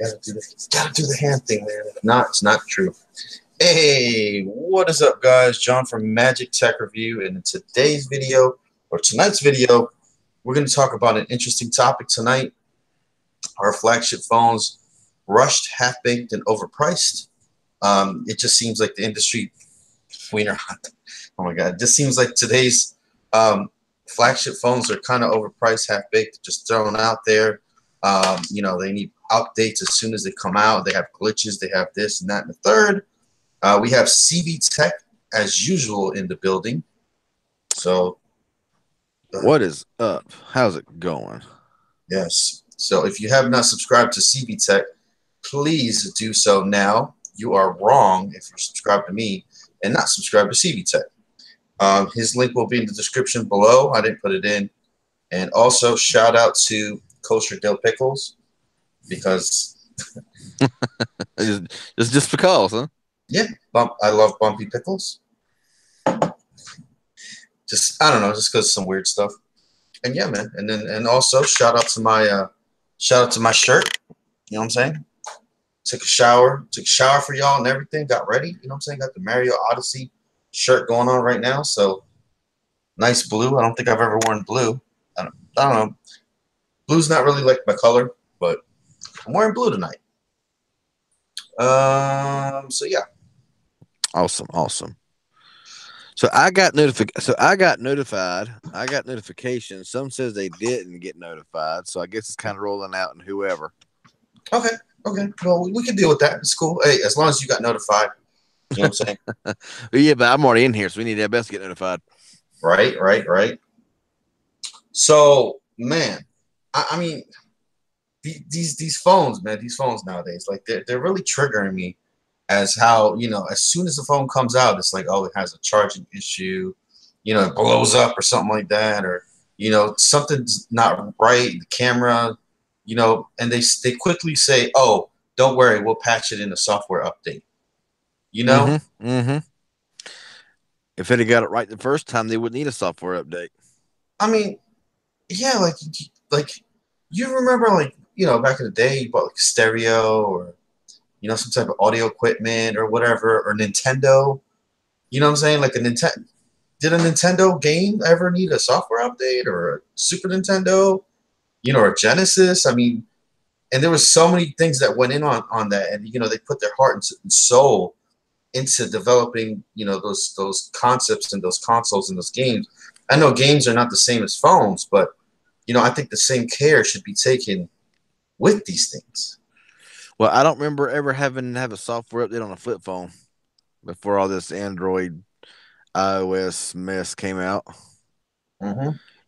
Gotta do the hand thing, man. If not, it's not true. Hey, what is up, guys? John from Magic Tech Review, and in today's video, or tonight's video, we're going to talk about an interesting topic tonight. Our flagship phones rushed, half-baked, and overpriced. It just seems like the industry, wiener hot. Oh my God, it just seems like today's flagship phones are kind of overpriced, half-baked, just thrown out there. They need updates as soon as they come out. They have glitches. They have this and that and the third. We have CV Tech as usual in the building. So, what is up? How's it going? Yes. So if you have not subscribed to CV Tech, please do so now. You are wrong if you're subscribed to me and not subscribed to CV Tech. His link will be in the description below. I didn't put it in. And also shout out to Kosher Dill Pickles because just because, huh? Yeah, I love bumpy pickles. Just I don't know, just because some weird stuff. And yeah, man. And also shout out to my shirt. You know what I'm saying? Took a shower for y'all and everything. Got ready. You know what I'm saying? Got the Mario Odyssey shirt going on right now. So nice blue. I don't think I've ever worn blue. I don't know. Blue's not really like my color, but I'm wearing blue tonight. So yeah. Awesome. So I got notified. I got notifications. Some says they didn't get notified. So I guess it's kind of rolling out and whoever. Okay. Well, we can deal with that. It's cool. Hey, as long as you got notified. You know what I'm saying? Well, yeah, but I'm already in here, so we need our best to get notified. Right. So, man, I mean, these phones, man, these phones nowadays, like they're really triggering me. As how, as soon as the phone comes out, it's like, oh, it has a charging issue, it blows up or something like that, or something's not right, the camera, and they quickly say, oh, don't worry, we'll patch it in a software update. If they'd have got it right the first time, they wouldn't need a software update. I mean, yeah, like you remember, like, back in the day, you bought like stereo or some type of audio equipment or whatever, or Nintendo. You know what I'm saying? Like did a Nintendo game ever need a software update, or a Super Nintendo, or Genesis? I mean, and there was so many things that went in on that, and they put their heart and soul into developing, those concepts and those consoles and those games. I know games are not the same as phones, but I think the same care should be taken with these things. Well, I don't remember ever having to have a software update on a flip phone before all this Android iOS mess came out.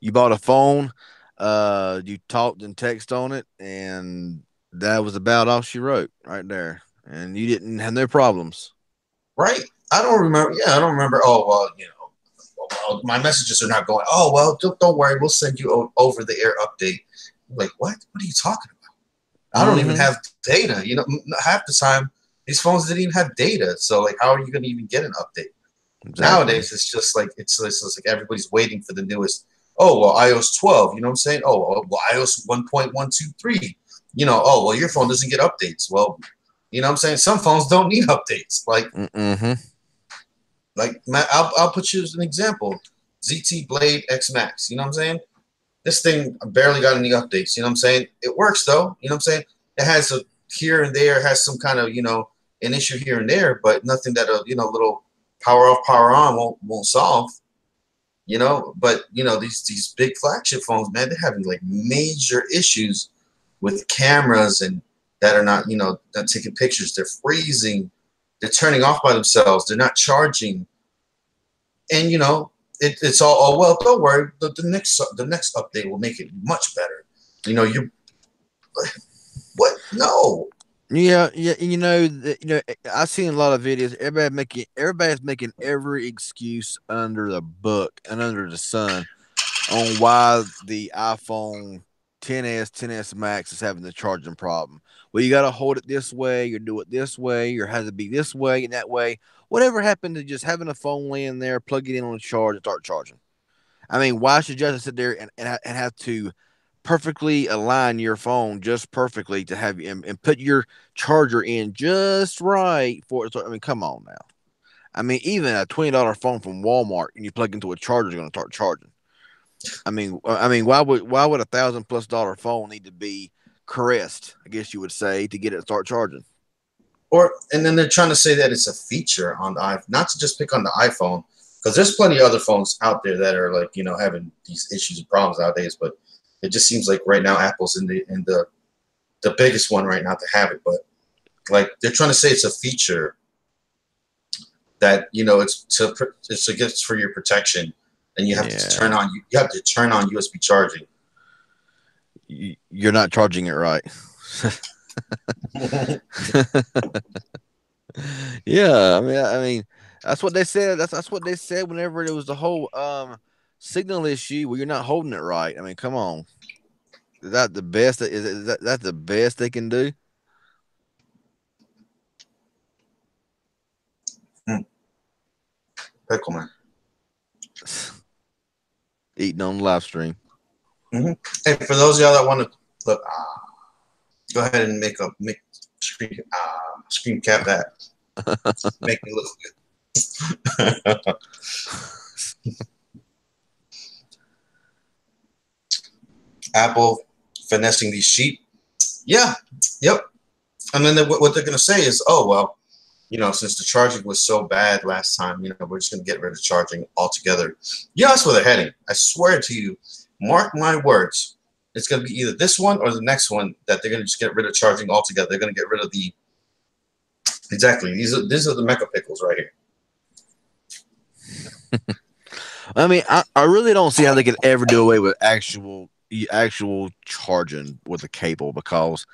You bought a phone, you talked and text on it, and that was about all she wrote right there. And you didn't have no problems. Right. I don't remember. Yeah, I don't remember. Oh, well, my messages are not going. Oh, well, don't worry. We'll send you over the air update. Like, what? What are you talking about? I don't even have data. Half the time these phones didn't even have data. So like, how are you going to even get an update? Exactly. Nowadays, it's just like it's like everybody's waiting for the newest. Oh, well, iOS 12. You know what I'm saying? Oh, well, iOS 1.123. Oh, well, your phone doesn't get updates. Well, you know what I'm saying? Some phones don't need updates. Like, I'll put you as an example. ZT Blade X Max. You know what I'm saying? This thing barely got any updates. You know what I'm saying? It works, though. You know what I'm saying? It has a here and there, has some kind of, an issue here and there, but nothing that little power off, power on won't solve. But these big flagship phones, man, they're having like major issues with cameras and that are not, not taking pictures. They're freezing. They're turning off by themselves. They're not charging. And it's all, oh, well, don't worry. The next update will make it much better. You what? No. Yeah. I've seen a lot of videos. Everybody's making every excuse under the book and under the sun on why the iPhone 10s, 10s Max is having the charging problem. Well, you got to hold it this way, or do it this way, or has to be this way and that way. Whatever happened to just having a phone laying there, plug it in on a charge, and start charging? I mean, why should you just sit there and have to perfectly align your phone just perfectly to have you and put your charger in just right for it. So, I mean, come on now. I mean, even a $20 phone from Walmart and you plug into a charger is going to start charging. Why would $1,000+ phone need to be caressed? I guess you would say to get it to start charging. And then they're trying to say that it's a feature on the iPhone, not to just pick on the iPhone, because there's plenty of other phones out there that are like, having these issues and problems nowadays. But it just seems like right now Apple's in the biggest one right now to have it. But like they're trying to say it's a feature that it's for your protection, and you have to turn on USB charging. You're not charging it right. Yeah, I mean, that's what they said. That's what they said whenever it was the whole signal issue where you're not holding it right. I mean, come on, is that the best? Is that the best they can do? Pickle man. Eating on the live stream. Hey, for those of y'all that want to look, go ahead and make screen cap that. Make me look good. Apple finessing these sheep. Yeah. Yep. And then what they're going to say is, oh, well, since the charging was so bad last time, we're just going to get rid of charging altogether. Yeah, that's where they're heading. I swear to you, mark my words. It's going to be either this one or the next one that they're going to just get rid of charging altogether. They're going to get rid of exactly. These are the mecha pickles right here. I mean, I really don't see how they could ever do away with actual charging with a cable, because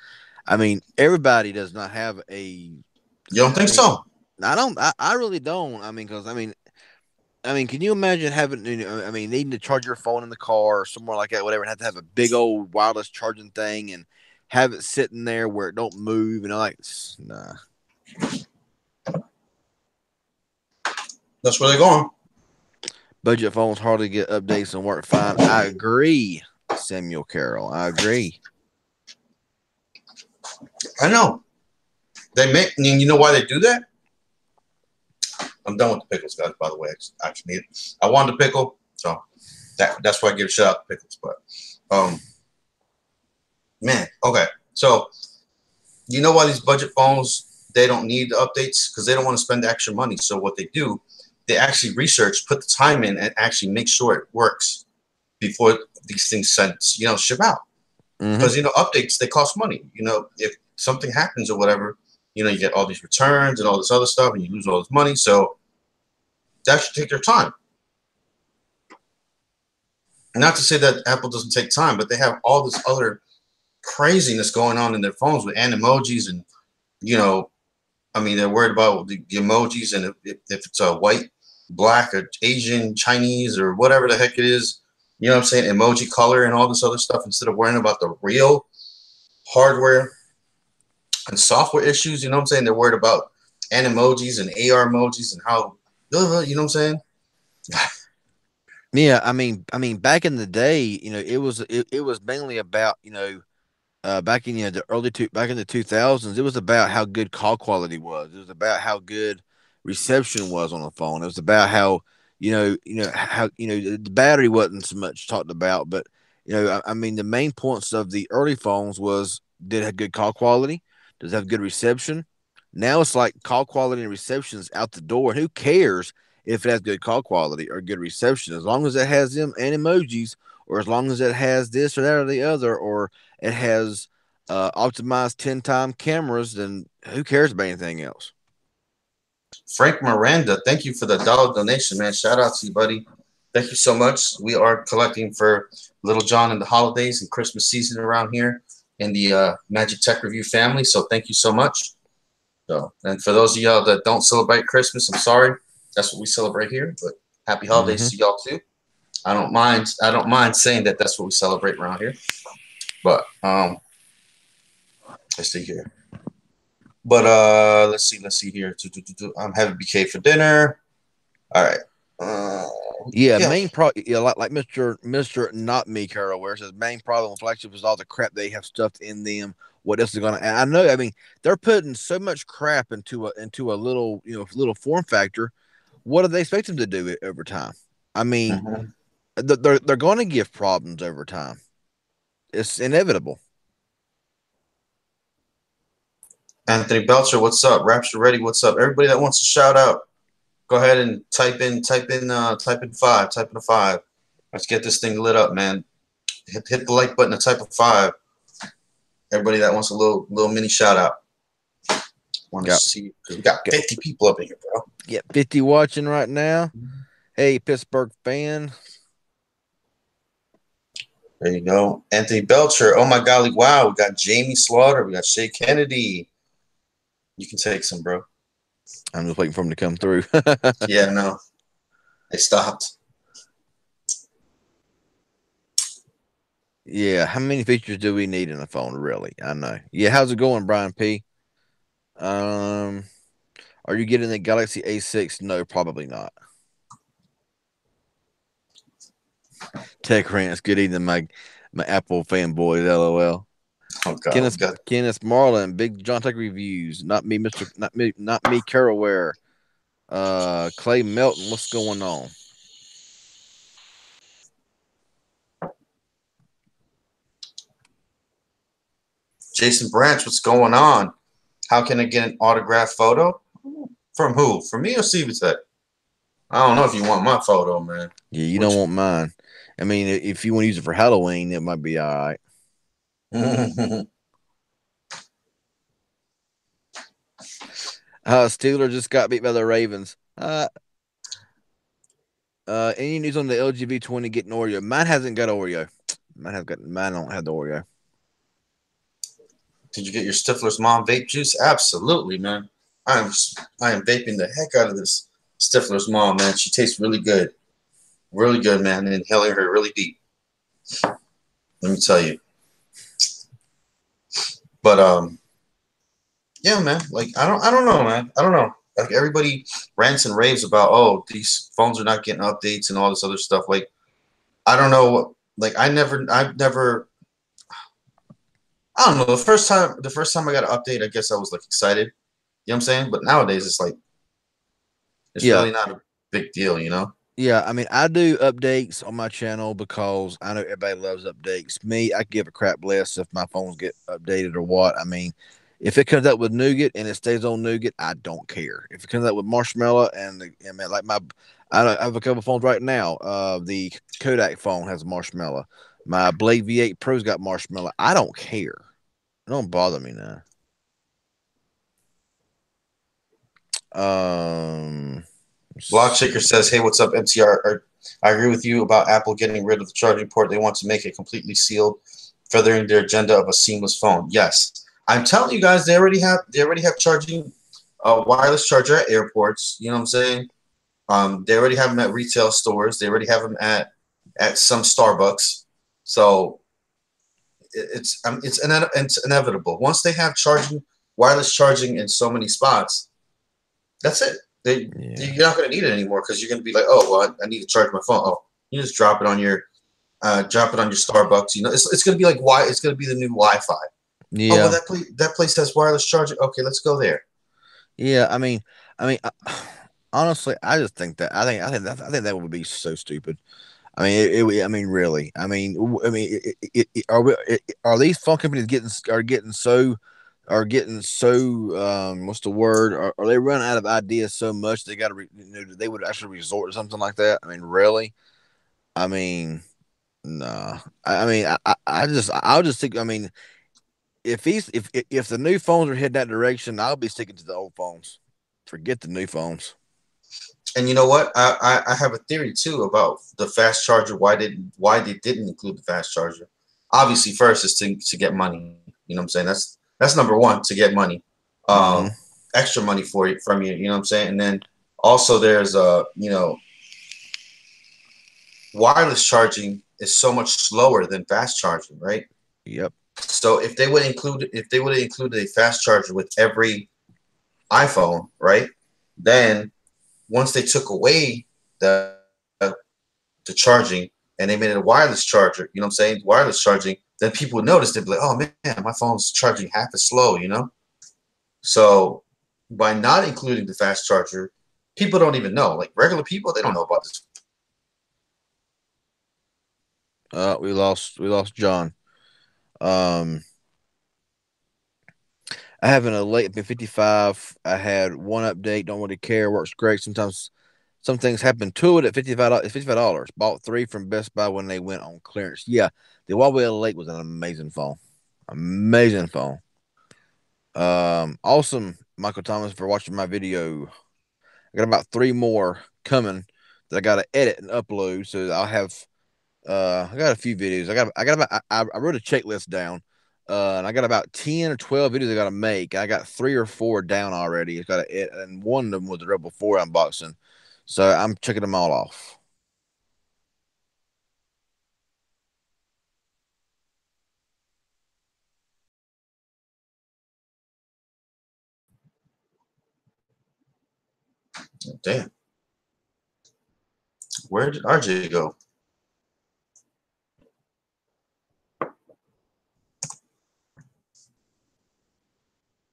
I mean, everybody does not have a. You don't think so? I don't. I really don't. I mean, because I mean, can you imagine having, needing to charge your phone in the car or somewhere like that, whatever, and have to have a big old wireless charging thing and have it sitting there where it don't move, nah. That's where they're going. Budget phones hardly get updates and work fine. I agree, Samuel Carroll. I agree. I know. You know why they do that? I'm done with the pickles, guys, by the way. I wanted a pickle, so that's why I give a shout out to pickles. But man, okay. So you know why these budget phones, they don't need the updates? Because they don't want to spend the extra money. So what they do, they actually research, put the time in, and actually make sure it works before these things ship out. Because updates, they cost money. If something happens or whatever, you get all these returns and all this other stuff, and you lose all this money. So that should take their time. Not to say that Apple doesn't take time, but they have all this other craziness going on in their phones with animojis, and they're worried about the emojis, and if it's a white, black, or Asian, Chinese, or whatever the heck it is, emoji color and all this other stuff, instead of worrying about the real hardware and software issues. They're worried about animojis and AR emojis and how, Yeah, I mean, back in the day, it was mainly about, back in back in the 2000s, it was about how good call quality was. It was about how good reception was on the phone. It was about how how the battery wasn't so much talked about, but the main points of the early phones was, did it have good call quality? Does it have good reception? Now it's like call quality and reception is out the door, and who cares if it has good call quality or good reception, as long as it has them and emojis, or as long as it has this or that or the other, or it has optimized 10-time cameras, then who cares about anything else? Frank Miranda, thank you for the $1 donation, man. Shout out to you, buddy. Thank you so much. We are collecting for Little John in the holidays and Christmas season around here in the Magic Tech Review family. So thank you so much. So, and for those of y'all that don't celebrate Christmas, I'm sorry. That's what we celebrate here. But happy holidays to y'all too. I don't mind saying that that's what we celebrate around here. But let's see here. But let's see here. I'm having BK for dinner. All right. Yeah, Yeah. main yeah, like Mister Not Me Carol says, main problem with FlagShip is all the crap they have stuffed in them. What else is gonna? And I know. I mean, they're putting so much crap into a little little form factor. What do they expect them to do it over time? I mean, Mhm. they're going to give problems over time. It's inevitable. Anthony Belcher, what's up? Rapture Ready, what's up? Everybody that wants to shout out, go ahead and type in five, type in a five. Let's get this thing lit up, man. Hit the like button and type a five. Everybody that wants a little mini shout out. Want to Got, see because we got 50 people up in here, bro. yeah, 50 watching right now. Hey, Pittsburgh fan. There you go. Anthony Belcher. Oh my golly, wow. We got Jamie Slaughter. We got Shay Kennedy. You can take some, bro. I'm just waiting for him to come through. Yeah, no. They stopped. Yeah, how many features do we need in a phone, really? I know. Yeah, how's it going, Brian P? Um, are you getting the Galaxy A6? No, probably not. Tech Rants, good evening, my Apple fanboys, LOL. Oh god, we Kenneth got Kenneth Marlin, Big John Tech Reviews, not me, Carolware. Clay Melton, what's going on? Jason Branch. What's going on? How can I get an autographed photo? From who? From me or Civitech? I don't know if you want my photo, man. Yeah, you don't Which want mine. I mean, if you want to use it for Halloween, it might be all right. Steelers just got beat by the Ravens. Any news on the LGV20 getting Oreo? Mine hasn't got Oreo. Mine don't have the Oreo. Did you get your Stifler's mom vape juice? Absolutely, man. I am vaping the heck out of this Stifler's mom, man. She tastes really good. Really good, man. And inhaling her really deep. Let me tell you. But yeah, man. Like I don't know, man. I don't know. Like everybody rants and raves about, oh, these phones are not getting updates and all this other stuff. Like I don't know. Like I've never. I don't know. The first time I got an update, I guess I was like excited. You know what I'm saying? But nowadays it's like it's Yeah, really not a big deal, you know? yeah. I mean, I do updates on my channel because I know everybody loves updates. Me, I give a crap less if my phones get updated or what. I mean, if it comes out with nougat and it stays on nougat, I don't care. If it comes out with marshmallow I mean, like I have a couple phones right now. The Kodak phone has marshmallow. My Blade V8 Pro's got marshmallow. I don't care. It don't bother me now. Block Let's Shaker see. says, "Hey, what's up, MTR? I agree with you about Apple getting rid of the charging port. They want to make it completely sealed, furthering their agenda of a seamless phone. Yes, I'm telling you guys, they already have charging, wireless charger at airports. You know what I'm saying? They already have them at retail stores. They already have them at some Starbucks. So it's inevitable. Once they have wireless charging in so many spots, that's it. Yeah. You're not going to need it anymore because you're going to be like, oh, well, I need to charge my phone. Oh, you just drop it on your Starbucks. You know, it's going to be like it's going to be the new Wi-Fi. Oh, well, Yeah. that place has wireless charging. Okay, let's go there. Yeah. I mean, honestly, I just think that I think that would be so stupid. I mean, I mean, really. I mean, are these phone companies getting so what's the word? Are they running out of ideas so much they got to they would actually resort to something like that? I mean, really? I mean, nah. I mean, I'll just think. I mean, if the new phones are heading that direction, I'll be sticking to the old phones. Forget the new phones. And you know what? I have a theory too about the fast charger. Why they didn't include the fast charger? Obviously, first is to get money. You know what I'm saying? That's number one, to get money, Mm-hmm. extra money for you from you. You know what I'm saying? And then also there's wireless charging is so much slower than fast charging, right? Yep. So if they would have included a fast charger with every iPhone, right? Then once they took away the to charging, and they made it a wireless charger, you know what I'm saying? Wireless charging, then people would notice, they'd be like, oh man, my phone's charging half as slow, you know? So by not including the fast charger, people don't even know. Like regular people, they don't know about this. We lost John. I have an Elite 55. I had one update. Don't really care. Works great. Sometimes some things happen to it at $55. It's $55. Bought three from Best Buy when they went on clearance. Yeah, the Huawei Elite was an amazing phone. Amazing phone. Awesome, Michael Thomas, for watching my video. I got about three more coming that I got to edit and upload. So I'll have I got a few videos. I got about I wrote a checklist down. And I got about 10 or 12 videos I got to make. I got 3 or 4 down already. I got to edit, and one of them was the Rebel 4 unboxing. So I'm checking them all off. Damn. Where did RJ go?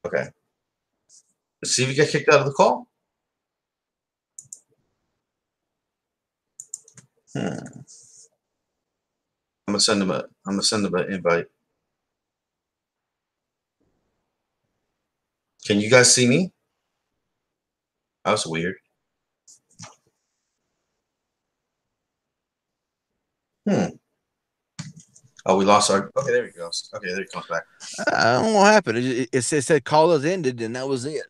Okay. Let's see if he got kicked out of the call. I'm gonna send him an invite. Can you guys see me? That was weird. Oh, we lost our. Okay, there he goes. Okay, there he comes back. I don't know what happened. It said call us ended, and that was it.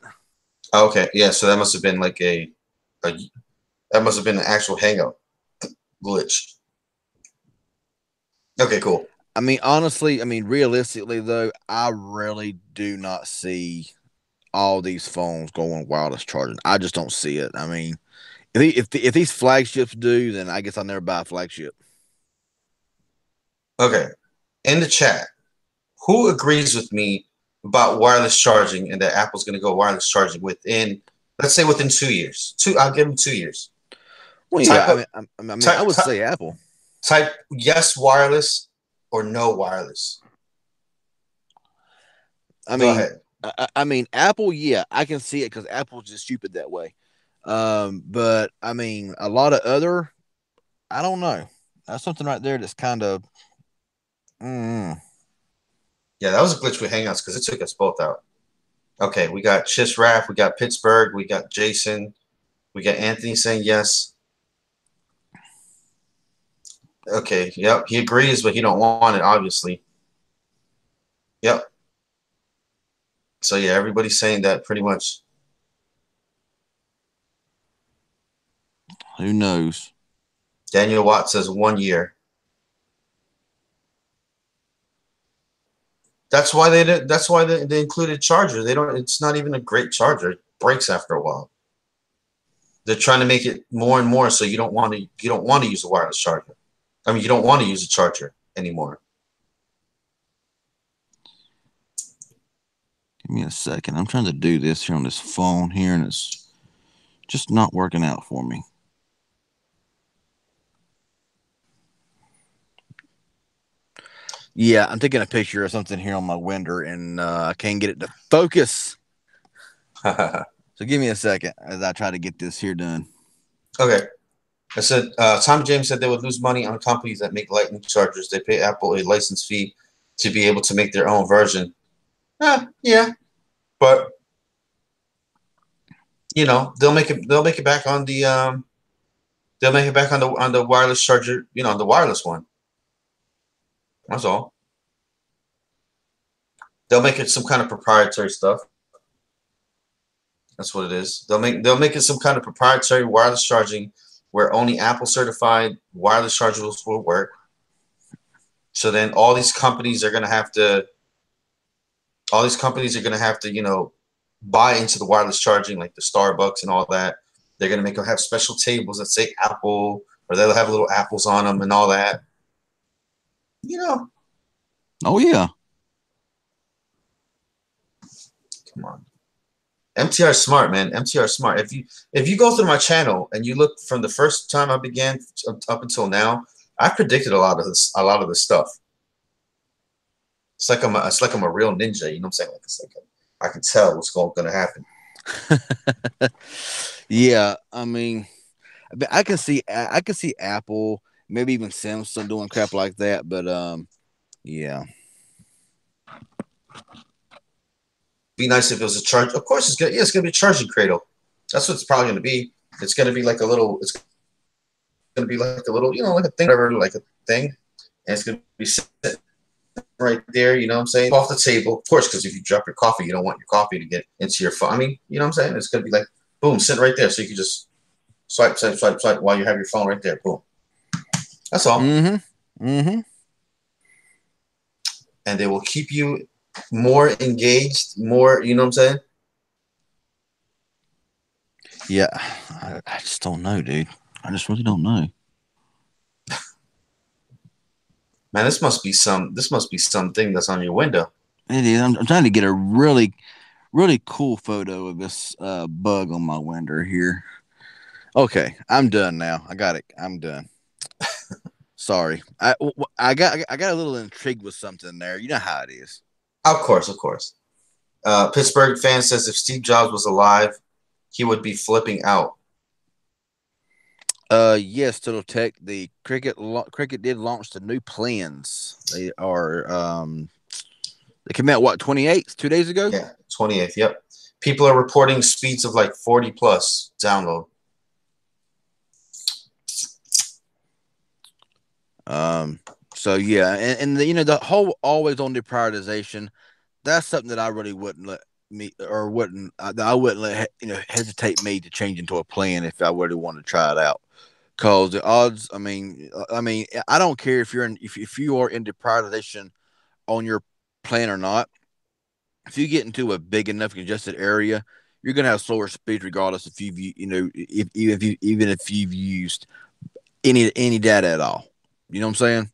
Oh, okay, yeah. So that must have been like a that must have been an actual hangout glitch. Okay, cool. I mean, honestly, I mean, realistically, though, I really do not see all these phones going wireless charging. I just don't see it. I mean, if these flagships do, then I guess I'll never buy a flagship. Okay, in the chat, who agrees with me about wireless charging and that Apple's going to go wireless charging within, let's say, within 2 years? I'll give them 2 years. Well, yeah, I would say Apple. Type yes wireless or no wireless. Go ahead. I mean, Apple, yeah, I can see it because Apple's just stupid that way. But I mean, a lot of other, I don't know. That's something right there that's kind of. Yeah, that was a glitch with Hangouts because it took us both out. Okay, we got Chisraf, we got Pittsburgh, we got Jason, we got Anthony saying yes. Okay, yep, he agrees, but he don't want it, obviously. Yep. So yeah, everybody's saying that pretty much. Who knows? Daniel Watt says 1 year. That's why they did. That's why they included charger. They don't. It's not even a great charger. It breaks after a while. They're trying to make it more and more so you don't want to use a wireless charger. I mean, you don't want to use a charger anymore. Give me a second. I'm trying to do this here on this phone here, and it's just not working out for me. Yeah, I'm taking a picture of something here on my window, and I can't get it to focus. So give me a second as I try to get this here done. Okay. I said, Tommy James said they would lose money on companies that make lightning chargers. They pay Apple a license fee to be able to make their own version. Yeah, but you know they'll make it. They'll make it back on the. They'll make it back on the wireless charger. You know, on the wireless one. That's all. They'll make it some kind of proprietary stuff. That's what it is. They'll make it some kind of proprietary wireless charging where only Apple certified wireless chargers will work. So then all these companies are gonna have to you know, buy into the wireless charging, like the Starbucks and all that. They're gonna have special tables that say Apple, or they'll have little apples on them and all that. You know. Oh yeah. Come on. MTR is smart, man. MTR is smart. If you go through my channel and you look from the first time I began up until now, I predicted a lot of this stuff. It's like I'm a real ninja. You know what I'm saying? Like it's like I can tell what's going to happen. Yeah, I mean, I can see Apple, maybe even Samsung doing crap like that, but yeah. Be nice if it was a charge. Of course, it's gonna. Yeah, it's gonna be a charging cradle. That's what it's probably gonna be. It's gonna be like a little. It's gonna be like a little, like a thing, whatever, like a thing, and it's gonna be sitting right there. You know what I'm saying? Off the table, of course, because if you drop your coffee, you don't want your coffee to get into your phone. I mean, you know what I'm saying? It's gonna be like boom, sitting right there, so you can just swipe, swipe, swipe, swipe while you have your phone right there. Boom. That's all. Mm-hmm. And they will keep you more engaged, more. You know what I'm saying? Yeah, I just don't know, dude. I just really don't know. Man, this must be something that's on your window. It is. I'm trying to get a really, really cool photo of this bug on my window here. Okay, I'm done now. I got it. I'm done. Sorry, I got a little intrigued with something there. You know how it is. Of course, of course. Pittsburgh fan says if Steve Jobs was alive, he would be flipping out. Yes, Total Tech. The Cricket did launch the new plans. They came out what 28th, 2 days ago. Yeah, 28th. Yep. People are reporting speeds of like 40 plus download. So yeah, and the whole always on deprioritization. That's something that I really wouldn't let me or wouldn't I wouldn't let hesitate me to change into a plan if I really wanted to try it out. Cause the odds, I don't care if if you are in deprioritization on your plan or not. If you get into a big enough congested area, you're gonna have slower speed regardless if even if you've used any data at all. You know what I'm saying?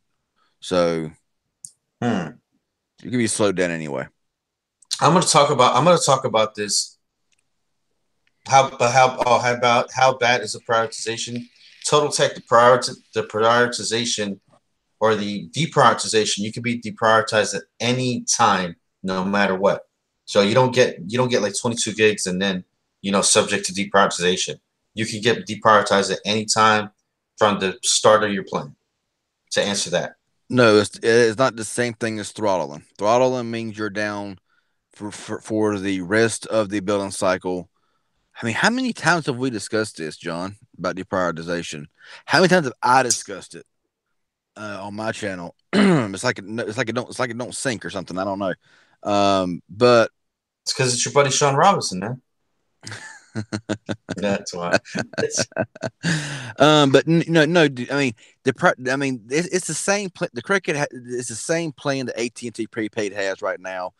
So you can be slowed down anyway. I'm gonna talk about this. How about how bad is the prioritization? Total Tech the prioritization or the deprioritization. You can be deprioritized at any time, no matter what. So you don't get like 22 gigs and then subject to deprioritization. You can get deprioritized at any time from the start of your plan. To answer that. No, it's not the same thing as throttling. Throttling means you're down for the rest of the billing cycle. I mean, how many times have we discussed this, John, about deprioritization? How many times have I discussed it on my channel? It's like it don't sync or something. I don't know. But it's because it's your buddy Sean Robinson, man. That's why. But no. I mean, it's the same. The Cricket it's the same plan that AT&T prepaid has right now.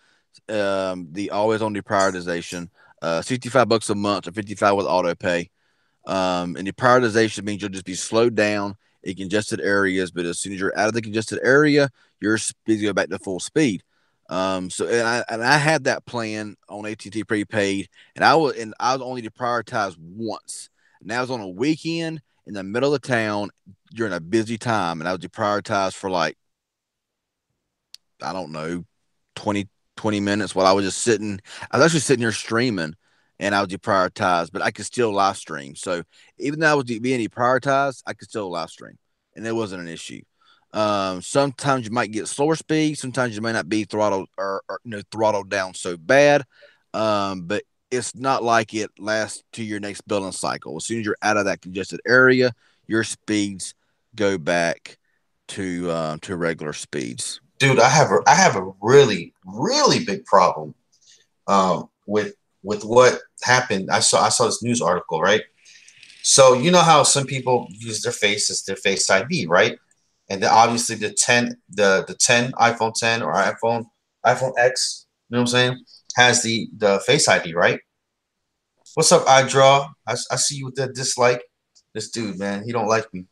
The always on deprioritization. $65 a month or 55 with auto pay. And deprioritization means you'll just be slowed down in congested areas, but as soon as you're out of the congested area, your speed go back to full speed. So I had that plan on AT&T prepaid, and I was only deprioritized once. And that was on a weekend in the middle of the town during a busy time, and I was deprioritized for like I don't know 20 minutes while I was just sitting. I was actually sitting here streaming, and I was deprioritized, but I could still live stream. So even though I was being deprioritized, I could still live stream, and it wasn't an issue. Sometimes you might get slower speed. Sometimes you may not be throttled or throttled down so bad. But it's not like it lasts to your next billing cycle. As soon as you're out of that congested area, your speeds go back to regular speeds. Dude, I have a really really big problem with what happened. I saw this news article, right? So you know how some people use their face as their face ID, right? And then obviously the 10 iPhone 10 or iPhone X, you know what I'm saying, has the face ID, right? What's up, iDraw? I see you with that dislike. This dude, man, he don't like me.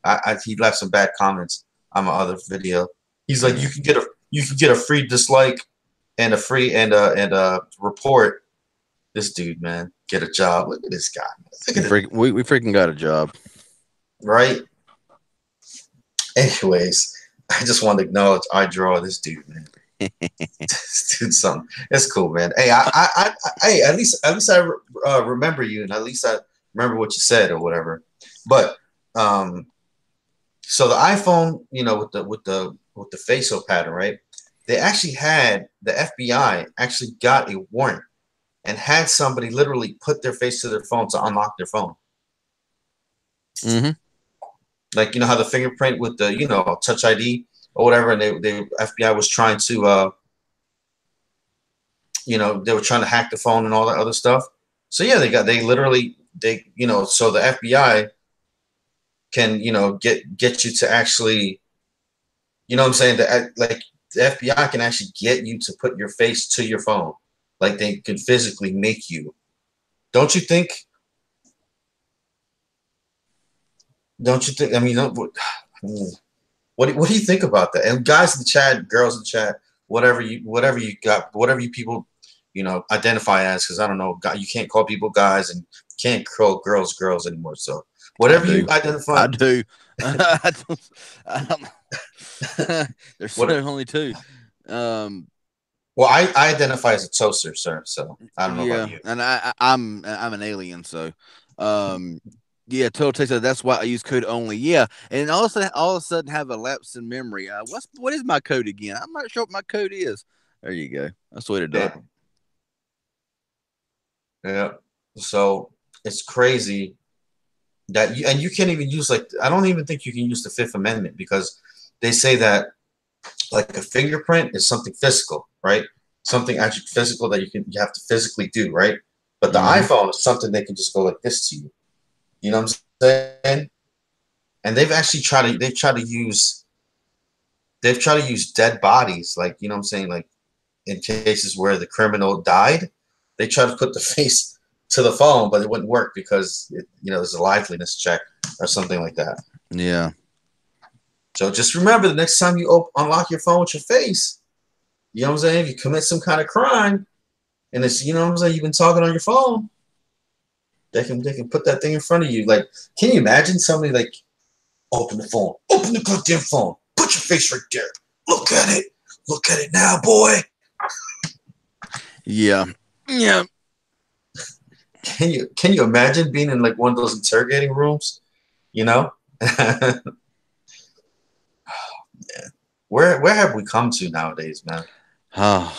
He left some bad comments on my other video. He's like, you can get a free dislike and a free and a report This dude, man, get a job. Look at this guy. Look at it, We freaking got a job. right? Anyways, I just want to acknowledge I draw this dude, man. This dude's something. It's cool, man. Hey, hey, at least I remember you, and at least I remember what you said or whatever. But so the iPhone, with the facial pattern, right? They actually had the FBI actually got a warrant and had somebody literally put their face to their phone to unlock their phone. Mm-hmm. Like, how the fingerprint with the, Touch ID or whatever, and they FBI was trying to they were trying to hack the phone and all that other stuff. So yeah, so the FBI can, get you to actually, what I'm saying, that like the FBI can actually get you to put your face to your phone. Like they can physically make you. Don't you think? Don't you think? I mean, what do you think about that? And guys in the chat, girls in the chat, whatever you got, whatever you people, identify as, because I don't know, you can't call people guys and can't call girls anymore. So I whatever you do. identify, I do. I don't, there's what? only two. Um, Well, I identify as a toaster, sir. So I don't know about yeah, you. and I'm an alien, so um, yeah, total taste. That's why I use code only. Yeah, and all of a sudden have a lapse in memory. What is my code again? I'm not sure what my code is. There you go. That's the way to do it. Yeah, yeah. So it's crazy that you can't even use, like, I don't even think you can use the Fifth Amendment, because they say that like a fingerprint is something physical, right? Something actually physical that you have to physically do, right? But the Mm-hmm. iPhone is something they can just go like this to you. You know what I'm saying? And they've tried to use dead bodies, like, what I'm saying, like in cases where the criminal died, they try to put the face to the phone, but it wouldn't work because there's a liveliness check or something like that. Yeah. So just remember, the next time you unlock your phone with your face, you know what I'm saying? If you commit some kind of crime and it's, what I'm saying, you've been talking on your phone, they can put that thing in front of you. Like, can you imagine somebody like, open the phone, open the goddamn phone, put your face right there, look at it now, boy. Yeah. Yeah. Can you imagine being in like one of those interrogating rooms? You know, where have we come to nowadays, man? Oh,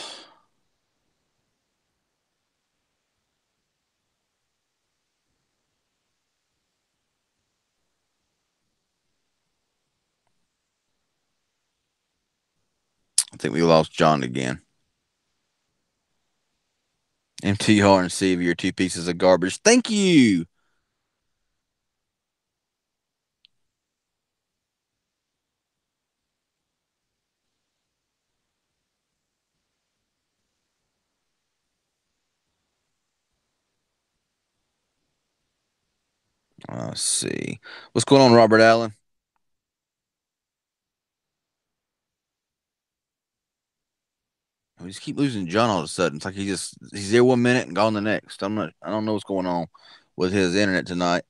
I think we lost John again. MTR and CV, your two pieces of garbage. Thank you. Let's see. What's going on, Robert Allen? We just keep losing John all of a sudden. It's like he's there 1 minute and gone the next. I don't know what's going on with his internet tonight.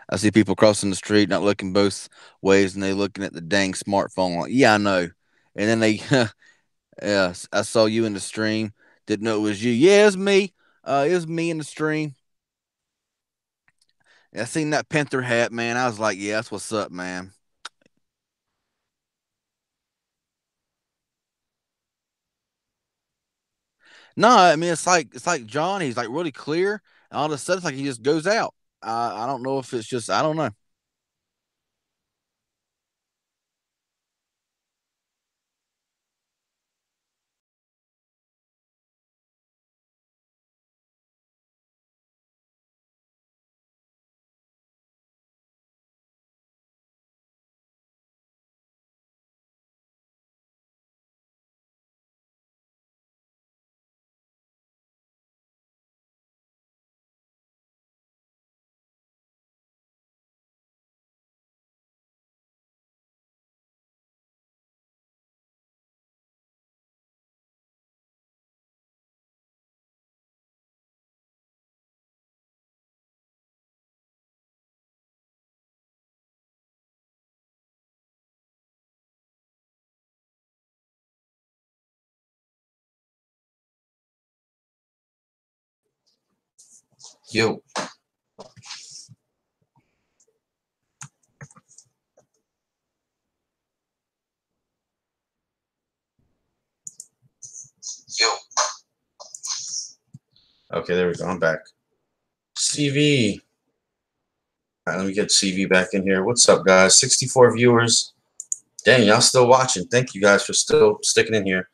I see people crossing the street, not looking both ways, and they looking at the dang smartphone. Like, yeah, I know. And then they, yeah, I saw you in the stream. Didn't know it was you. Yeah, it's me. It was me in the stream. I seen that Panther hat, man. I was like, yeah, that's what's up, man. No, I mean it's like John. He's like really clear, and all of a sudden it's like he just goes out. I don't know if it's just I don't know. Yo. Yo. Okay, there we go. I'm back. CV. All right, let me get CV back in here. What's up, guys? 64 viewers. Dang, y'all still watching. Thank you guys for still sticking in here.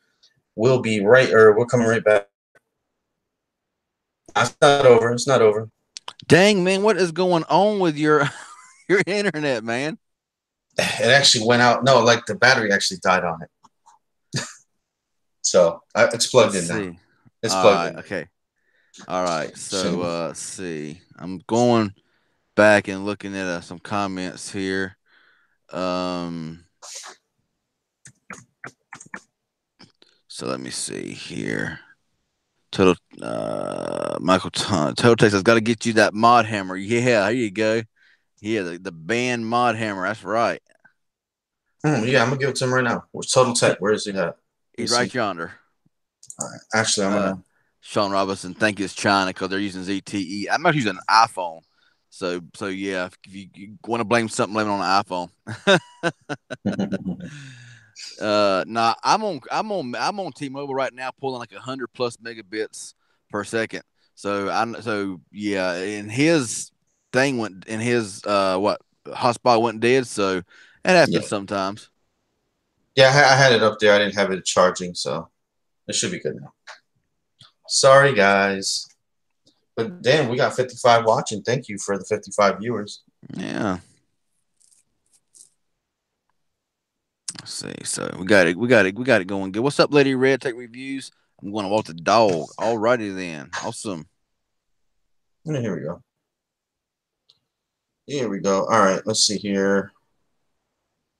We're coming right back. It's not over. It's not over. Dang, man, what is going on with your your internet, man? It actually went out. No, like the battery actually died on it. So it's plugged in now. It's plugged in. Okay. All right. So let's see. I'm going back and looking at some comments here. So let me see here. Total Michael Total Text has got to get you that mod hammer. Yeah, there you go. Yeah, the band mod hammer. That's right. Yeah, I'm gonna give it to him right now. Where's Total Tech? Where is he at? He's right yonder. All right. Actually, I'm gonna. Sean Robinson, think it's China because they're using ZTE. I'm not using an iPhone, so yeah. If you want to blame something, blame it on the iPhone. Nah, I'm on T-Mobile right now, pulling like 100+ megabits per second. So yeah, and his thing went, and his hotspot went dead. So it happens sometimes. Yeah, I had it up there. I didn't have it charging, so it should be good now. Sorry, guys. But damn, we got 55 watching. Thank you for the 55 viewers. Yeah. Let's see. So we got it going good. What's up, Lady Red? Tech reviews. I'm going to walk the dog. Alrighty then. Awesome. Yeah, here we go. Here we go. All right, let's see here.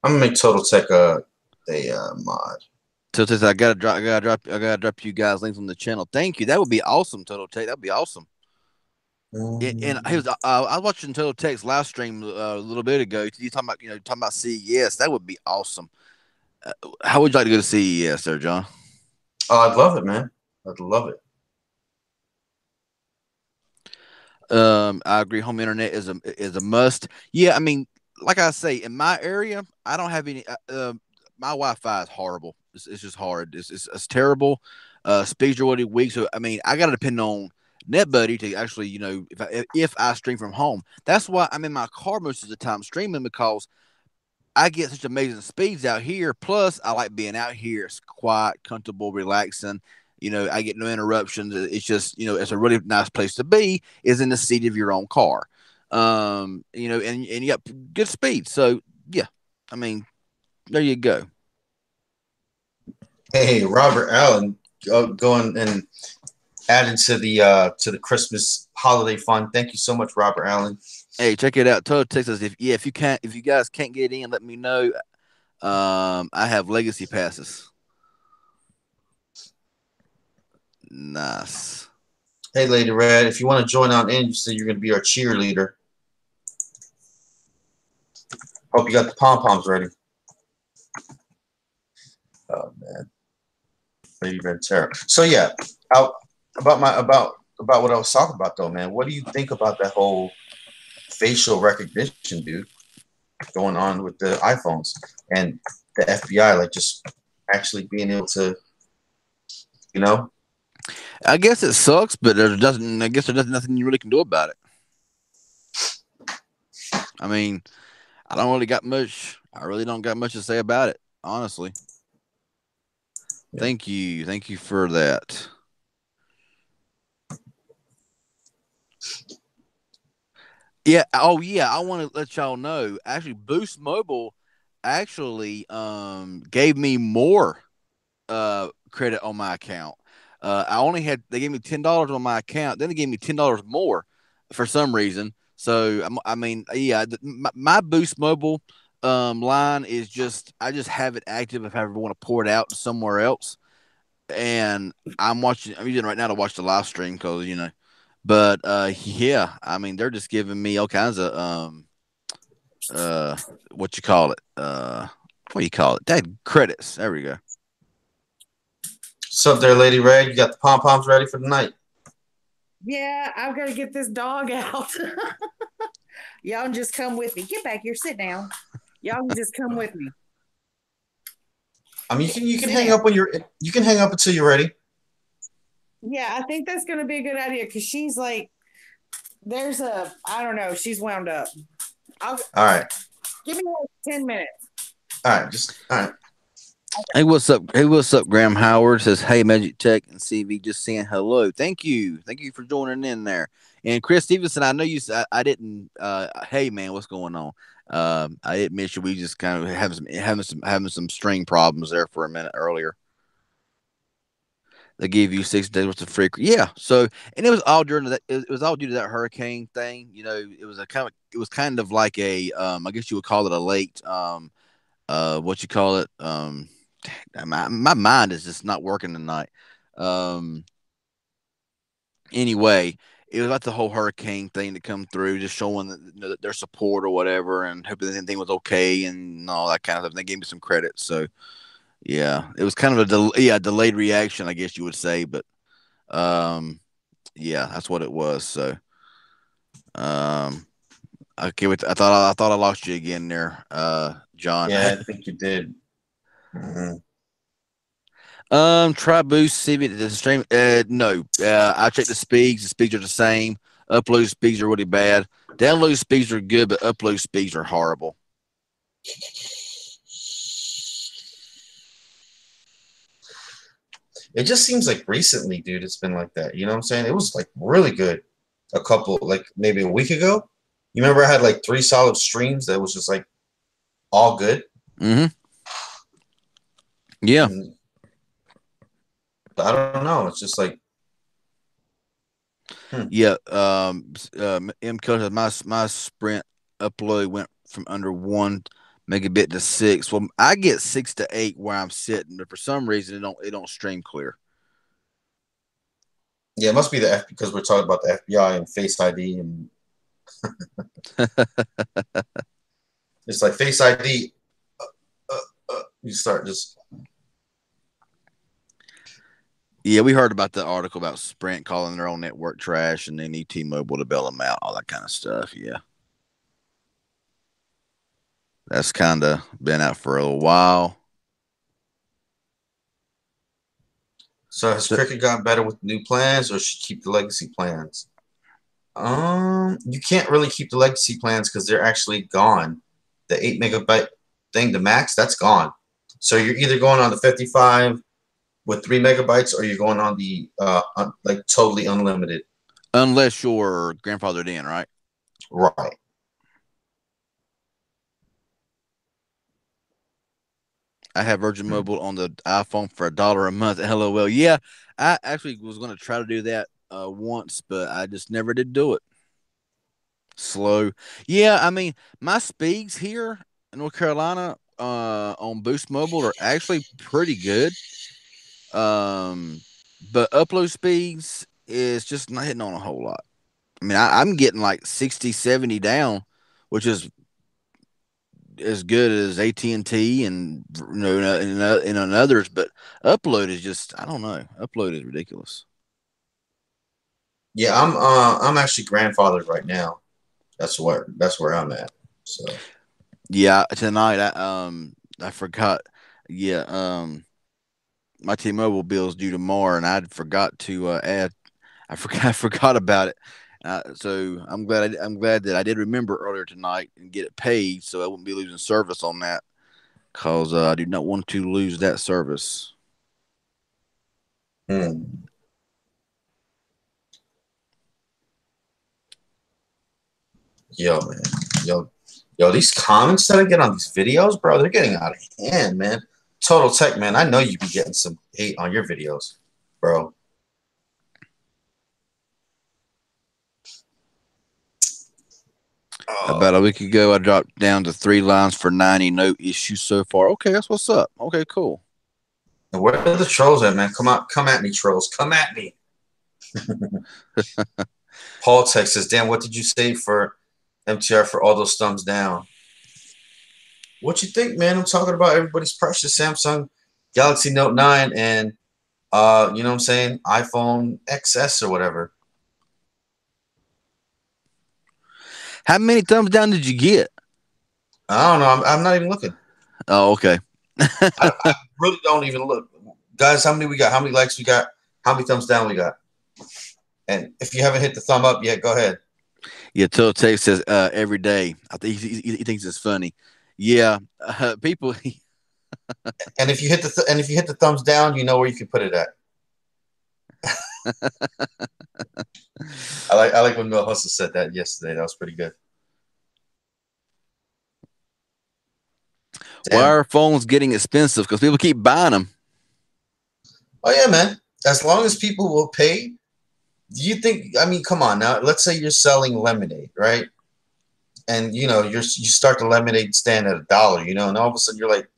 I'm gonna make Total Tech a mod. Total Tech, I gotta drop you guys links on the channel. Thank you. That would be awesome, Total Tech. That'd be awesome. And I was watching Total Tech's live stream a little bit ago. You talking about CES? That would be awesome. How would you like to go to CES, there, John? Oh, I'd love it, man. I'd love it. I agree. Home internet is a must. Yeah, I mean, like I say, in my area, I don't have any. My Wi-Fi is horrible. It's just hard. It's terrible. Speeds are really weak. So I mean, I got to depend on NetBuddy to actually, if I stream from home. That's why I'm in my car most of the time streaming, because I get such amazing speeds out here. Plus, I like being out here. It's quiet, comfortable, relaxing. I get no interruptions. It's just, it's a really nice place to be, is in the seat of your own car. And you got good speed. So, yeah, I mean, there you go. Hey, Robert Allen, going and adding to the Christmas holiday fun. Thank you so much, Robert Allen. Hey, check it out. Total Texas. If you guys can't get in, let me know. I have legacy passes. Nice. Hey, Lady Red, if you want to join on in, you said you're going to be our cheerleader. Hope you got the pom-poms ready. Oh, man. Lady Red Terror. So, yeah, about what I was talking about, though, man. What do you think about that whole facial recognition, dude, going on with the iPhones and the FBI, like, just actually being able to, I guess it sucks, but there's nothing you really can do about it. I mean, I really don't got much to say about it, honestly. Yeah. Thank you for that. Yeah. Oh yeah, I want to let y'all know. Actually, Boost Mobile actually gave me more credit on my account. They gave me $10 on my account. Then they gave me $10 more for some reason. So I mean, yeah, my Boost Mobile line is I just have it active if I ever want to pour it out somewhere else. And I'm using it right now to watch the live stream because But yeah, I mean, they're just giving me all kinds of what you call it? What do you call it? Dad, credits. There we go. What's up there, Lady Red? You got the pom-poms ready for the night? Yeah, I've got to get this dog out. Y'all can just come with me. Get back here. Sit down. Y'all can just come with me. I mean, you can Sit hang down. up when you can hang up until you're ready. Yeah, I think that's going to be a good idea because she's like, I don't know, she's wound up. I'll All right, give me like 10 minutes. all right, just all right. Hey, what's up? Hey, what's up? Graham Howard says, "Hey, Magic Tech and CV, just saying hello. Thank you for joining in there." And Chris Stevenson, I know you. I didn't. Hey, man, what's going on? I didn't miss you. We just kind of having some string problems there for a minute earlier. They gave you 6 days worth of free. Yeah. So, and it was all during that. It was all due to that hurricane thing. You know, it was kind of like a. I guess you would call it a late. What you call it? My mind is just not working tonight. Um, anyway, it was like the whole hurricane thing to come through, just showing that, you know, that their support or whatever, and hoping that everything was okay and all that kind of stuff. And they gave me some credit, so yeah, it was kind of delayed reaction, I guess you would say, but um, yeah, that's what it was. So um, I can't wait. I thought I lost you again there, John. Yeah, I think you did. Mm-hmm. Try boost, see if it the stream. No. I checked the speeds. The speeds are the same. Upload speeds are really bad. Download speeds are good, but upload speeds are horrible. It just seems like recently, dude, it's been like that. You know what I'm saying? It was like really good a couple, like maybe a week ago. You remember I had like 3 solid streams that was just like all good. Mm-hmm. Yeah. And I don't know. It's just like, Yeah. M Coach, my sprint upload went from under 1 megabit to 6. Well, I get 6 to 8 where I'm sitting, but for some reason it don't stream clear. yeah, it must be the F because we're talking about the FBI and Face ID and it's like Face ID. You start just Yeah, we heard about the article about Sprint calling their own network trash and they need T-Mobile to bail them out, all that kind of stuff. Yeah, that's kind of been out for a little while. so has So, Cricket gotten better with new plans or should keep the legacy plans? You can't really keep the legacy plans because they're actually gone. The 8 megabyte thing, the max, that's gone. So you're either going on the 55 with 3 megabytes or you're going on the like totally unlimited. unless you're grandfathered in, right? Right. I have Virgin Mobile on the iPhone for $1 a month. LOL. Yeah, I actually was going to try to do that once, but I just never did do it. Slow. Yeah, I mean, my speeds here in North Carolina on Boost Mobile are actually pretty good. Um, but upload speeds is just not hitting on a whole lot. I mean, I'm getting like 60, 70 down, which is as good as AT&T and you know and others. But upload is just I don't know. Upload is ridiculous. Yeah, I'm actually grandfathered right now. That's where I'm at. So Yeah, tonight I forgot. Yeah, my T-Mobile bill is due tomorrow, and I forgot to add. I forgot about it. So I'm glad that I did remember earlier tonight and get it paid, so I wouldn't be losing service on that because I do not want to lose that service. hmm. Yo, man. Yo, yo, these comments that I get on these videos, bro, they're getting out of hand, man. Total Tech, man. I know you be getting some hate on your videos, bro. About a Oh, week ago, I dropped down to 3 lines for 90. No issues so far. Okay, that's what's up. Okay, cool. and where are the trolls at, man? Come at me, trolls. Come at me. Paul Tech says, damn, what did you say for MTR for all those thumbs down? What you think, man? I'm talking about everybody's precious Samsung Galaxy Note 9 and you know what I'm saying, iPhone XS or whatever. How many thumbs down did you get? I don't know. I'm not even looking. Oh, okay. I really don't even look. Guys, how many we got? How many likes we got? How many thumbs down we got? And if you haven't hit the thumb up yet, go ahead. Yeah, Telltale says every day. I think he thinks it's funny. Yeah, people. And if you hit the thumbs down, you know where you can put it at. I like when Mel Hustle said that yesterday. That was pretty good. Why Damn. are phones getting expensive? Because people keep buying them. Oh yeah, man. As long as people will pay, do you think? I mean, come on now. Let's say you're selling lemonade, right? And you know you start the lemonade stand at $1, you know, and all of a sudden you're like,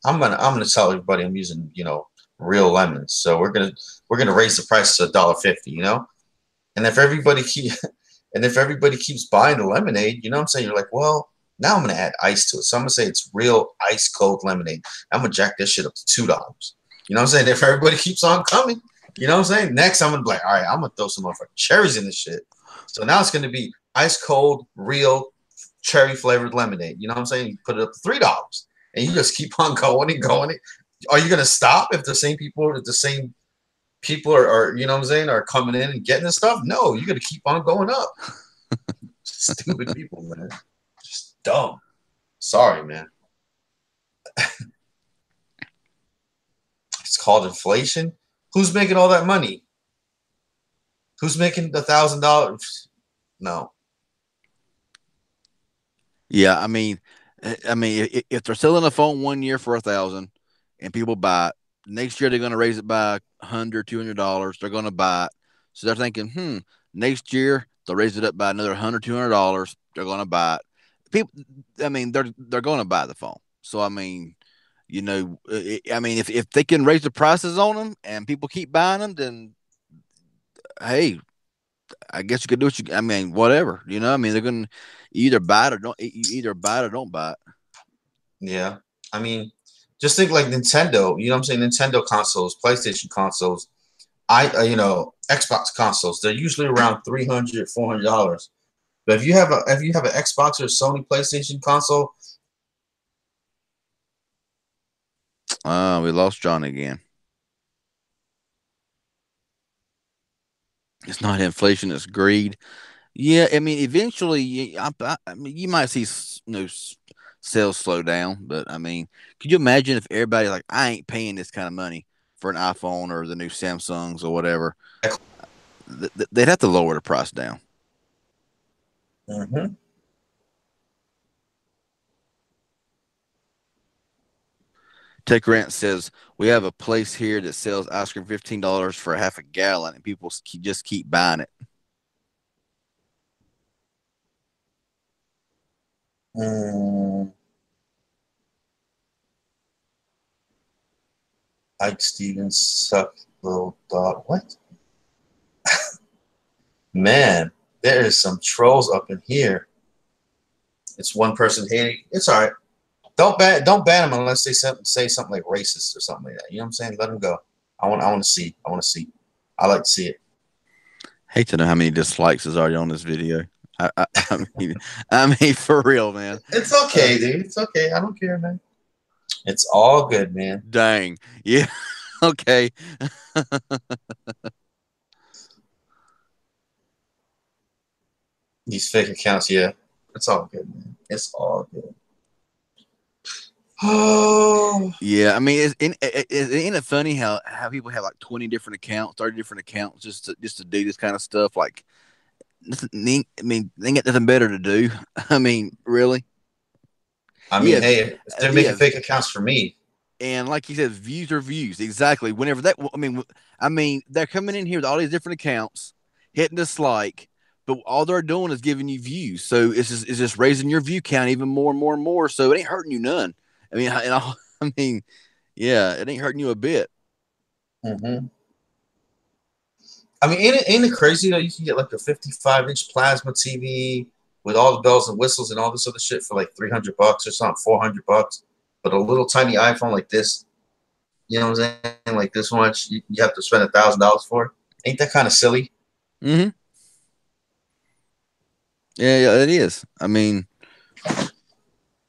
I'm gonna tell everybody I'm using, you know, real lemons. So we're gonna raise the price to $1.50, you know. And if everybody keeps buying the lemonade, you know what I'm saying? You're like, well, now I'm gonna add ice to it. So I'm gonna say it's real ice cold lemonade. I'm gonna jack this shit up to $2. You know what I'm saying? If everybody keeps on coming, you know what I'm saying? Next, I'm gonna be like, all right, I'm gonna throw some motherfucking cherries in this shit. So now it's gonna be ice cold, real cherry flavored lemonade. You know what I'm saying? You put it up to $3, and you just keep on going and going. Are you gonna stop if the same people are you know what I'm saying, are coming in and getting this stuff? No, you're gonna keep on going up. Stupid people, man. Just dumb. Sorry, man. It's called inflation. Who's making all that money? Who's making $1,000? No. Yeah, I mean, if they're selling a phone 1 year for 1,000, and people buy it, next year they're going to raise it by $100, $200. They're going to buy it, so they're thinking, next year they'll raise it up by another $100, $200. They're going to buy it. People, I mean, they're going to buy the phone. So I mean, you know, if they can raise the prices on them and people keep buying them, then hey, I guess you could do what you. I mean, whatever. You know, I mean, they're gonna either buy it or don't. Either buy it or don't buy it. Yeah. I mean, just think like Nintendo. You know what I'm saying? Nintendo consoles, PlayStation consoles, you know, Xbox consoles. They're usually around $300, $400. But if you have an Xbox or Sony PlayStation console, We lost John again. It's not inflation; it's greed. Yeah, I mean, eventually, I mean, you might see sales slow down, but I mean, could you imagine if everybody like, I ain't paying this kind of money for an iPhone or the new Samsungs or whatever? They'd have to lower the price down. mm-hmm. Tech Rant says we have a place here that sells ice cream $15 for half a gallon, and people just keep buying it. Ike Stevens suck little dog. What? Man, there is some trolls up in here. It's one person hating. It's all right. Don't ban them unless they say something like racist or something like that. You know what I'm saying? Let them go. I want to see. I want to see. I like to see it. Hate to know how many dislikes is already on this video. I mean, for real, man. It's okay, dude. It's okay. I don't care, man. It's all good, man. Dang. Yeah. Okay. These fake accounts, yeah. It's all good, man. It's all good. Oh. Yeah, I mean, isn't it funny how people have like 20 different accounts, 30 different accounts just to do this kind of stuff? Like, I mean, they got nothing better to do. I mean, really? I mean, hey, they're making fake accounts for me. And like you said, views are views. Exactly. Whenever that, I mean, they're coming in here with all these different accounts, hitting dislike, but all they're doing is giving you views. So it's just raising your view count even more and more and more. So it ain't hurting you none. I mean, I mean, yeah, it ain't hurting you a bit. Mm-hmm. I mean, ain't it crazy that you can get like a 55-inch plasma TV with all the bells and whistles and all this other shit for like $300 or something, $400, but a little tiny iPhone like this, you know what I'm saying? Like this much, you have to spend $1,000 for. Ain't that kind of silly? Mm-hmm. Yeah, it is. I mean,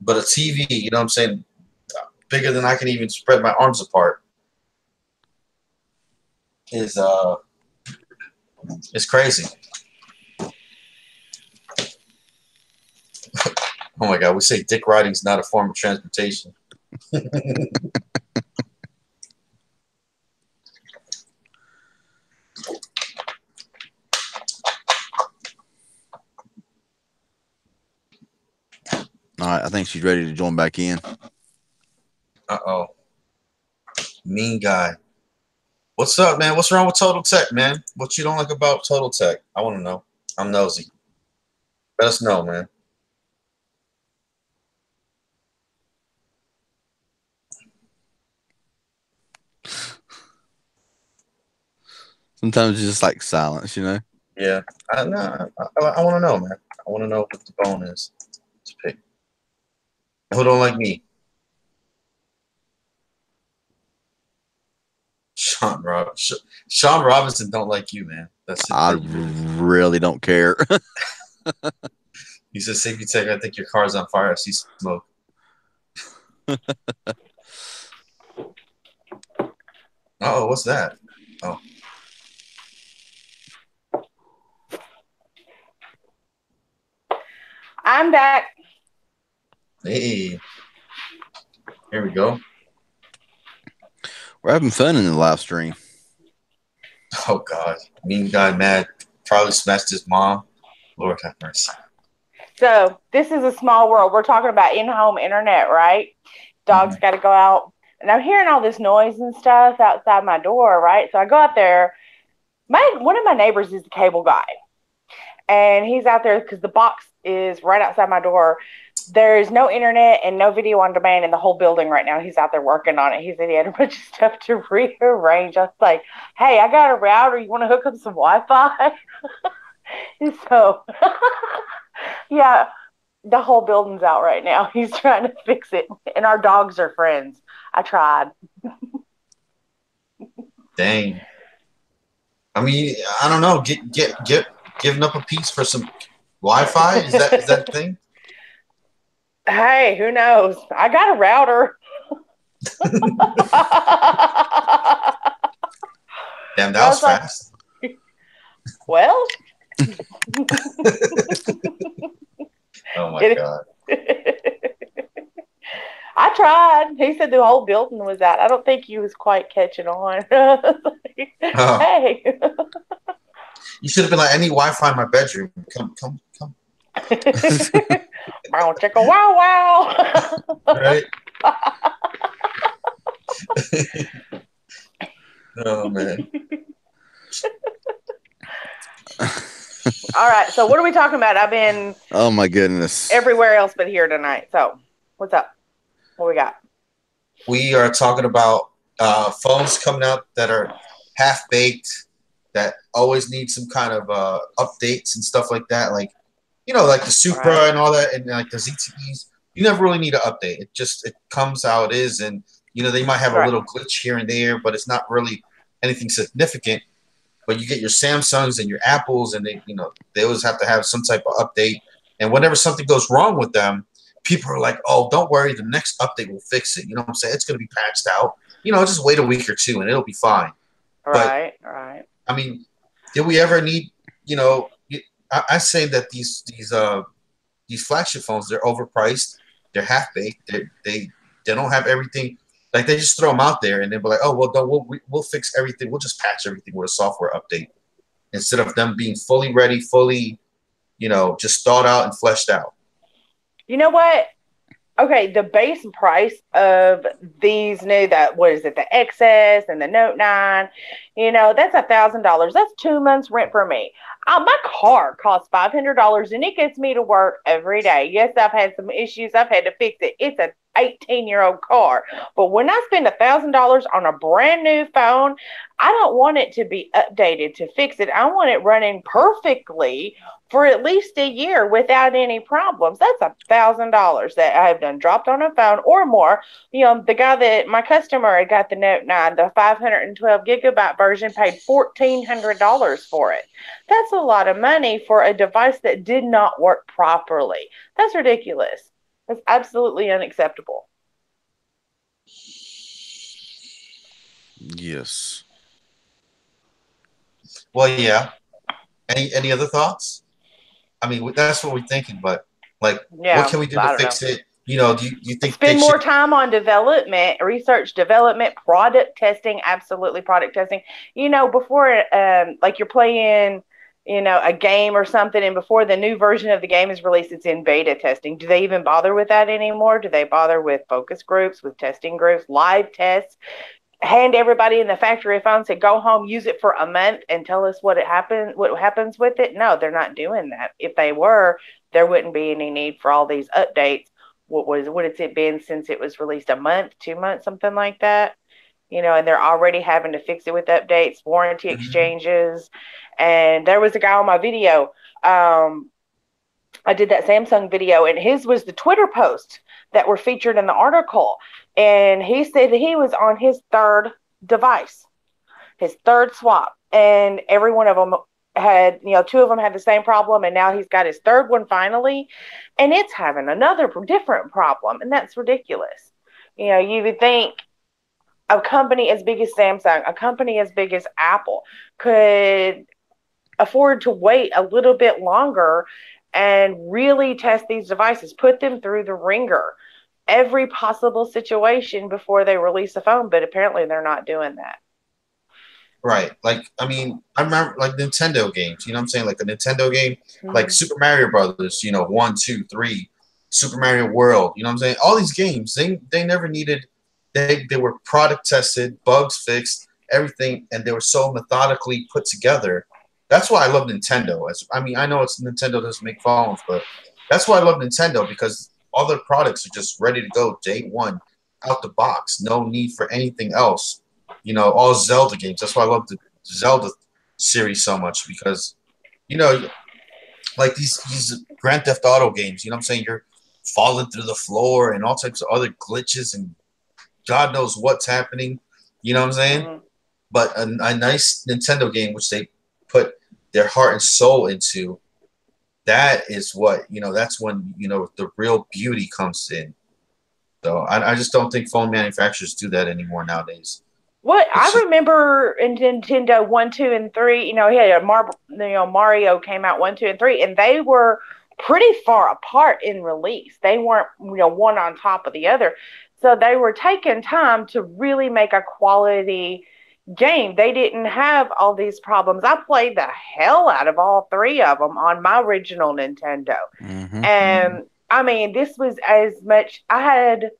but a TV, you know what I'm saying, bigger than I can even spread my arms apart is it's crazy. Oh my God, we say dick riding is not a form of transportation. all right, I think she's ready to join back in. Uh-oh. Mean guy. What's up, man? What's wrong with Total Tech, man? What you don't like about Total Tech? I want to know. I'm nosy. Let us know, man. Sometimes it's just like silence, you know? Yeah. I want to know, man. I want to know what the bone is to pick. Who don't like me? Sean Robinson don't like you, man. That's it. I really don't care. He says, "Safety Tech, I think your car's on fire. I see smoke." Uh-oh, what's that? Oh. I'm back. Hey. Here we go. We're having fun in the live stream. Oh, God. Mean guy mad. Probably smashed his mom. Lord have mercy. So this is a small world. We're talking about in-home internet, right? Dogs got to go out. And I'm hearing all this noise and stuff outside my door, right? So I go out there. One of my neighbors is the cable guy. And he's out there because the box is right outside my door. There's no internet and no video on demand in the whole building right now. He's out there working on it. He said he had a bunch of stuff to rearrange. I was like, hey, I got a router. You want to hook up some Wi-Fi? And so, yeah, the whole building's out right now. He's trying to fix it. And our dogs are friends. I tried. Dang. I mean, I don't know. Giving up a piece for some Wi-Fi? Is that a thing? Hey, who knows? I got a router. Damn, that was fast. Well. Oh my God. I tried. He said the whole building was out. I don't think he was quite catching on. Hey. You should have been like, I need Wi-Fi in my bedroom. Come. Wow, check a wow. Right? Oh, man. All right, so what are we talking about? I've been my goodness everywhere else but here tonight. So what's up? What we got? We are talking about phones coming out that are half-baked, that always need some kind of updates and stuff like that. Like, you know, like the Supra and all that, and like the ZTEs. You never really need an update. It comes how it is, and you know they might have a little glitch here and there, but it's not really anything significant. But you get your Samsungs and your Apples, and they always have to have some type of update. And whenever something goes wrong with them, people are like, "Oh, don't worry, the next update will fix it." You know what I'm saying? It's going to be patched out. You know, just wait a week or two, and it'll be fine. Right. I mean, did we ever need? You know, I say that these flagship phones, they're overpriced, they're half baked, they don't have everything. Like they just throw them out there and they'll be like, oh well, we'll fix everything, we'll just patch everything with a software update, instead of them being fully ready, fully, just thought out and fleshed out. You know what? Okay, the base price of these new, what is it, the XS and the Note 9, that's $1,000. That's 2 months rent for me. My car costs $500 and it gets me to work every day. Yes, I've had some issues. I've had to fix it. It's 18-year-old car. But when I spend $1,000 on a brand new phone, I don't want it to be updated to fix it. I want it running perfectly for at least a year without any problems. That's $1,000 that I have done dropped on a phone or more. The guy that my customer had got the Note 9, the 512 gigabyte version, paid $1,400 for it. That's a lot of money for a device that did not work properly. That's ridiculous. That's absolutely unacceptable. Yes. Well, yeah. Any other thoughts? I mean, that's what we're thinking, but like, what can we do to fix it? Do you think spend more time on development, research, development, product testing? Absolutely, product testing. Before, like you're playing, a game or something, and before the new version of the game is released, it's in beta testing. Do they even bother with that anymore? Do they bother with focus groups, with testing groups, live tests? Hand everybody in the factory a phone, say go home, use it for a month, and tell us what happens with it? No, they're not doing that. If they were, there wouldn't be any need for all these updates. What has it been since it was released? A month, 2 months, something like that. And they're already having to fix it with updates, warranty exchanges. And there was a guy on my video. I did that Samsung video, and his was the Twitter post that were featured in the article. And he said that he was on his third device, his third swap. And every one of them had, two of them had the same problem. And now he's got his third one finally. And it's having another different problem. And that's ridiculous. You would think a company as big as Samsung, a company as big as Apple could afford to wait a little bit longer and really test these devices, put them through the ringer, every possible situation before they release a phone. But apparently they're not doing that. Right. Like, I mean, I remember like Nintendo games, you know what I'm saying? Like a Nintendo game, like Super Mario Brothers, 1, 2, 3, Super Mario World, you know what I'm saying? All these games, they never needed, they were product tested, bugs fixed, everything, and they were so methodically put together. That's why I love Nintendo. I know Nintendo doesn't make phones, but that's why I love Nintendo, because all their products are just ready to go day one, out the box. No need for anything else. All Zelda games. That's why I love the Zelda series so much, because, like these Grand Theft Auto games, you know what I'm saying? You're falling through the floor and all types of other glitches and God knows what's happening. You know what I'm saying? Mm-hmm. But a nice Nintendo game, which they put their heart and soul into, that is what, that's when, the real beauty comes in. So I just don't think phone manufacturers do that anymore nowadays. I remember in Nintendo 1, 2, and 3, he had Mario came out 1, 2, and 3, and they were pretty far apart in release. They weren't, one on top of the other. So they were taking time to really make a quality game. They didn't have all these problems. I played the hell out of all three of them on my original Nintendo. Mm-hmm. And I mean, this was as much, I had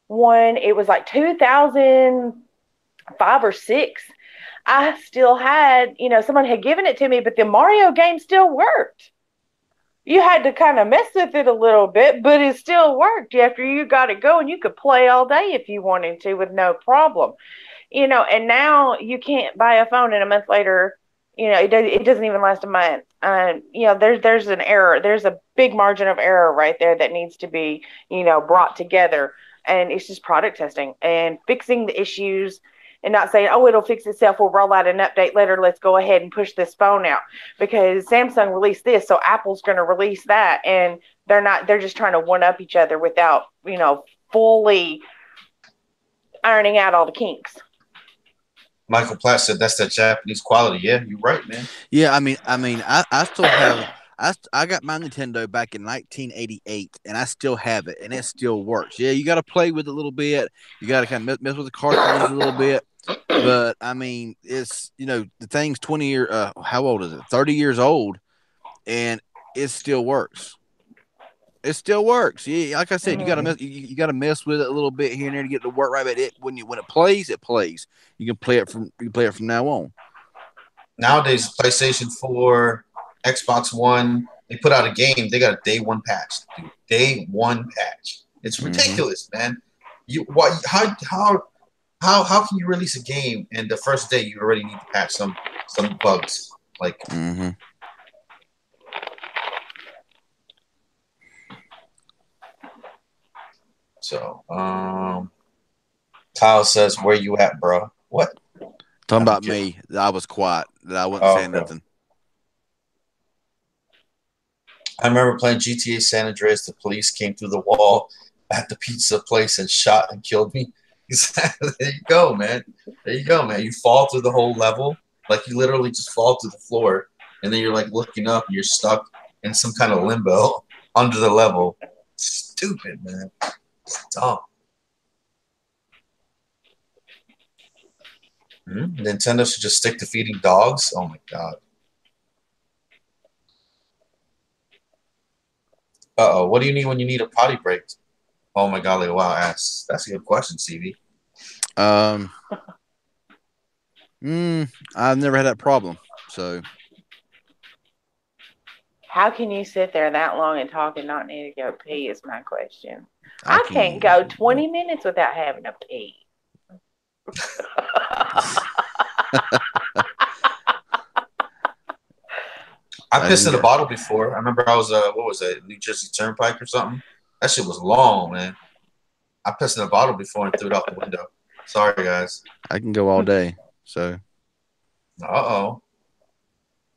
one, it was like 2005 or 6. I still had, someone had given it to me, but the Mario game still worked. You had to kind of mess with it a little bit, but it still worked. After you got it going, you could play all day if you wanted to with no problem. And now you can't buy a phone and a month later, it doesn't even last a month. There's an error. There's a big margin of error right there that needs to be, brought together. And it's just product testing and fixing the issues and not saying, oh, it'll fix itself. We'll roll out an update later. Let's go ahead and push this phone out because Samsung released this. So Apple's going to release that. And they're just trying to one up each other without, fully ironing out all the kinks. Michael Platt said that's that Japanese quality. Yeah, you're right, man. Yeah, I still have. I got my Nintendo back in 1988, and I still have it, and it still works. Yeah, you got to play with it a little bit. You got to kind of mess with the cartridges a little bit. But I mean, it's the thing's 20 years. How old is it? 30 years old, and it still works. It still works. Yeah, like I said, you gotta mess with it a little bit here and there to get it to work right. But when it plays, it plays. You can play it from now on. Nowadays, PlayStation 4, Xbox One, they put out a game. They got a day one patch. Day one patch. It's ridiculous, man. How can you release a game and the first day you already need to patch some bugs? Like, so Kyle says, "Where you at, bro?" What? Talking about me. I was quiet. That I wasn't saying nothing. I remember playing GTA San Andreas. The police came through the wall at the pizza place and shot and killed me. There you go, man. There you go, man. You fall through the whole level. Like, you literally just fall to the floor, and then you're, like, looking up, and you're stuck in some kind of limbo under the level. Stupid, man. It's dumb. Nintendo should just stick to feeding dogs? Oh, my God. Uh-oh. What do you need when you need a potty break? Oh, my God. Like, wow, asks. That's a good question, CV. I've never had that problem, so. How can you sit there that long and talk and not need to go pee is my question. I can't go 20 minutes without having to pee. I pissed in a bottle before. I remember I was, what was it, New Jersey Turnpike or something? That shit was long, man. I pissed in a bottle before and threw it out the window. Sorry, guys. I can go all day, so. Uh-oh.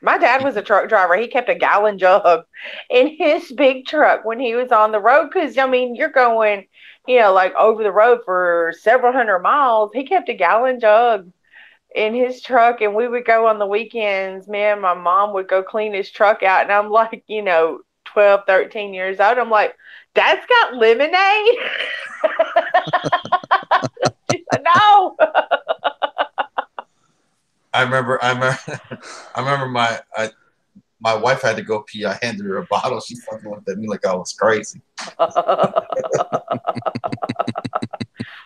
My dad was a truck driver. He kept a gallon jug in his big truck when he was on the road. Because, I mean, you're going, like over the road for several hundred miles. He kept a gallon jug in his truck, and we would go on the weekends. Me and my mom would go clean his truck out. And I'm like, 12, 13 years old. I'm like, Dad's got lemonade? She's like, no. I remember my wife had to go pee. I handed her a bottle. She fucking looked at me like I was crazy.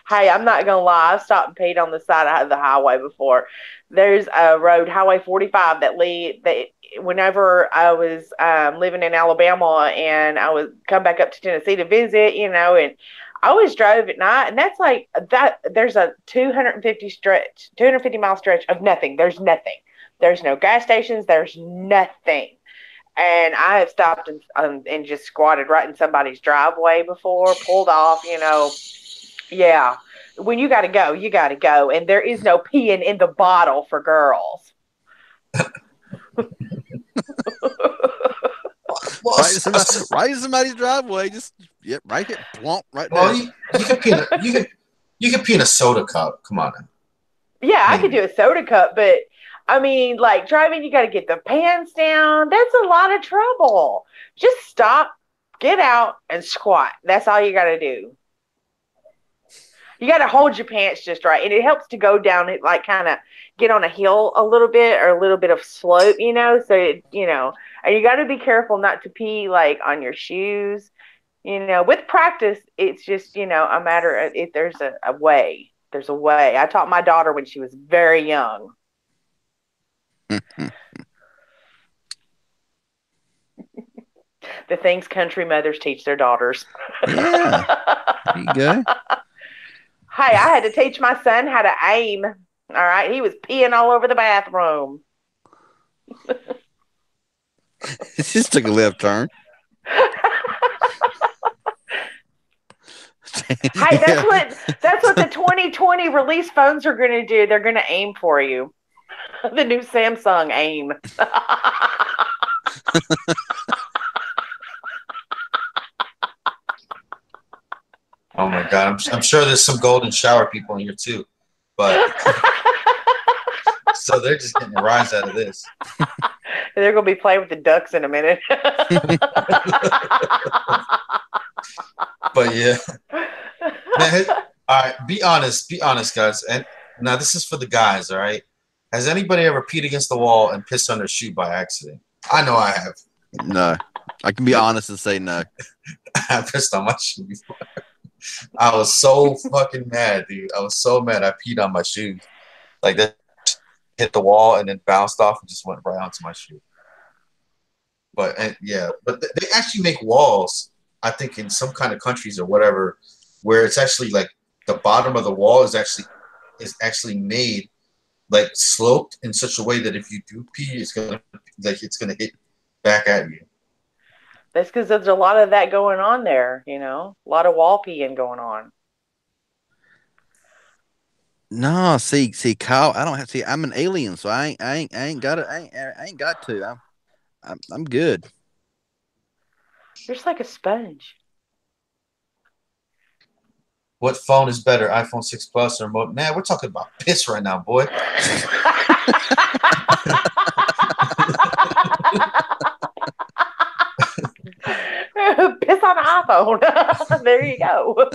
Hey, I'm not gonna lie. I've stopped and peed on the side of the highway before. There's a road, Highway 45, that whenever I was living in Alabama and I would come back up to Tennessee to visit, and I always drove at night, and that's like that. There's a 250 mile stretch of nothing. There's nothing. There's no gas stations. There's nothing. And I have stopped and just squatted right in somebody's driveway before, pulled off, Yeah. When you got to go, you got to go. And there is no peeing in the bottle for girls. Right in somebody's driveway, just right here, plump, right there. Well, you can pee in a soda cup. Come on. Yeah, I could do a soda cup, but I mean, like driving, you got to get the pants down. That's a lot of trouble. Just stop, get out, and squat. That's all you got to do. You got to hold your pants just right, and it helps to go down it, like kind of get on a hill a little bit or a little bit of slope, so and you got to be careful not to pee like on your shoes. With practice, it's just a matter of if there's a way. There's a way. I taught my daughter when she was very young. The things country mothers teach their daughters. Yeah. There you go. Hey, I had to teach my son how to aim. All right. He was peeing all over the bathroom. It just took a left turn. Hey, that's what the 2020 release phones are going to do. They're going to aim for you. The new Samsung aim. Oh my God! I'm sure there's some golden shower people in here too, but so they're just getting a rise out of this. They're gonna be playing with the ducks in a minute. But yeah, man, all right. Be honest, guys. And now this is for the guys. All right. Has anybody ever peed against the wall and pissed on their shoe by accident? I know I have. No, I can be honest and say no. I pissed on my shoe before. I was so fucking mad, dude. I was so mad. I peed on my shoes. Like that hit the wall and then bounced off and just went right onto my shoe. But they actually make walls I think in some kind of countries or whatever, where it's actually like the bottom of the wall is actually made like sloped in such a way that if you do pee, it's gonna hit back at you. That's because there's a lot of that going on there, you know, a lot of wall peeing going on. No, see, Kyle, I don't have see. I'm an alien, so I ain't got it. I ain't got to. I'm good. You're just like a sponge. What phone is better, iPhone 6 Plus or Moto? Man, we're talking about piss right now, boy. Piss on the iPhone. There you go.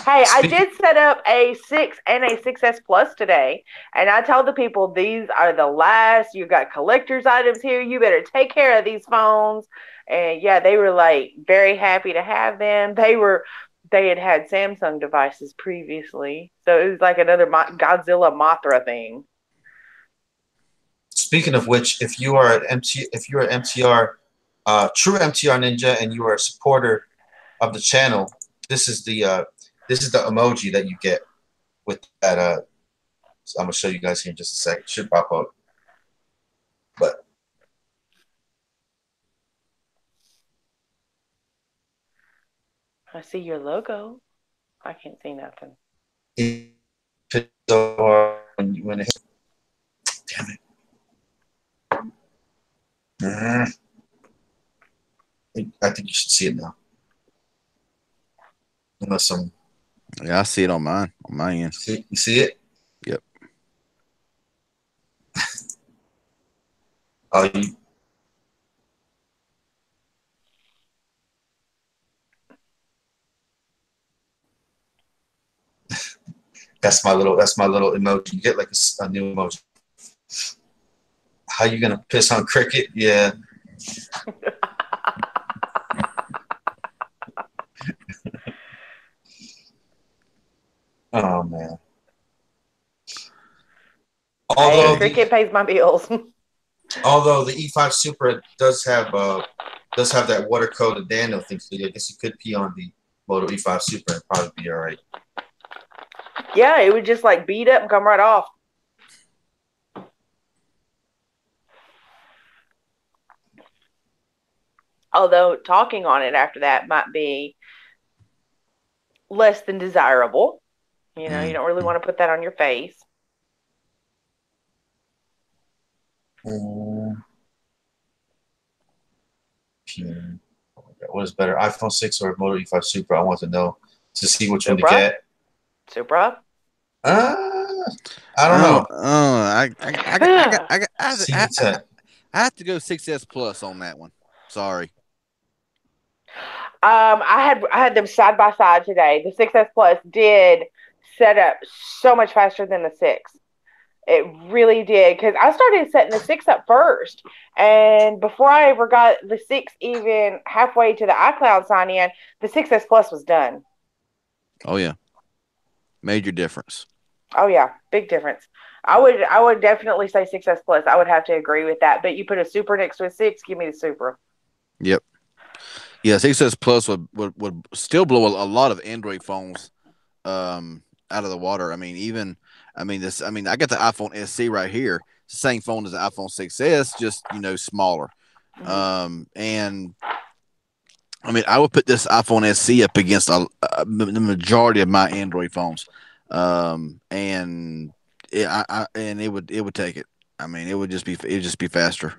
Hey, I did set up a 6 and a 6S Plus today, and I told the people these are the last. You got collector's items here. You better take care of these phones. And yeah, they were like very happy to have them. They had Samsung devices previously, so it was like another Godzilla Mothra thing. Speaking of which, if you're an MTR, true MTR Ninja, and you are a supporter of the channel, this is the emoji that you get with that. So I'm gonna show you guys here in just a second. It should pop up, but I see your logo. I can't see nothing. When it, damn it. I think you should see it now. Unless I'm. Yeah, I see it on mine. On my end. You see it? Yep. Oh, that's my little emoji. You get like a new emoji. How you gonna piss on cricket? Yeah. Oh man. Although cricket pays my bills. Although the E5 Supra does have that water coated Daniel thing, so I guess you could pee on the Moto E5 Supra and probably be all right. Yeah, it would just like beat up and come right off. Although talking on it after that might be less than desirable. You know, you don't really want to put that on your face. What is better, iPhone 6 or Moto E5 Supra? I want to know to see which one to get. Supra? I don't know. I have to go 6S Plus on that one. Sorry. I had them side by side today. The 6S Plus did set up so much faster than the 6. It really did, because I started setting the 6 up first, and before I ever got the 6 even halfway to the iCloud sign in, the 6S Plus was done. Oh yeah, major difference. Oh yeah, big difference. I would definitely say 6S Plus. I would have to agree with that. But you put a Supra next to a 6, give me the Supra. Yep. Yeah, 6S Plus would still blow a lot of Android phones out of the water. I got the iPhone SE right here. It's the same phone as the iPhone 6S, just smaller. Mm-hmm. And I would put this iPhone SE up against the majority of my Android phones, and it would take it. It would just be faster.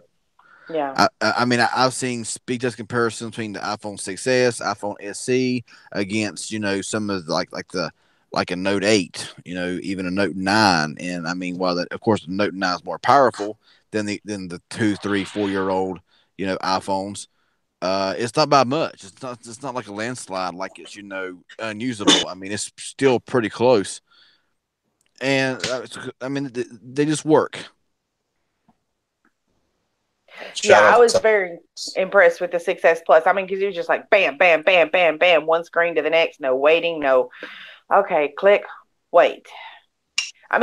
Yeah. I've seen speed test comparisons between the iPhone 6S, iPhone SE against some of like a Note 8, even a Note 9, and while that of course the Note 9 is more powerful than the 2, 3, 4-year-old iPhones. It's not by much. It's not like a landslide, like it's unusable. It's still pretty close, and they just work. Yeah, I was very impressed with the 6S Plus. Because it was just like bam, bam, bam, bam, bam, one screen to the next, no waiting, no, okay, click, wait.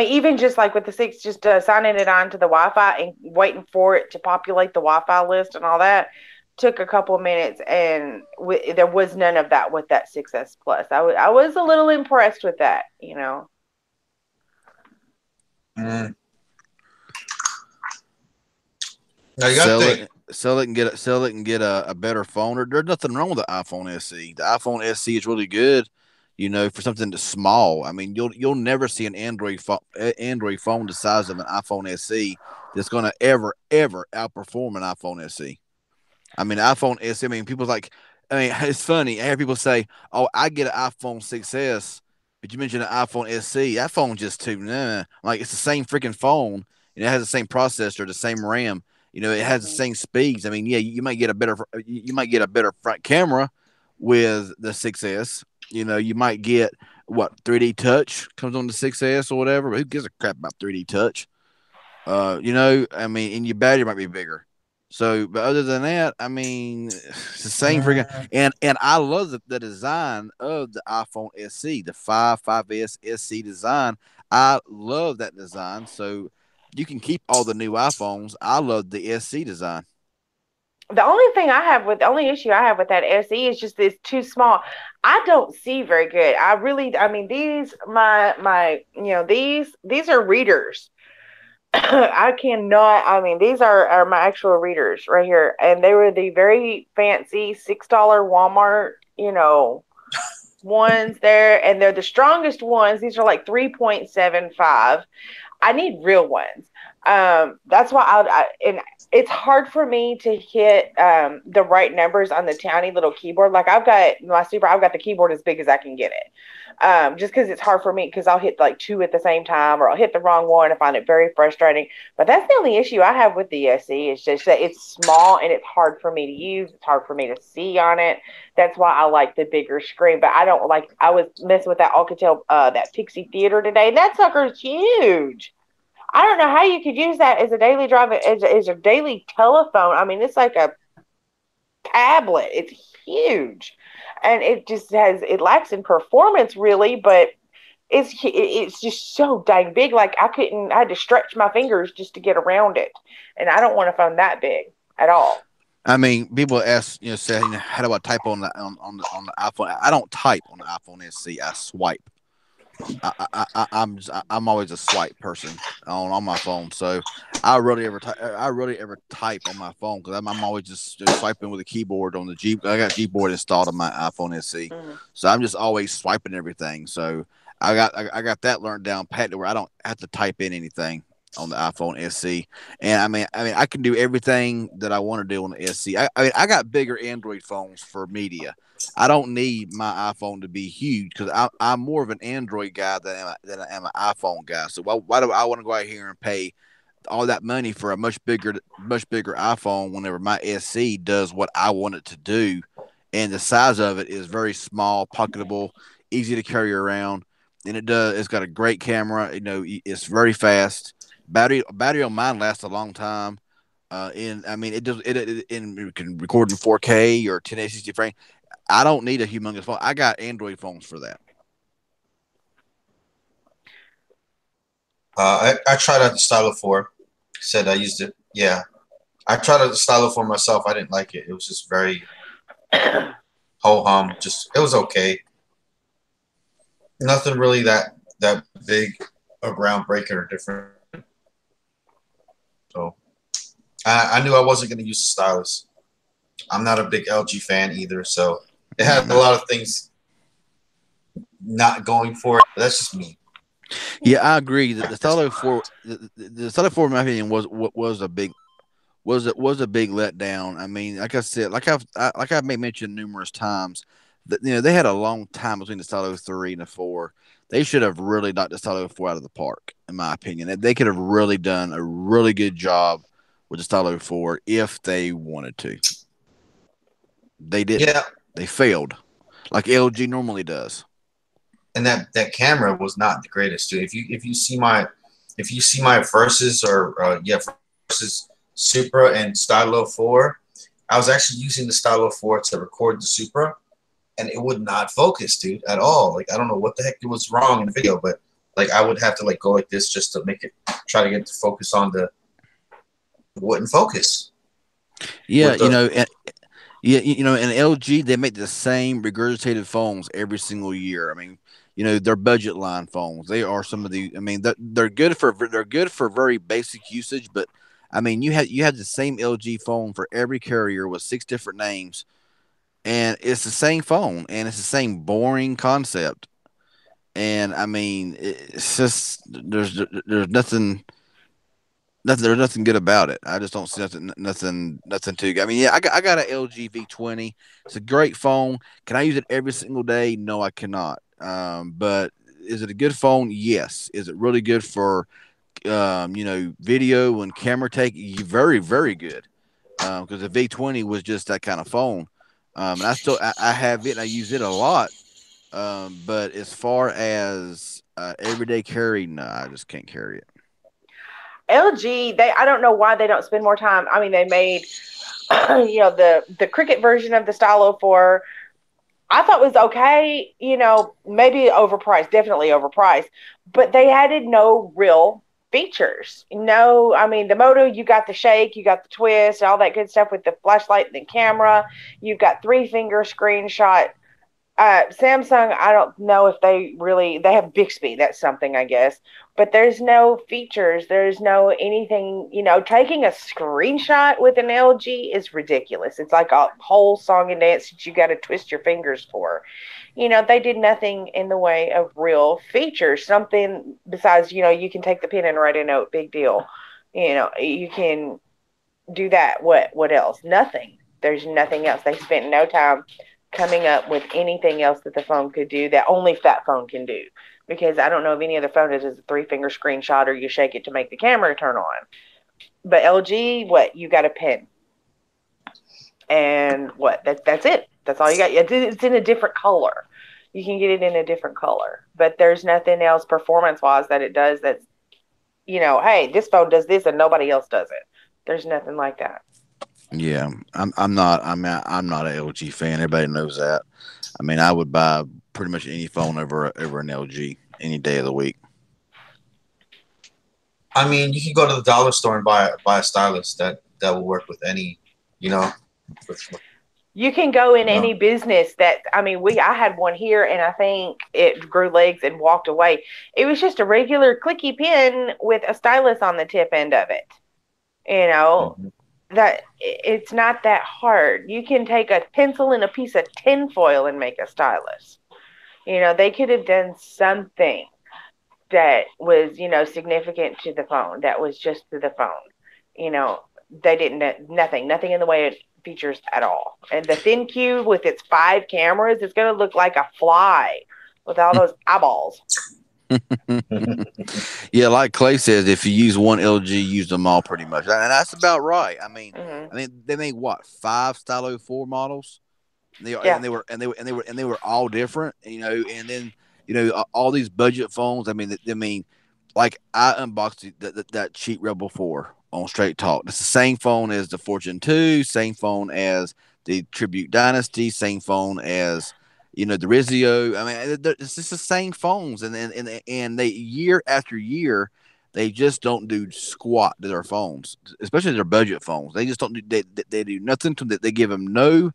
Even just like with the 6, just signing it on to the Wi-Fi and waiting for it to populate the Wi-Fi list and all that, took a couple minutes, and there was none of that with that 6S Plus. I was a little impressed with that, you know. Mm. Now you got to think. Sell it and get a better phone. There's nothing wrong with the iPhone SE. The iPhone SE is really good, you know, for something that's small. I mean, you'll never see an Android phone the size of an iPhone SE that's going to ever outperform an iPhone SE. I mean, iPhone SE. I mean, people like. I mean, it's funny. I hear people say, "Oh, I get an iPhone 6S," but you mentioned an iPhone SE. That phone's just too nah. Like it's the same freaking phone, and it has the same processor, the same RAM. You know, it has the same speeds. I mean, yeah, you might get a better front camera with the 6S. You know, you might get what 3D touch comes on the 6S or whatever, but who gives a crap about 3D touch? You know, I mean, and your battery might be bigger. So, but other than that, I mean, it's the same freaking. And I love the design of the iPhone SE, the 5S SE design. I love that design. So you can keep all the new iPhones. I love the SE design. The only issue I have with that SE is just it's too small. I don't see very good. I mean, these these are readers. I cannot. I mean, these are my actual readers right here, and they were the very fancy $6 Walmart, you know, ones there, and they're the strongest ones. These are like 3.75. I need real ones. That's why and it's hard for me to hit the right numbers on the tiny little keyboard. Like I've got the keyboard as big as I can get it. Just because it's hard for me because I'll hit like two at the same time or I'll hit the wrong one. I find it very frustrating. But that's the only issue I have with the SE. It's just that it's small and it's hard for me to use. It's hard for me to see on it. That's why I like the bigger screen. But I was messing with that Alcatel, that Pixie Theater today. And that sucker's huge. I don't know how you could use that as a daily drive, as a daily telephone. I mean, it's like a tablet. It's huge. And it lacks in performance really, but it's just so dang big. Like I had to stretch my fingers just to get around it. And I don't want a phone that big at all. I mean, people ask, you know, say, you know, how do I type on the iPhone? I don't type on the iPhone SE. I swipe. I'm always a swipe person on my phone, so I rarely ever type on my phone because I'm always just swiping with a keyboard on the G. I got Gboard installed on my iPhone SE, so I'm just always swiping everything. So I got that learned down pat to where I don't have to type in anything on the iPhone SE, and I mean I can do everything that I want to do on the SE. I mean I got bigger Android phones for media. I don't need my iPhone to be huge because I'm more of an Android guy than I am an iPhone guy. So why do I want to go out here and pay all that money for a much bigger iPhone whenever my SE does what I want it to do, and the size of it is very small, pocketable, easy to carry around, and it's got a great camera. You know, it's very fast. Battery on mine lasts a long time. And I mean, it can record in 4K or 1080 frame. I don't need a humongous phone. I got Android phones for that. I tried out the Stylo 4. Said I used it. Yeah. I tried out the Stylo 4 myself. I didn't like it. It was just very ho-hum. It was okay. Nothing really that big or groundbreaking or different. So I knew I wasn't going to use the stylus. I'm not a big LG fan either, so it had a lot of things not going for it. But that's just me. Yeah, I agree. The Stylo 4, the Stylo 4, in my opinion, was a big letdown. I mean, like I said, like I've made mention numerous times that you know they had a long time between the Stylo 3 and the 4. They should have really knocked the Stylo 4 out of the park, in my opinion. They could have really done a really good job with the Stylo 4 if they wanted to. They didn't. Yeah. They failed, like LG normally does. And that camera was not the greatest, dude. If you see my Versus Versus Supra and Stylo 4, I was actually using the Stylo 4 to record the Supra, and it would not focus, dude, at all. Like I don't know what the heck was wrong in the video, but like I would have to like go like this just to try to get it to focus on it wouldn't focus. Yeah, you know, Yeah, and LG, they make the same regurgitated phones every single year. I mean, they're budget line phones. They are some of the. I mean, they're good for very basic usage, but I mean, you have the same LG phone for every carrier with 6 different names, and it's the same phone, and it's the same boring concept. And I mean, it's just there's nothing good about it. I just don't see nothing too good. I mean, yeah, I got an LG V20. It's a great phone. Can I use it every single day? No, I cannot. But is it a good phone? Yes. Is it really good for video and camera take? Very, very good. Because the V20 was just that kind of phone. And I have it and I use it a lot. But as far as everyday carry, no, I just can't carry it. LG, I don't know why they don't spend more time. I mean, they made the Cricket version of the Stylo 4. I thought was okay, maybe overpriced, definitely overpriced, but they added no real features. No, I mean, the Moto, you got the shake, you got the twist, all that good stuff with the flashlight and the camera. You've got 3-finger screenshot. Samsung, I don't know if they have Bixby. That's something, I guess. But there's no features. There's no anything, taking a screenshot with an LG is ridiculous. It's like a whole song and dance that you got to twist your fingers for. They did nothing in the way of real features. Something besides, you can take the pen and write a note. Big deal. You can do that. What else? Nothing. There's nothing else. They spent no time coming up with anything else that the phone could do that only that phone can do. Because I don't know of any other phone that does a 3-finger screenshot or you shake it to make the camera turn on. But LG, you got a pen. And that's it. That's all you got. It's in a different color. You can get it in a different color. But there's nothing else performance-wise that it does that's, hey, this phone does this and nobody else does it. There's nothing like that. Yeah, I'm not an LG fan. Everybody knows that. I mean, I would buy pretty much any phone over an LG any day of the week. I mean, you can go to the dollar store and buy a stylus that will work with any, You can go in any business I had one here and I think it grew legs and walked away. It was just a regular clicky pen with a stylus on the tip end of it. Mm-hmm. That it's not that hard. You can take a pencil and a piece of tinfoil and make a stylus. They could have done something that was, significant to the phone. That was just to the phone. They didn't, nothing in the way of features at all. And the thin cube with its 5 cameras, it's going to look like a fly with all those eyeballs. Yeah, like Clay says, if you use one LG, use them all pretty much, and that's about right. I mean, they made what 5 Stylo 4 models. They were all different, and then all these budget phones. I mean, like I unboxed that cheap Rebel 4 on Straight Talk. It's the same phone as the Fortune 2, same phone as the Tribute Dynasty, same phone as the Rizio. I mean, it's just the same phones, and they year after year, they just don't do squat to their phones, especially their budget phones. They just don't do. They do nothing to that. They give them no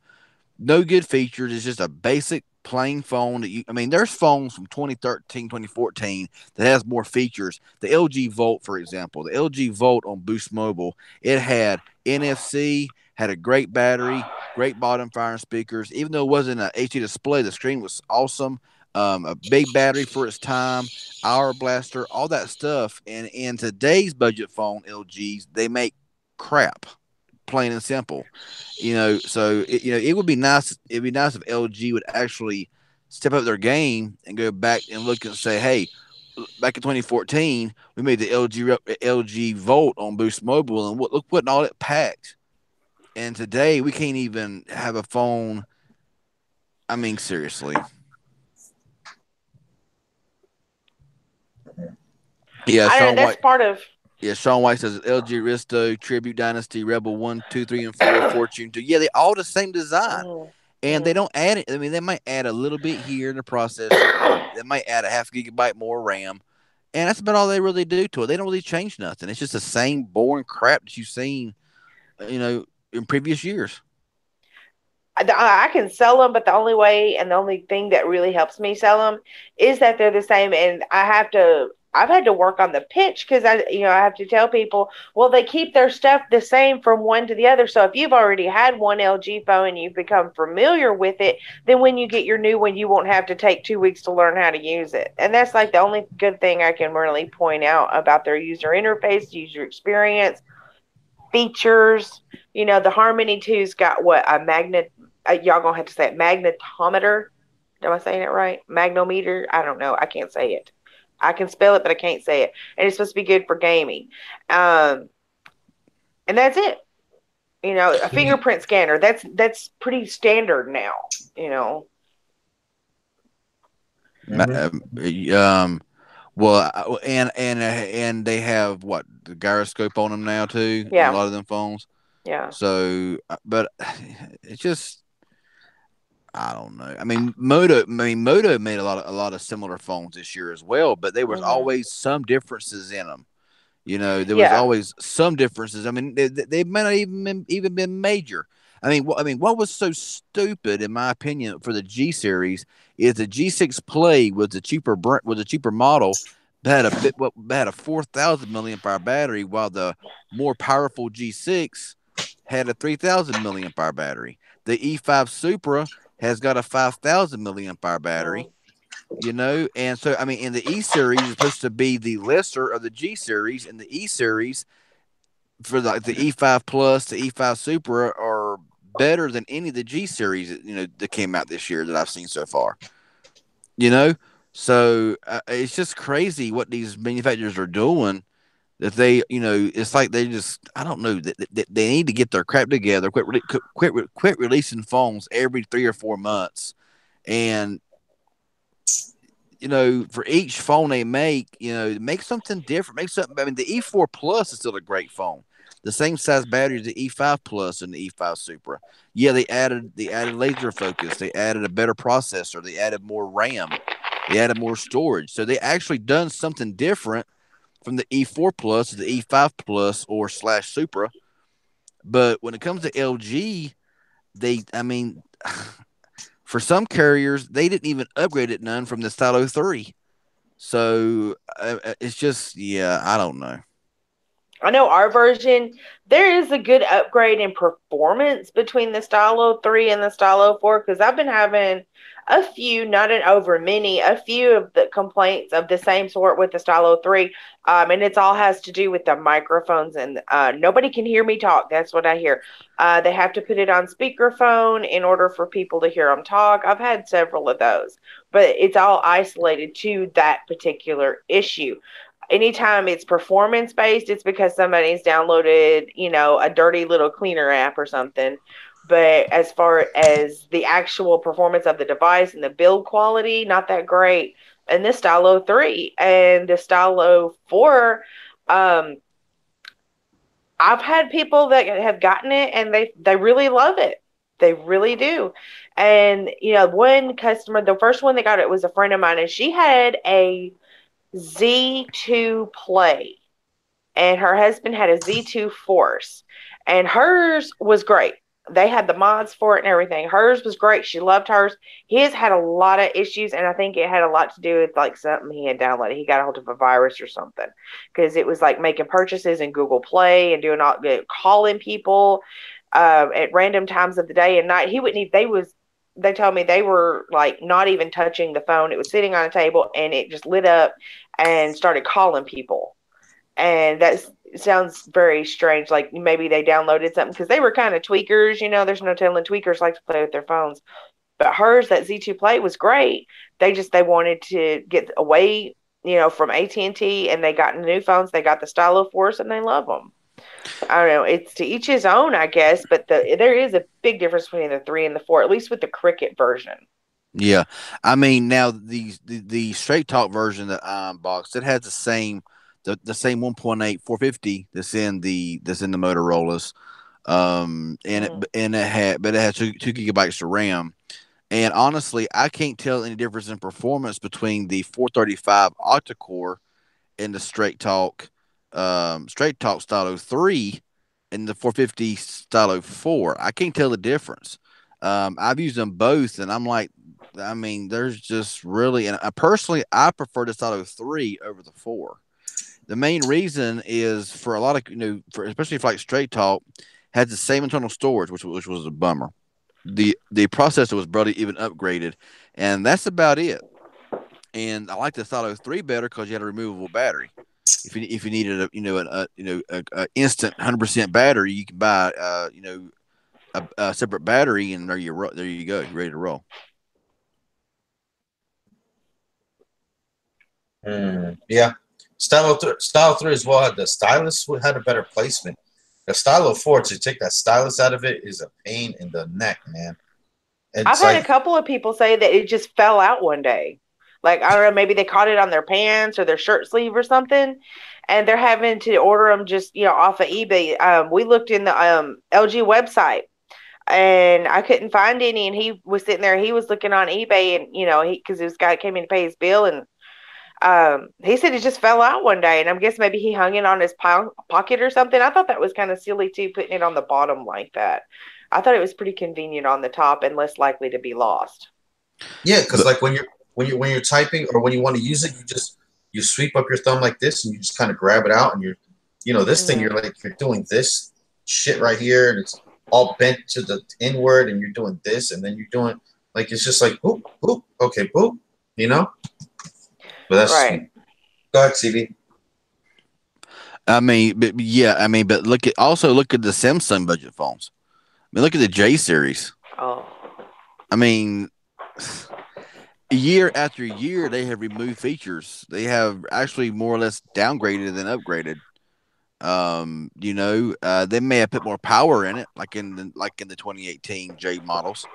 good features. It's just a basic plain phone there's phones from 2013, 2014 that has more features. The LG Volt, for example, the LG Volt on Boost Mobile, it had NFC, had a great battery, great bottom firing speakers. Even though it wasn't a HD display, the screen was awesome. A big battery for its time, hour blaster, all that stuff. And in today's budget phone LGs, they make crap, plain and simple. So it would be nice. It'd be nice if LG would actually step up their game and go back and look and say, hey, back in 2014, we made the LG Volt on Boost Mobile, and look what all it packed. And today we can't even have a phone. I mean, seriously. Yeah, Sean that's White. Part of. Yeah, Sean White says LG Aristo, Tribute Dynasty, Rebel 1, 2, 3, and 4, Fortune 2. Yeah, they all the same design. And they don't add it. I mean, they might add a little bit here in the processor. They might add a 0.5 gigabyte more RAM. And that's about all they really do to it. They don't really change nothing. It's just the same boring crap that you've seen, in previous years. I can sell them, but the only way and the only thing that really helps me sell them is that they're the same. And I've had to work on the pitch because I have to tell people, well, they keep their stuff the same from one to the other. So if you've already had one LG phone and you've become familiar with it, then when you get your new one, you won't have to take 2 weeks to learn how to use it. And that's like the only good thing I can really point out about their user interface, user experience, features. The Harmony 2's got what, a magnet, y'all gonna have to say it, magnetometer. Am I saying it right? Magnometer? I don't know. I can't say it. I can spell it, but I can't say it. And it's supposed to be good for gaming. And that's it. A fingerprint scanner. That's pretty standard now. Well, and they have what, the gyroscope on them now too. Yeah. A lot of them phones. Yeah. So, but it's just, I don't know. I mean, Moto made a lot of similar phones this year as well, but there was always some differences in them. There was always some differences. I mean, they may not even been major. I mean, what was so stupid, in my opinion, for the G series is the G6 Play was a cheaper model that had a 4,000 milliamp hour battery, while the more powerful G6 had a 3,000 milliamp hour battery. The E5 Supra has got a 5,000 milliamp hour battery. And so, I mean, in the E series is supposed to be the lesser of the G series, and the E series for like the E5 Plus, the E5 Supra are better than any of the G series, that came out this year that I've seen so far. So it's just crazy what these manufacturers are doing. That they, it's like they just, I don't know, that they need to get their crap together, quit releasing phones every 3 or 4 months, and for each phone they make, make something different. Make something. I mean, the E4 Plus is still a great phone. The same size battery as the E5 Plus and the E5 Supra. Yeah, they added laser focus. They added a better processor. They added more RAM. They added more storage. So they actually done something different from the E4 Plus to the E5 Plus or /Supra. But when it comes to LG, for some carriers, they didn't even upgrade it none from the Stylo 3. So it's just, I don't know. I know our version, there is a good upgrade in performance between the Stylo 3 and the Stylo 4, because I've been having a few, not an over many, a few of the complaints of the same sort with the Stylo 3. And it's all has to do with the microphones, and nobody can hear me talk. That's what I hear. They have to put it on speakerphone in order for people to hear them talk. I've had several of those, but it's all isolated to that particular issue. Anytime it's performance based, it's because somebody's downloaded, a dirty little cleaner app or something. But as far as the actual performance of the device and the build quality, not that great. And the Stylo 3 and the Stylo 4, I've had people that have gotten it and they really love it. They really do. And, one customer, the first one that got it was a friend of mine, and she had a Z2 Play, and her husband had a Z2 Force, and hers was great. They had the mods for it and everything. Hers was great. She loved hers. His had a lot of issues, and I think it had a lot to do with like something he had downloaded. He got a hold of a virus or something, because it was like making purchases in Google Play and doing all, calling people at random times of the day and night. He wouldn't even, they told me they were like not even touching the phone. It was sitting on a table and it just lit up and started calling people. And that sounds very strange. Like maybe they downloaded something, because they were kind of tweakers. There's no telling, tweakers like to play with their phones. But hers, that Z2 Play, was great. They wanted to get away, from AT&T, and they got new phones. They got the Stylo Force and they love them. I don't know. It's to each his own, I guess. But there is a big difference between the 3 and the 4, at least with the Cricket version. Yeah, I mean, now the Straight Talk version that I unboxed, it has the same 1.8 450 that's in the Motorola's, and it has 2 gigabytes of RAM. And honestly, I can't tell any difference in performance between the 435 octa-core and the Straight Talk Stylo 3 and the 450 Stylo 4. I can't tell the difference. I've used them both, and I'm like, I mean, there's just really, and personally, I prefer the Stylo 3 over the 4. The main reason is for a lot of, for especially for like Straight Talk, had the same internal storage, which was a bummer. The processor was probably even upgraded, and that's about it. And I like the Stylo 3 better because you had a removable battery. If you needed a instant 100% battery, you can buy a separate battery, and there you go, you're ready to roll. Yeah. Stylo 3 as well. The stylus had a better placement. The Stylo 4, to take that stylus out of it is a pain in the neck, man. I've had a couple of people say that it just fell out one day. Like, I don't know, maybe they caught it on their pants or their shirt sleeve or something, and they're having to order them just, off of eBay. We looked in the LG website, and I couldn't find any, and he was sitting there, he was looking on eBay, and, because this guy came in to pay his bill, and he said it just fell out one day, and I guess maybe he hung it on his pocket or something. I thought that was kind of silly, too, putting it on the bottom like that. I thought it was pretty convenient on the top and less likely to be lost. Yeah, because like when you're typing or when you want to use it, you sweep up your thumb like this and you just kind of grab it out, and this thing, you're doing this shit right here, and it's all bent to the inward, and you're doing this, and then you're doing it's just like boop boop, okay, boop, But that's right. Go ahead, CV. But look at the Samsung budget phones. I mean, look at the J series. Oh. I mean, year after year, they have removed features. They have actually more or less downgraded than upgraded. They may have put more power in it, like in the 2018 J models.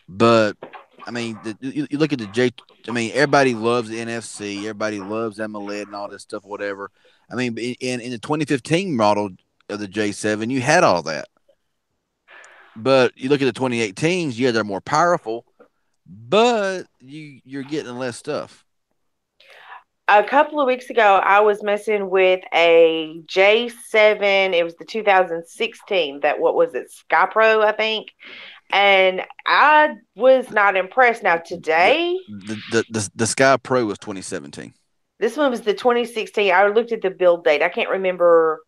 But I mean, you look at the J. I mean, everybody loves NFC. Everybody loves AMOLED and all this stuff, whatever. I mean, in the 2015 model of the J7, you had all that. But you look at the 2018s, yeah, they're more powerful, but you're getting less stuff. A couple of weeks ago, I was messing with a J7. It was the 2016. What was it? Sky Pro, I think. And I was not impressed. Now today, the Sky Pro was 2017. This one was the 2016. I looked at the build date. I can't remember.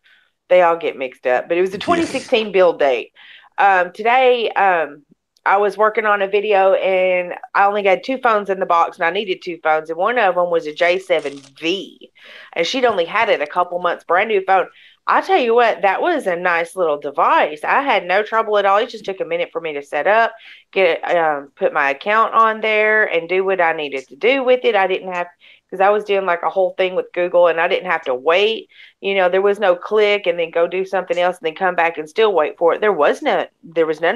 They all get mixed up, but it was the 2016 build date. Today, I was working on a video, and I only had 2 phones in the box, and I needed 2 phones, and one of them was a J7V, and she'd only had it a couple months, brand new phone. I tell you what, that was a nice little device. I had no trouble at all. It just took a minute for me to set up, put my account on there, and do what I needed to do with it. I didn't have, because I was doing like a whole thing with Google, and I didn't have to wait. There was no click and then go do something else and then come back and still wait for it. There was none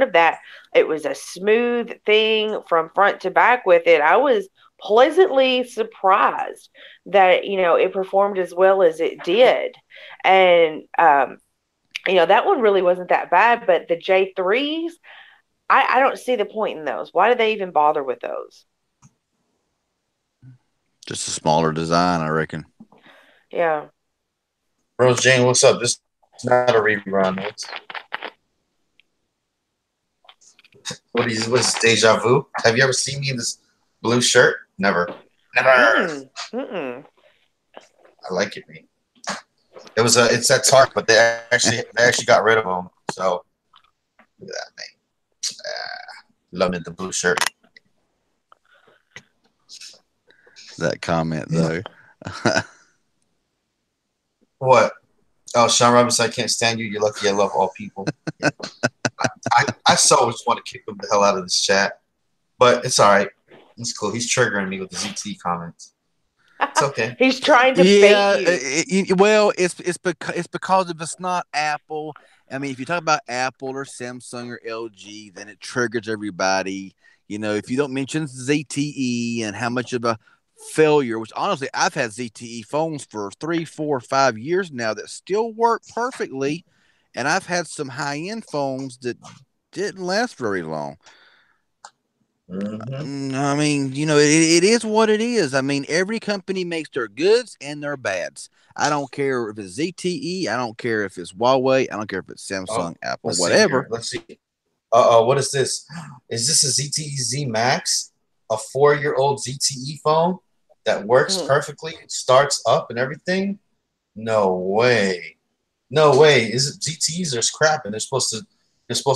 of that. It was a smooth thing from front to back with it. I was pleasantly surprised that, it performed as well as it did. And, that one really wasn't that bad, but the J3s, I don't see the point in those. Why do they even bother with those? Just a smaller design, I reckon. Yeah. Rose Jane, what's up? This is not a rerun. What's deja vu? Have you ever seen me in this blue shirt? Never. I like it, man. It's at Target, but they actually got rid of them. So, look at that, man. Loving it, the blue shirt. That comment though. What? Oh, Sean Robinson, I can't stand you. You're lucky I love all people. I so just want to kick him the hell out of this chat, but it's all right. It's cool. He's triggering me with the ZT comments. It's okay. He's trying to bait you. Well, it's because if it's not Apple. I mean, if you talk about Apple or Samsung or LG, then it triggers everybody. If you don't mention ZTE and how much of a failure, which honestly, I've had ZTE phones for 3, 4, 5 years now that still work perfectly, and I've had some high-end phones that didn't last very long. Mm-hmm. I mean, it is what it is. I mean, every company makes their goods and their bads. I don't care if it's ZTE. I don't care if it's Huawei. I don't care if it's Samsung, Apple, let's whatever. Let's see. What is this? Is this a ZTE Z Max? A 4-year-old ZTE phone that works perfectly, starts up and everything? No way. No way. Is it ZTEs are scrapping? They're supposed to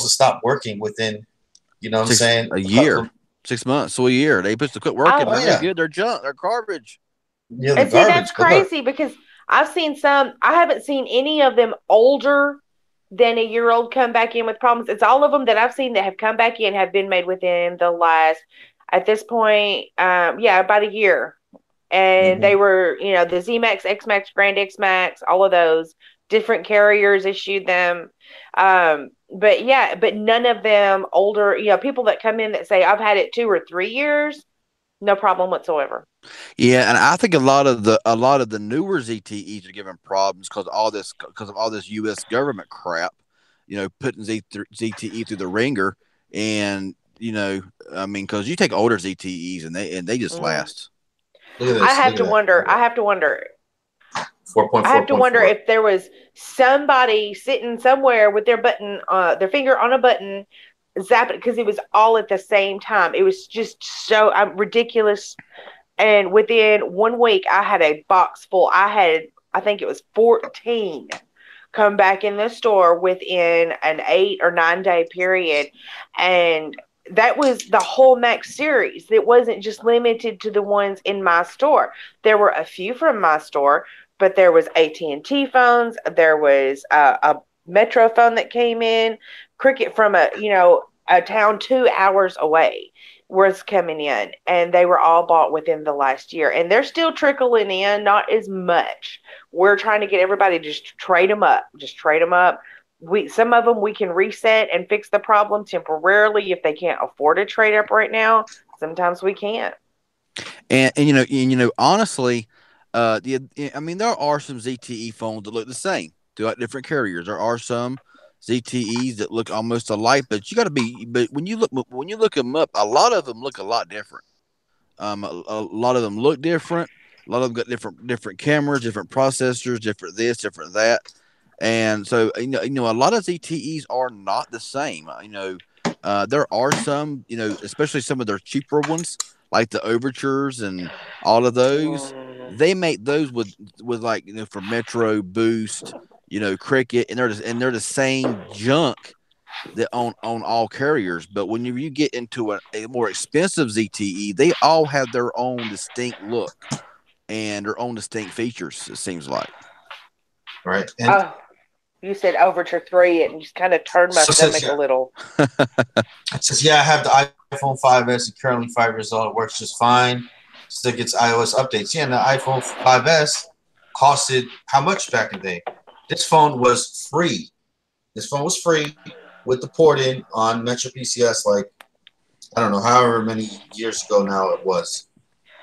stop working within, you know what I'm saying? A year, 6 months, so a year. They supposed to quit working. They're no good. They're junk. They're garbage. Yeah, and see, that's crazy because I've seen some. I haven't seen any of them older than a year old come back in with problems. It's all of them that I've seen that have come back in have been made within the last, at this point, about a year. And they were, the Z Max, X Max, Grand X Max, all of those different carriers issued them. But none of them older, people that come in that say I've had it 2 or 3 years, no problem whatsoever. Yeah, and I think a lot of the newer ZTEs are giving problems because of all this U.S. government crap, putting ZTE through the ringer, and because you take older ZTEs and they just last. I have to wonder. 4.4. I have to wonder if there was somebody sitting somewhere with their finger on a button, zap it, because it was all at the same time. It was just so ridiculous. And within 1 week, I had a box full. I think it was 14 come back in the store within an 8 or 9 day period. And that was the whole Max series. It wasn't just limited to the ones in my store. There were a few from my store, but there was AT&T phones. There was a Metro phone that came in. Cricket from a town 2 hours away was coming in, and they were all bought within the last year, and they're still trickling in, not as much. We're trying to get everybody to just trade them up. Some of them we can reset and fix the problem temporarily if they can't afford to trade up right now. Sometimes we can't. And honestly, there are some ZTE phones that look the same throughout different carriers. There are some ZTEs that look almost alike, but but when you look them up, a lot of them look a lot different. A lot of them look different. A lot of them got different cameras, different processors, different this, different that. And so, a lot of ZTEs are not the same. There are some, especially some of their cheaper ones, like the Overtures and all of those. They make those with like, for Metro, Boost, Cricket, and they're the same junk that on all carriers. But when you get into a more expensive ZTE, they all have their own distinct look and their own distinct features, it seems like. Right. And you said Overture 3 and just kind of turned my stomach a little. It says, I have the iPhone 5S. It's currently 5 years old. It works just fine. Still gets iOS updates. Yeah, and the iPhone 5S costed how much back in the day? This phone was free. With the port in on Metro PCS, like, I don't know, however many years ago now it was.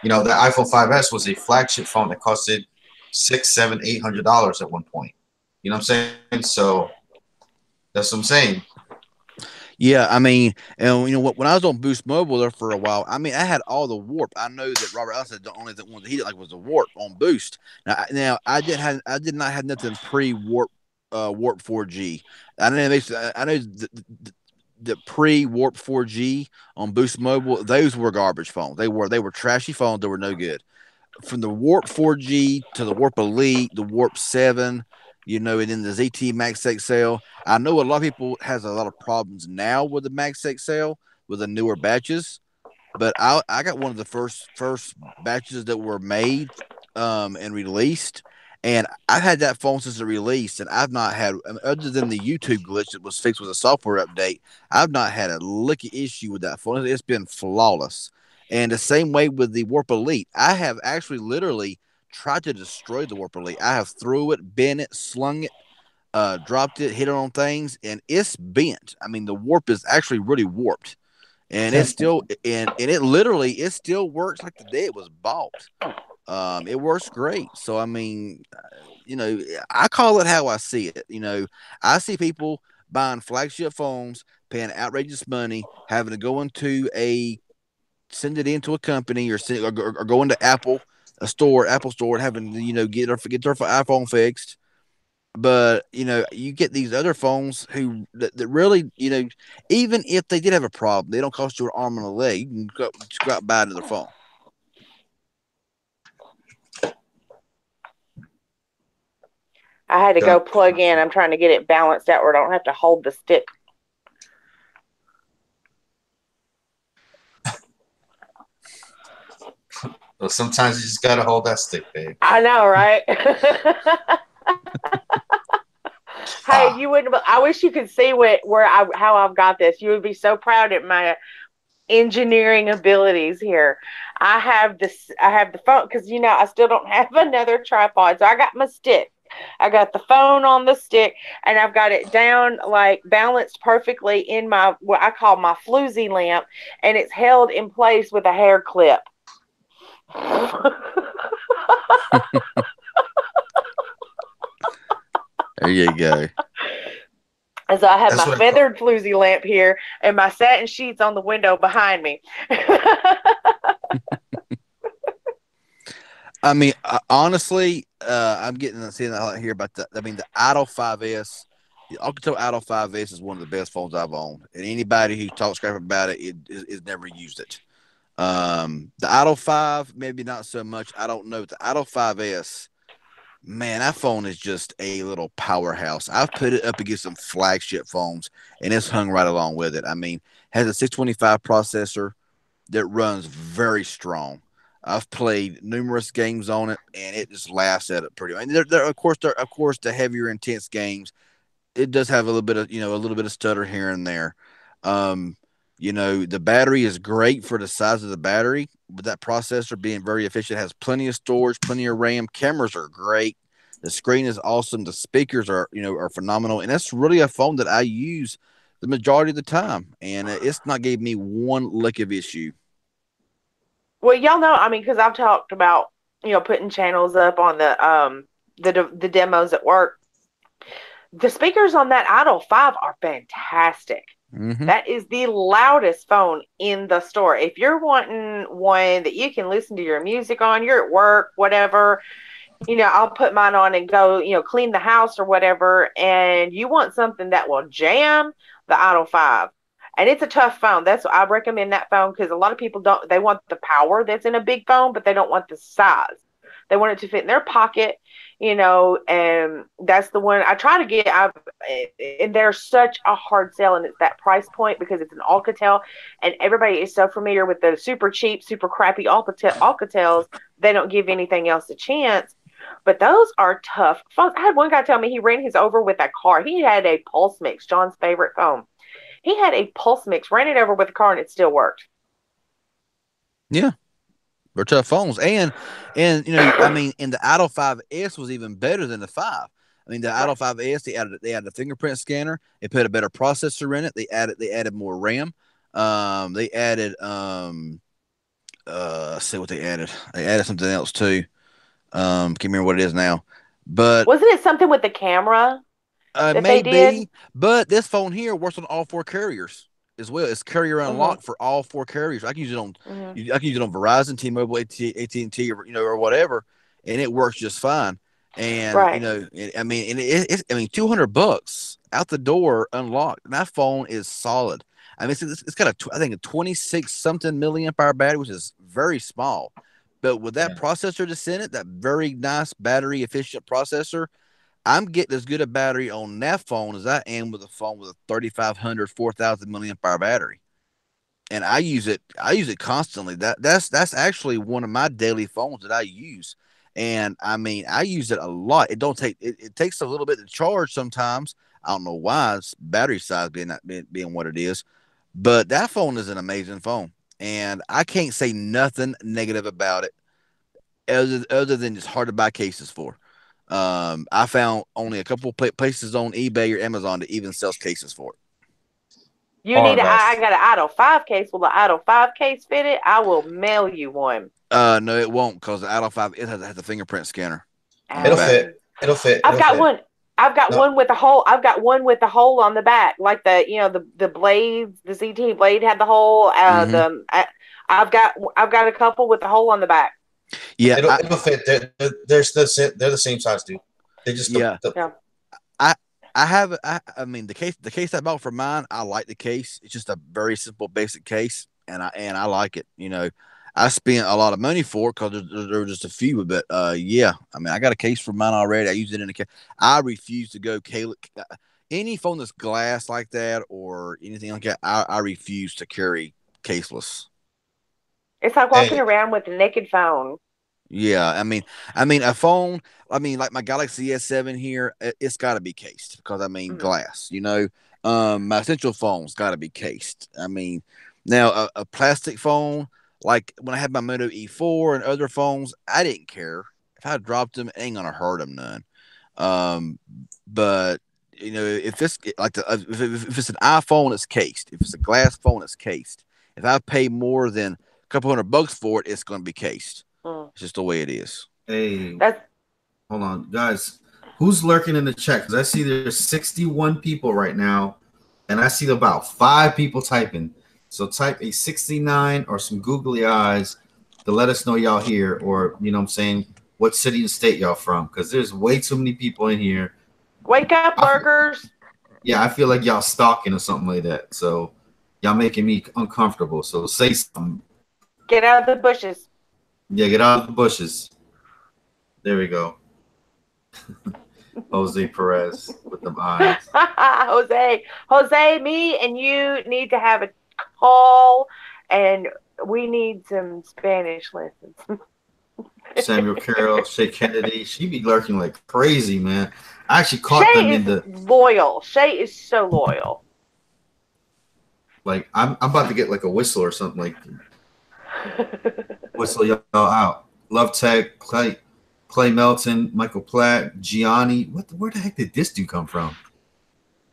The iPhone 5S was a flagship phone that costed $600, $700, $800 at one point. You know what I'm saying? So that's what I'm saying. Yeah, and when I was on Boost Mobile there for a while, I had all the warp. I know that Robert Allen said the only one that he didn't like was the warp on Boost. Now I did not have nothing pre-warp warp 4G. I know the pre-warp 4G on Boost Mobile, those were garbage phones. They were trashy phones that were no good. From the warp 4G to the warp Elite, the warp 7, and then the ZT Max XL. I know a lot of people has a lot of problems now with the Max XL with the newer batches, but I got one of the first batches that were made and released, and I've had that phone since it released, and I've not had, other than the YouTube glitch that was fixed with a software update, I've not had a lick of issue with that phone. It's been flawless. And the same way with the Warp Elite, I have actually literally tried to destroy the Warp Elite. I have threw it, bent it, slung it, dropped it, hit it on things, and it's bent. The warp is actually really warped, and it's still and it still works like the day it was bought. It works great. So I call it how I see it. I see people buying flagship phones, paying outrageous money, having to go send it into a company or go into Apple store, and having to get their iPhone fixed. But you get these other phones that really, even if they did have a problem, they don't cost you an arm and a leg. You can just go out and buy another phone. I had to go plug in. I'm trying to get it balanced out where I don't have to hold the stick. Well, sometimes you just gotta hold that stick, babe. I know, right? Hey, you wouldn't. I wish you could see how I've got this. You would be so proud at my engineering abilities here. I have the phone because I still don't have another tripod, so I got my stick. I got the phone on the stick, and I've got it down like balanced perfectly in my what I call my floozy lamp, and it's held in place with a hair clip. There you go. And so I have my feathered floozy lamp here and my satin sheets on the window behind me. I mean, honestly, I'm seeing that here about the Idol 5S. The Alcatel Idol 5S is one of the best phones I've owned, and anybody who talks crap about it is never used it. The Idol 5, maybe not so much. I don't know. The Idol 5S, man, that phone is just a little powerhouse. I've put it up against some flagship phones, and it's hung right along with it. I mean, has a 625 processor that runs very strong. I've played numerous games on it, and it just laughs at it pretty much. And of course, the heavier, intense games, it does have a little bit of stutter here and there. The battery is great for the size of the battery, with that processor being very efficient. It has plenty of storage, plenty of RAM. Cameras are great. The screen is awesome. The speakers are phenomenal, and that's really a phone that I use the majority of the time, and it's not gave me one lick of issue. Well, y'all know, because I've talked about, putting channels up on the demos at work. The speakers on that Idol 5 are fantastic. Mm-hmm. That is the loudest phone in the store. If you're wanting one that you can listen to your music on, you're at work, whatever, I'll put mine on and go, clean the house or whatever, and you want something that will jam, the Idol 5. And it's a tough phone. That's I recommend that phone because a lot of people they want the power that's in a big phone, but they don't want the size. They want it to fit in their pocket, and that's the one I try to get. And they're such a hard sell, and it's that price point because it's an Alcatel, and everybody is so familiar with the super cheap, super crappy Alcatels. They don't give anything else a chance. But those are tough phones. I had one guy tell me he ran his over with a car. He had a Pulse Mix, John's favorite phone. He had a Pulse Mix, ran it over with a car, and it still worked. Yeah. They're tough phones. And and the Idol 5S was even better than the 5. The Idol 5S, they added a fingerprint scanner. They put a better processor in it. They added more RAM. They added let's see what they added. They added something else too. Can't remember what it is now. But wasn't it something with the camera? Maybe, but this phone here works on all 4 carriers as well. It's carrier unlocked for all 4 carriers. I can use it on I can use it on Verizon, T-Mobile, AT&T, or whatever, and it works just fine. And it's $200 out the door unlocked. And that phone is solid. It's got a 26 something milliamp hour battery, which is very small, but with that processor that's in it, that very nice battery efficient processor, I'm getting as good a battery on that phone as I am with a phone with a 3,500, 4,000 milliamp hour battery. And I use it constantly. That's actually one of my daily phones that I use. And I use it a lot. It takes a little bit to charge sometimes. I don't know why, it's battery size being what it is, but that phone is an amazing phone. And I can't say nothing negative about it other than it's hard to buy cases for. I found only a couple places on eBay or Amazon that even sells cases for it. I got an Idol 5 case. Will the Idol 5 case fit it? I will mail you one. No, it won't, because the Idol 5 has a fingerprint scanner. It'll fit. I've got one. I've got one with a hole. I've got one with the hole on the back, like the blades. The ZT blade had the hole. I've got a couple with the hole on the back. Yeah, it'll fit. They're the same size, dude. They just I I have I mean the case I bought for mine, I like the case. It's just a very simple basic case, and I like it. You know, I spent a lot of money for it because there were just a few, but yeah, I mean I got a case for mine already. I use it in a case. I refuse to go any phone that's glass like that or anything like that. I refuse to carry caseless. It's like walking Hey, around with a naked phone. Yeah, I mean a phone. I mean, like my Galaxy S7 here, it's got to be cased because I mean Mhm. glass. You know, my essential phone's got to be cased. I mean, now a plastic phone, like when I had my Moto E4 and other phones, I didn't care if I dropped them, it ain't gonna hurt them none. Um, but you know, if it's like if it's an iPhone, it's cased. If it's a glass phone, it's cased. If I pay more than a couple $100 for it, it's going to be cased. Mm. It's just the way it is. hey, That's hold on, guys. Who's lurking in the chat? Because I see there's 61 people right now, and I see about 5 people typing. So type a 69 or some googly eyes to let us know y'all here, or you know what I'm saying, what city and state y'all from. Because there's way too many people in here. wake up, lurkers. Yeah, I feel like y'all stalking or something like that. So y'all making me uncomfortable. So say something. Get out of the bushes. Yeah, get out of the bushes. There we go. Jose Perez with them eyes. Jose, me and you need to have a call, and we need some Spanish lessons. Samuel Carroll, Shay Kennedy. She be lurking like crazy, man. I actually caught Shay them in is the loyal. Shay is so loyal. like. I'm about to get like a whistle or something like whistle y'all out. Love Tech, Clay Melton, Michael Platt, Gianni. Where the heck did this dude come from?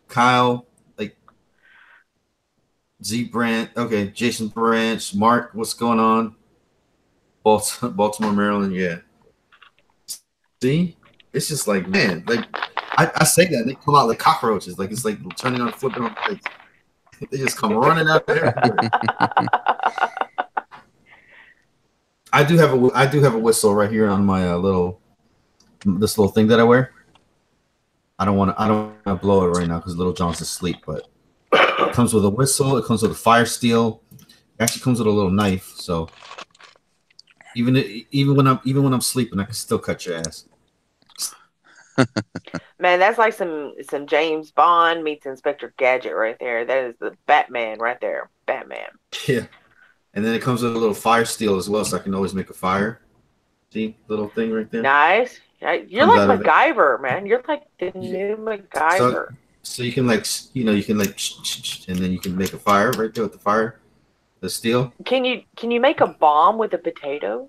Kyle, like Z Brandt. Okay, Jason Branch, Mark. What's going on? Baltimore, Maryland. Yeah. See, it's just like man, like I say that they come out like cockroaches. Like it's like turning on, flipping on plates. They just come running out everywhere. I do have a whistle right here on my this little thing that I wear. I don't want to blow it right now because Little John's asleep. But it comes with a whistle. It comes with a fire steel. It actually comes with a little knife. So even when I'm sleeping, I can still cut your ass. Man, that's like some James Bond meets Inspector Gadget right there. That is the Batman right there. Batman. Yeah. And then it comes with a little fire steel as well, so I can always make a fire. See, little thing right there. Nice. You're Comes like out of it. MacGyver, man. You're like the new So, MacGyver. so you can like and then you can make a fire right there with the steel. Can you make a bomb with a potato?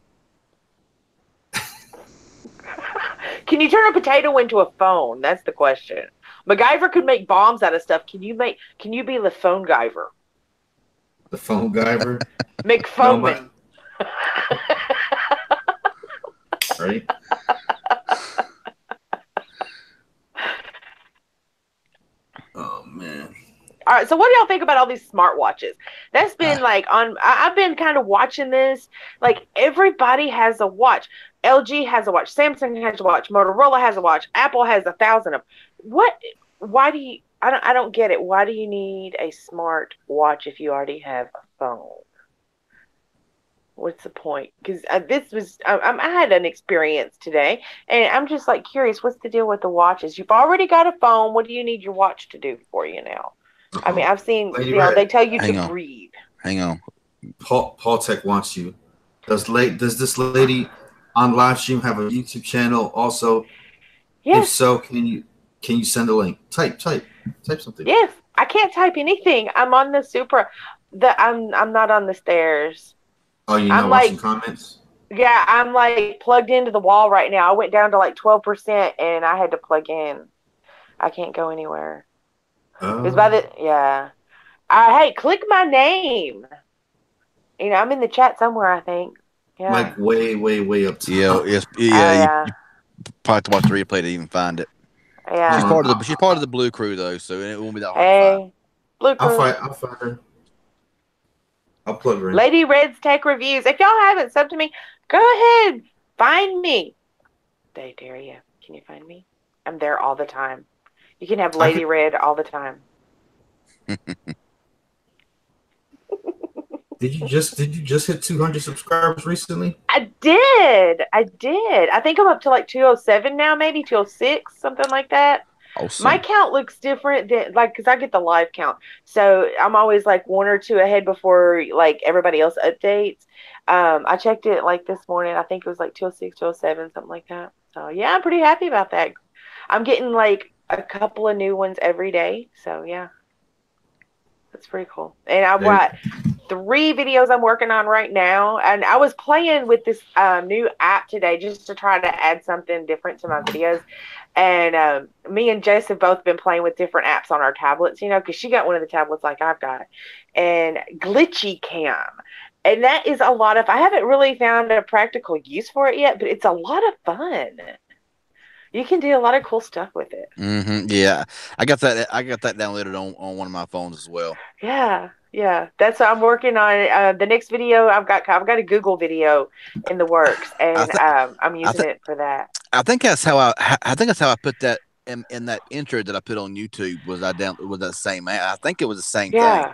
Can you turn a potato into a phone? That's the question. MacGyver could make bombs out of stuff. Can you be the phone Guyver? The phone Guyver. McPhoneman. Right. Oh man. All right, so what do y'all think about all these smartwatches? That's been I've been kind of watching this. Like everybody has a watch. LG has a watch. Samsung has a watch. Motorola has a watch. Apple has 1,000 of them. Why do you, I don't get it. Why do you need a smart watch if you already have a phone? What's the point? Because I had an experience today, and I'm just like curious. What's the deal with the watches? You've already got a phone. What do you need your watch to do for you now? I mean, I've seen, they tell you to breathe. Hang on. Paul Tech wants you. Does this lady on live stream have a YouTube channel also? Yes. If so, can you send a link? Type something. Yes. I can't type anything. I'm on the Supra. I'm not on the stairs. Oh, you're not watching comments? Yeah, I'm like plugged into the wall right now. I went down to like 12% and I had to plug in. I can't go anywhere. Because hey, click my name. You know, I'm in the chat somewhere, I think. Yeah. Like way up top. Yeah. You probably have to watch the replay to even find it. Yeah. She's part of the Blue Crew though, so it won't be that hard to find. Blue Crew. I'll find her. I'll plug her in. Lady Red's Tech Reviews. If y'all haven't subbed to me, go ahead. Find me. They dare you. Can you find me? I'm there all the time. You can have Lady Red all the time. Did you just hit 200 subscribers recently? I did. I think I'm up to like 207 now, maybe 206, something like that. Awesome. My count looks different than because I get the live count, so I'm always like 1 or 2 ahead before like everybody else updates. I checked it like this morning. I think it was like 206, 207, something like that. So yeah, I'm pretty happy about that. I'm getting like a couple of new ones every day. So yeah, that's pretty cool. And I've got 3 videos I'm working on right now. And I was playing with this new app today just to try to add something different to my videos. And me and Jess have both been playing with different apps on our tablets, you know, because she got one of the tablets like I've got. And Glitchy Cam. And that is a lot of, I haven't really found a practical use for it yet, but it's a lot of fun. You can do a lot of cool stuff with it. Mm-hmm. Yeah, I got that downloaded on one of my phones as well. Yeah. That's what I'm working on. The next video I've got a Google video in the works, and I'm using it for that. I think that's how I put that in that intro that I put on YouTube. Was that same? I think it was the same thing.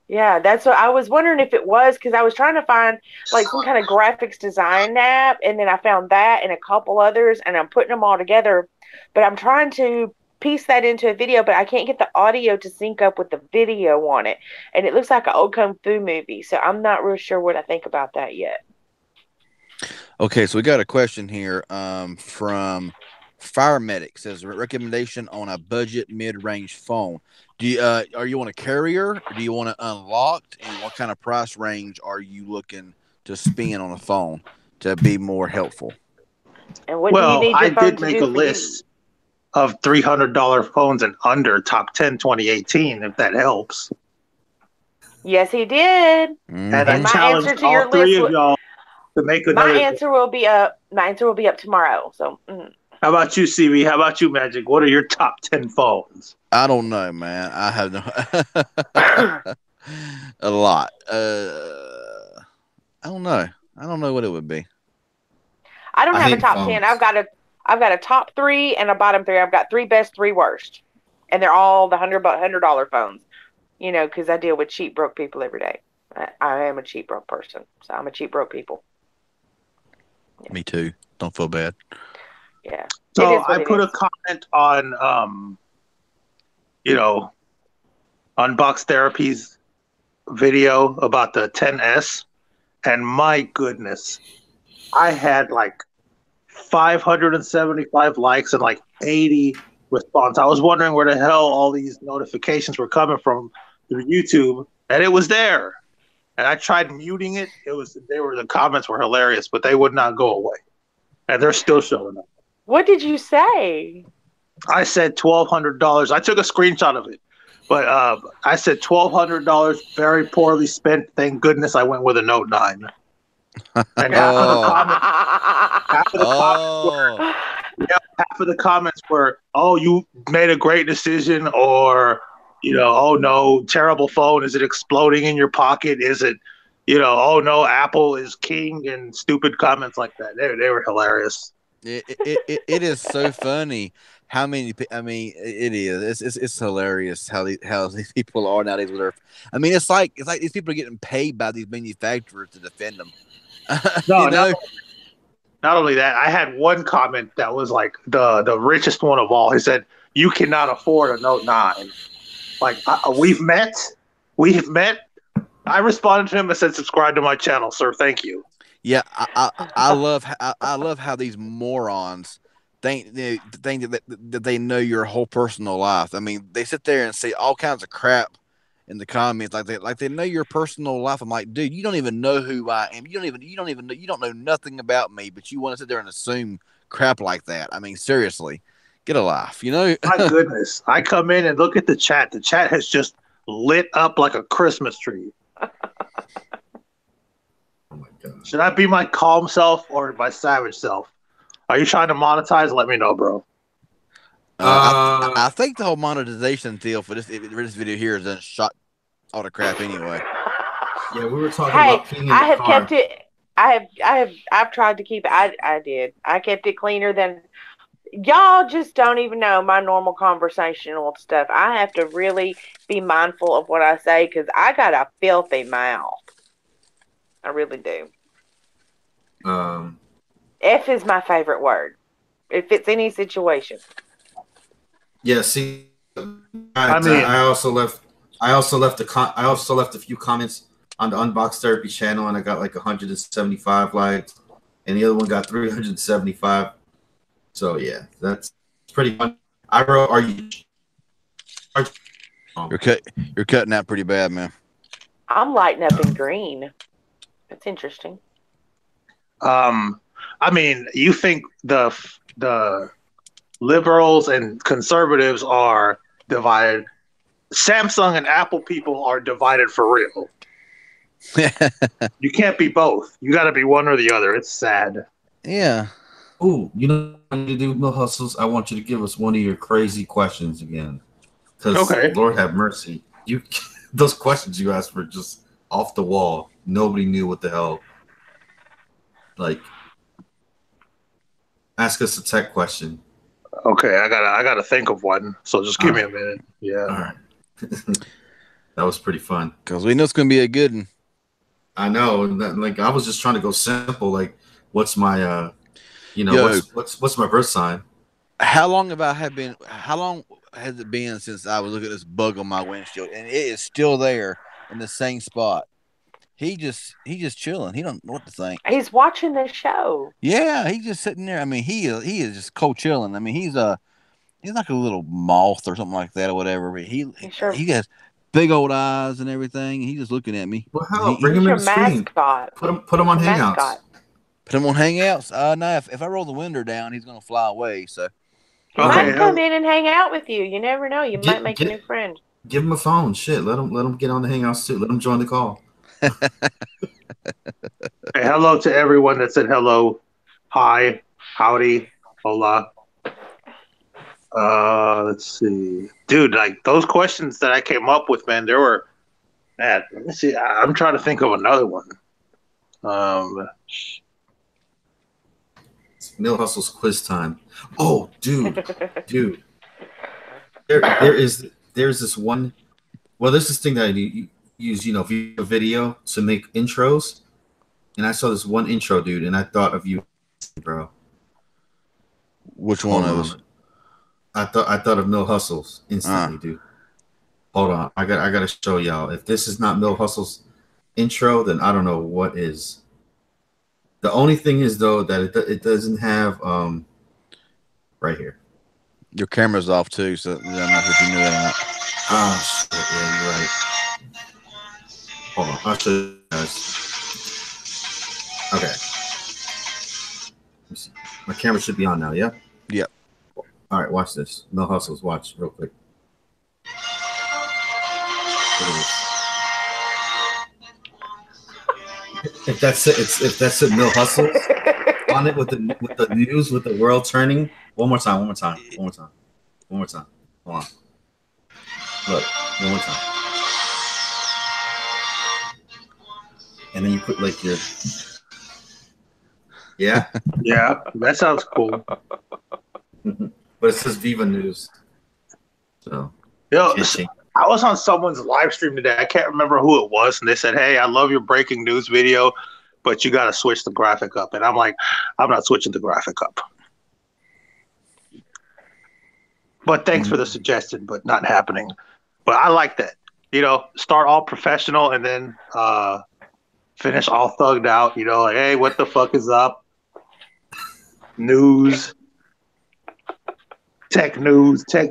Yeah, that's what I was wondering if it was, because I was trying to find like some kind of graphics design app, and then I found that and a couple others, and I'm putting them all together. But I'm trying to piece that into a video, but I can't get the audio to sync up with the video on it. And it looks like an old Kung Fu movie, so I'm not real sure what I think about that yet. Okay, so we got a question here from Fire Medic. Says recommendation on a budget mid-range phone. Are you on a carrier, or do you want it unlocked, and what kind of price range are you looking to spend on a phone to be more helpful? And what do you need your phone I did make a list of $300 phones and under top 10 2018, if that helps. Yes, he did. Mm-hmm. And I challenged all 3 of y'all to make another. My answer will be up tomorrow. So. How about you, CB? How about you, Magic? What are your top 10 phones? I don't know, man. I have no a lot. I don't know. I don't know what it would be. I don't have a top 10. I've got a top 3 and a bottom 3. I've got 3 best, 3 worst, and they're all the $100 phones. You know, because I deal with cheap broke people every day. I am a cheap broke person, so I'm a cheap broke people. Yeah. Me too. Don't feel bad. Yeah. So I put a comment on, Unbox Therapy's video about the 10S, and my goodness, I had like 575 likes and like 80 response. I was wondering where the hell all these notifications were coming from through YouTube, and it was there. And I tried muting it. The comments were hilarious, but they would not go away, and they're still showing up. What did you say? I said $1,200. I took a screenshot of it, but I said $1,200, very poorly spent. Thank goodness I went with a Note 9. And half of the comments were, "Oh, you made a great decision," or, "Oh no, terrible phone. Is it exploding in your pocket? Is it, oh no, Apple is king," and stupid comments like that. They were hilarious. It is so funny how many. I mean, it is. It's hilarious how these people are nowadays with their. I mean, it's like these people are getting paid by these manufacturers to defend them. No, not only that, I had one comment that was like the richest one of all. He said, "You cannot afford a Note 9." Like, we've met. I responded to him and said, "Subscribe to my channel, sir. Thank you." Yeah, I love how these morons think that they know your whole personal life. I mean, they sit there and say all kinds of crap in the comments, like they know your personal life. I'm like, dude, you don't even know who I am. You don't know nothing about me, but you want to sit there and assume crap like that. I mean, seriously, get a life, My goodness, I come in and look at the chat. The chat has just lit up like a Christmas tree. Oh my God. Should I be my calm self or my savage self? Are you trying to monetize? Let me know, bro. I think the whole monetization deal for this video here is shot all the crap anyway. Yeah, we were talking about cleaning the car. Kept it. I've tried to keep it. I did. I kept it cleaner than Y'all just don't even know my normal conversational stuff. I have to really be mindful of what I say because I got a filthy mouth. I really do. F is my favorite word. It fits any situation. Yeah, see, I also left a few comments on the Unbox Therapy channel, and I got like 175 likes, and the other one got 375. So yeah, that's pretty fun. I wrote, You're cutting out pretty bad, man. I'm lighting up in green. That's interesting. I mean, you think the liberals and conservatives are divided? Samsung and Apple people are divided for real. You can't be both. You got to be one or the other. It's sad. Yeah. Ooh, you know what you do, Mill Hustles? I want you to give us one of your crazy questions again. Because Lord have mercy, those questions you asked were just off the wall. Nobody knew what the hell. Like, ask us a tech question. Okay, I gotta think of one. So just give me a minute. Yeah. All right. That was pretty fun. Because we know it's gonna be a good one. I know. Like, I was just trying to go simple. Like, what's my what's my birth sign? How long has it been since I was looking at this bug on my windshield, and it is still there in the same spot? He just chilling. He don't know what to think. He's watching the show. Yeah, he's just sitting there. I mean, he is just cold chilling. I mean, he's like a little moth or something like that or whatever. But he has big old eyes and everything. He's just looking at me. Well, hell, bring him in the screen. Put him on Hangouts. Mascot. Put him on Hangouts. No, if I roll the window down, he's gonna fly away. So he might come in and hang out with you. You never know. You might make a new friend. Give him a phone. Shit, let him get on the Hangouts too. Let him join the call. Hey, hello to everyone that said hello, hi, howdy, hola. Let's see, dude. Like those questions that I came up with, man. Let me see. I'm trying to think of another one. It's Mill Hustle's quiz time. Oh, dude. There's this one. Well, there's this thing that I use, video to make intros, and I saw this one intro, dude, and I thought of you, bro. Which one of us? I thought of Mill Hustles instantly, dude. Hold on, I gotta show y'all. If this is not Mill Hustle's intro, then I don't know what is. The only thing is though that it doesn't have right here. Your camera's off too, so I'm not sure if you knew that or not. Oh shit! Yeah, you're right. Hold on, I'll show you guys. Okay. Let me see. My camera should be on now, yeah? Yep. All right, watch this. Mill Hustles, watch real quick. Look at this. If that's it, Mill Hustles on it with the news, with the world turning. One more time. Hold on. Look, one more time. And then you put like your yeah. Yeah, that sounds cool. But it says Viva News. So I was on someone's live stream today. I can't remember who it was, and they said, "Hey, I love your breaking news video, but you got to switch the graphic up." And I'm like, "I'm not switching the graphic up." But thanks for the suggestion, but not happening. But I like that. Start all professional and then finish all thugged out. Like, hey, what the fuck is up? News, tech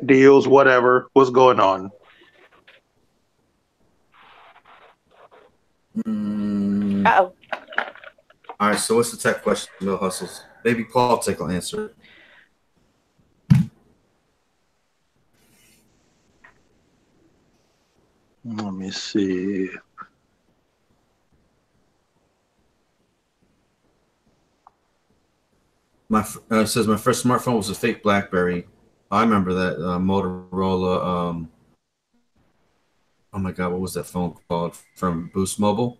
deals, whatever. What's going on? Uh-oh. All right, so what's the tech question, Mill Hustles? Maybe Paul will answer it. Let me see. It says my first smartphone was a fake BlackBerry. I remember that Motorola. Oh my God, what was that phone called from Boost Mobile?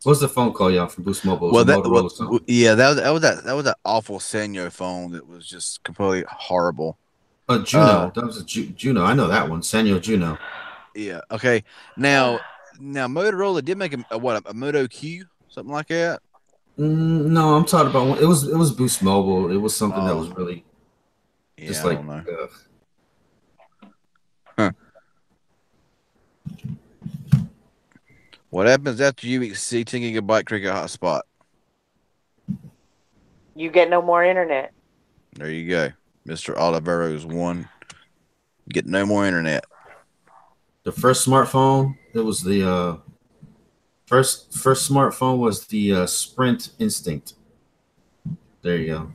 What's the phone call, y'all, from Boost Mobile? Well, It was a Motorola something. yeah, that was that awful Sanyo phone that was just completely horrible. Juno. That was a Juno. I know that one. Sanyo Juno. Yeah. Okay. Now Motorola did make a Moto Q, something like that. No, I'm talking about one. It was Boost Mobile. It was something that was really just I like. don't know. Huh. What happens after you exceed 10 gigabyte cricket hotspot? You get no more internet. There you go, Mr. Olivero's one. Get no more internet. The first smartphone. It was the first smartphone was the Sprint Instinct. There you go.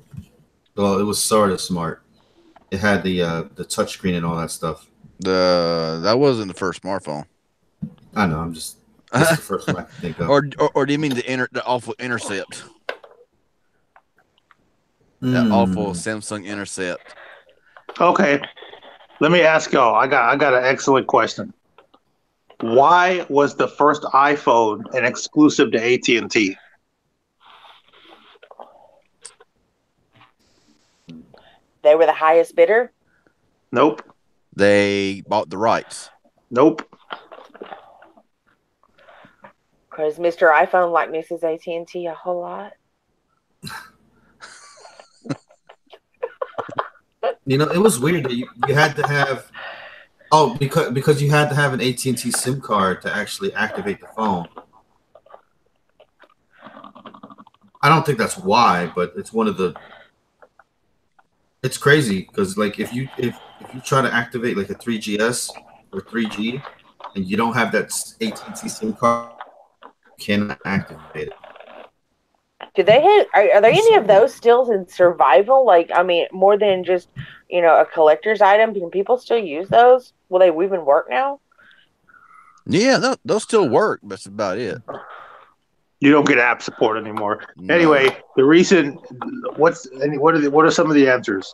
Well, it was sort of smart. It had the touchscreen and all that stuff. That wasn't the first smartphone. I know. I'm just. That's the first one I can think of. Or do you mean the awful Intercept? That awful Samsung Intercept. Okay, let me ask y'all. I got an excellent question. Why was the first iPhone an exclusive to AT&T? They were the highest bidder. Nope. They bought the rights. Nope. Because Mr. iPhone liked Mrs. AT&T a whole lot. You know, it was weird that you had to have. Oh, because you had to have an AT&T SIM card to actually activate the phone. I don't think that's why, but it's one of the. It's crazy because like if you try to activate like a 3GS or 3G and you don't have that AT&T SIM card, you cannot activate it. Do they have? Are there any of those still in survival? Like, I mean, more than just a collector's item. Can people still use those? Will they even work now? Yeah, they'll still work, but that's about it. You don't get app support anymore. No. Anyway, the recent what are some of the answers?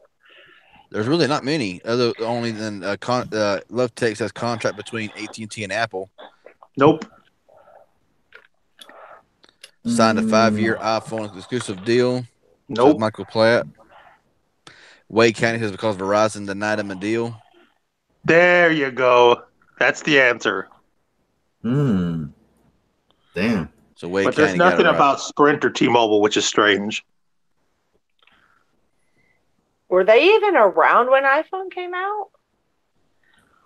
There's really not many, only than Lovetex has contract between AT&T and Apple. Nope. Signed a 5-year iPhone exclusive deal. Nope. Says Michael Platt. Wade County says because Verizon denied him a deal. There you go. That's the answer. Damn. So Wade But there's County nothing got it right. about Sprint or T-Mobile, which is strange. Were they even around when iPhone came out?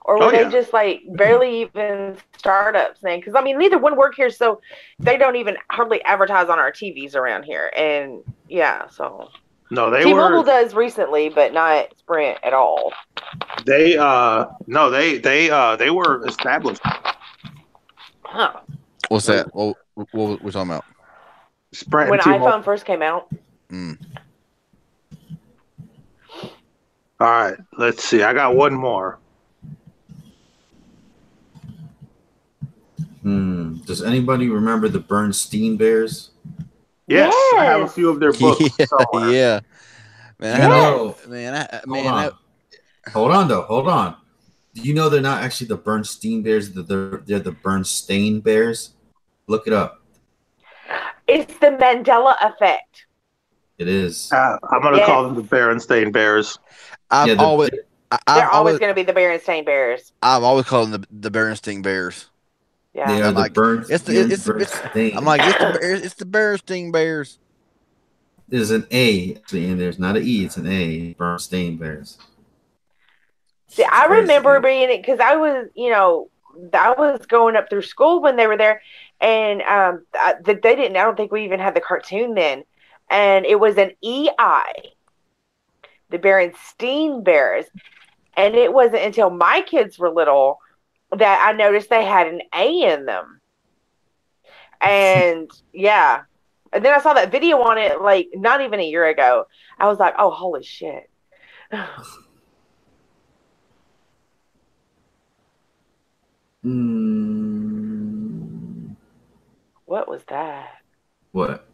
Or were they just like barely even startups then? Because I mean, neither one work here, so they don't even hardly advertise on our TVs around here. And yeah, so no, T-Mobile does recently, but not Sprint at all. They they were established. Huh? What's that? What we're talking about? Sprint when iPhone first came out. All right, let's see. I got one more. Does anybody remember the Bernstein Bears? Yes, I have a few of their books. Yeah, man. Hold on. Do you know they're not actually the Bernstein Bears? They're the Bernstein Bears. Look it up. It's the Mandela effect. It is. I'm going to call them the Berenstain Bears. They're always going to be the Berenstain Bears. I've always called them the Berenstain Bears. Yeah, they are the Bernstein. I'm like, it's the Berenstain Bears. There's an A actually in there. It's not an E. It's an A. Bernstein Bears. See, I remember being it because I was, I was going up through school when they were there, and they didn't. I don't think we even had the cartoon then, and it was an EI, the Berenstain Bears, and it wasn't until my kids were little that I noticed they had an A in them, and yeah, and then I saw that video on it like not even a year ago. I was like, oh, holy shit. What was that? What?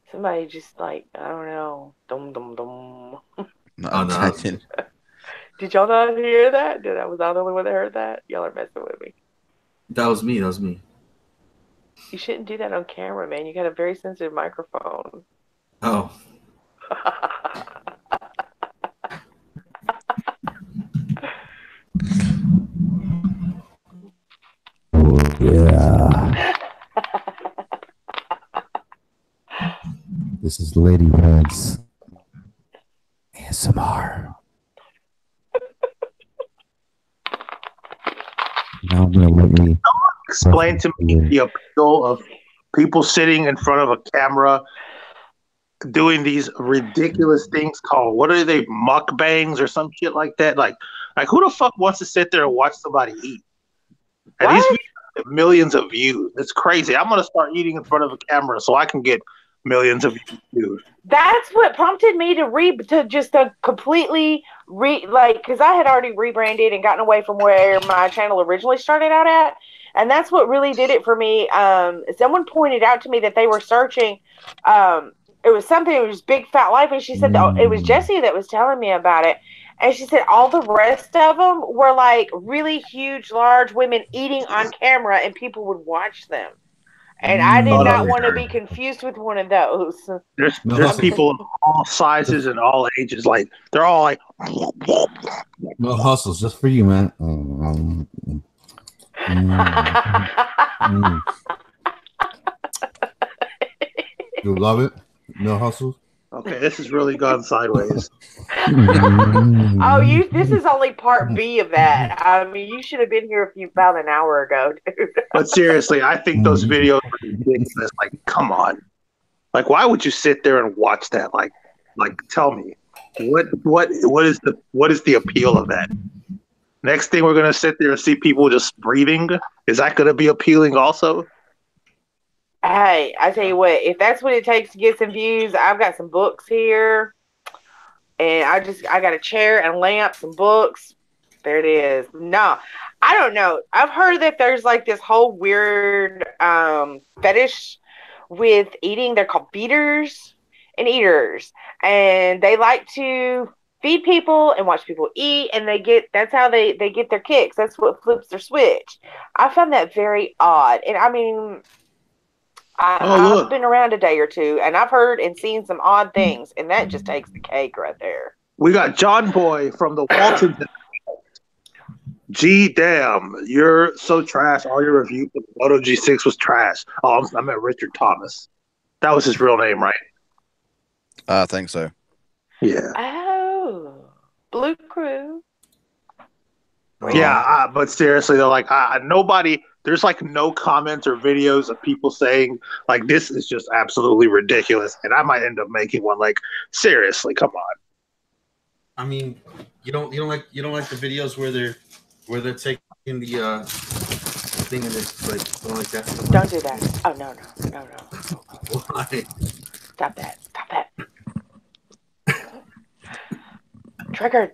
Somebody just like, I don't know. Dum dum dum. No, Did y'all not hear that? Was I the only one that heard that? Y'all are messing with me. That was me. You shouldn't do that on camera, man. You got a very sensitive microphone. Oh. Yeah. This is Lady Red's ASMR. Now I'm gonna let me Explain to me the appeal of people sitting in front of a camera doing these ridiculous things called, what are they, mukbangs or some shit like that? Like who the fuck wants to sit there and watch somebody eat? And these videos get millions of views. It's crazy. I'm gonna start eating in front of a camera so I can get millions of views. That's what prompted me to completely because I had already rebranded and gotten away from where my channel originally started out at, and that's what really did it for me. Someone pointed out to me that they were searching. It was something. It was Big Fat Life, and she said it was Jessie that was telling me about it. And she said all the rest of them were like really huge, large women eating on camera, and people would watch them. And I did not want to be confused with one of those. There's people of all sizes and all ages. Like they're all like. No hustles, just for you, man. You love it? No hustles? Okay, this has really gone sideways. This is only part B of that. I mean, you should have been here about an hour ago, dude. But seriously, I think those videos are ridiculous. Like, come on. Like, why would you sit there and watch that? Like, tell me, what is the appeal of that? Next thing we're gonna sit there and see people just breathing. Is that gonna be appealing also? Hey, I tell you what, if that's what it takes to get some views, I've got some books here. And I got a chair and a lamp, some books. There it is. No, I don't know. I've heard that there's like this whole weird fetish with eating. They're called feeders and eaters. And they like to feed people and watch people eat. And that's how they get their kicks. That's what flips their switch. I found that very odd. And I mean, I've been around a day or two, and I've heard and seen some odd things, and that just takes the cake right there. We got John Boy from the Waltons. Gee, damn, you're so trash. All your review for the Moto G6 was trash. Oh, I meant Richard Thomas. That was his real name, right? I think so. Yeah. Oh, Blue Crew. Yeah, but seriously, they're like, nobody. There's like no comments or videos of people saying like this is just absolutely ridiculous, and I might end up making one. Like, seriously, come on. I mean, you don't like the videos where they're taking the thing and it's like going like that. Don't do that. Oh no. Why? Stop that. Triggered.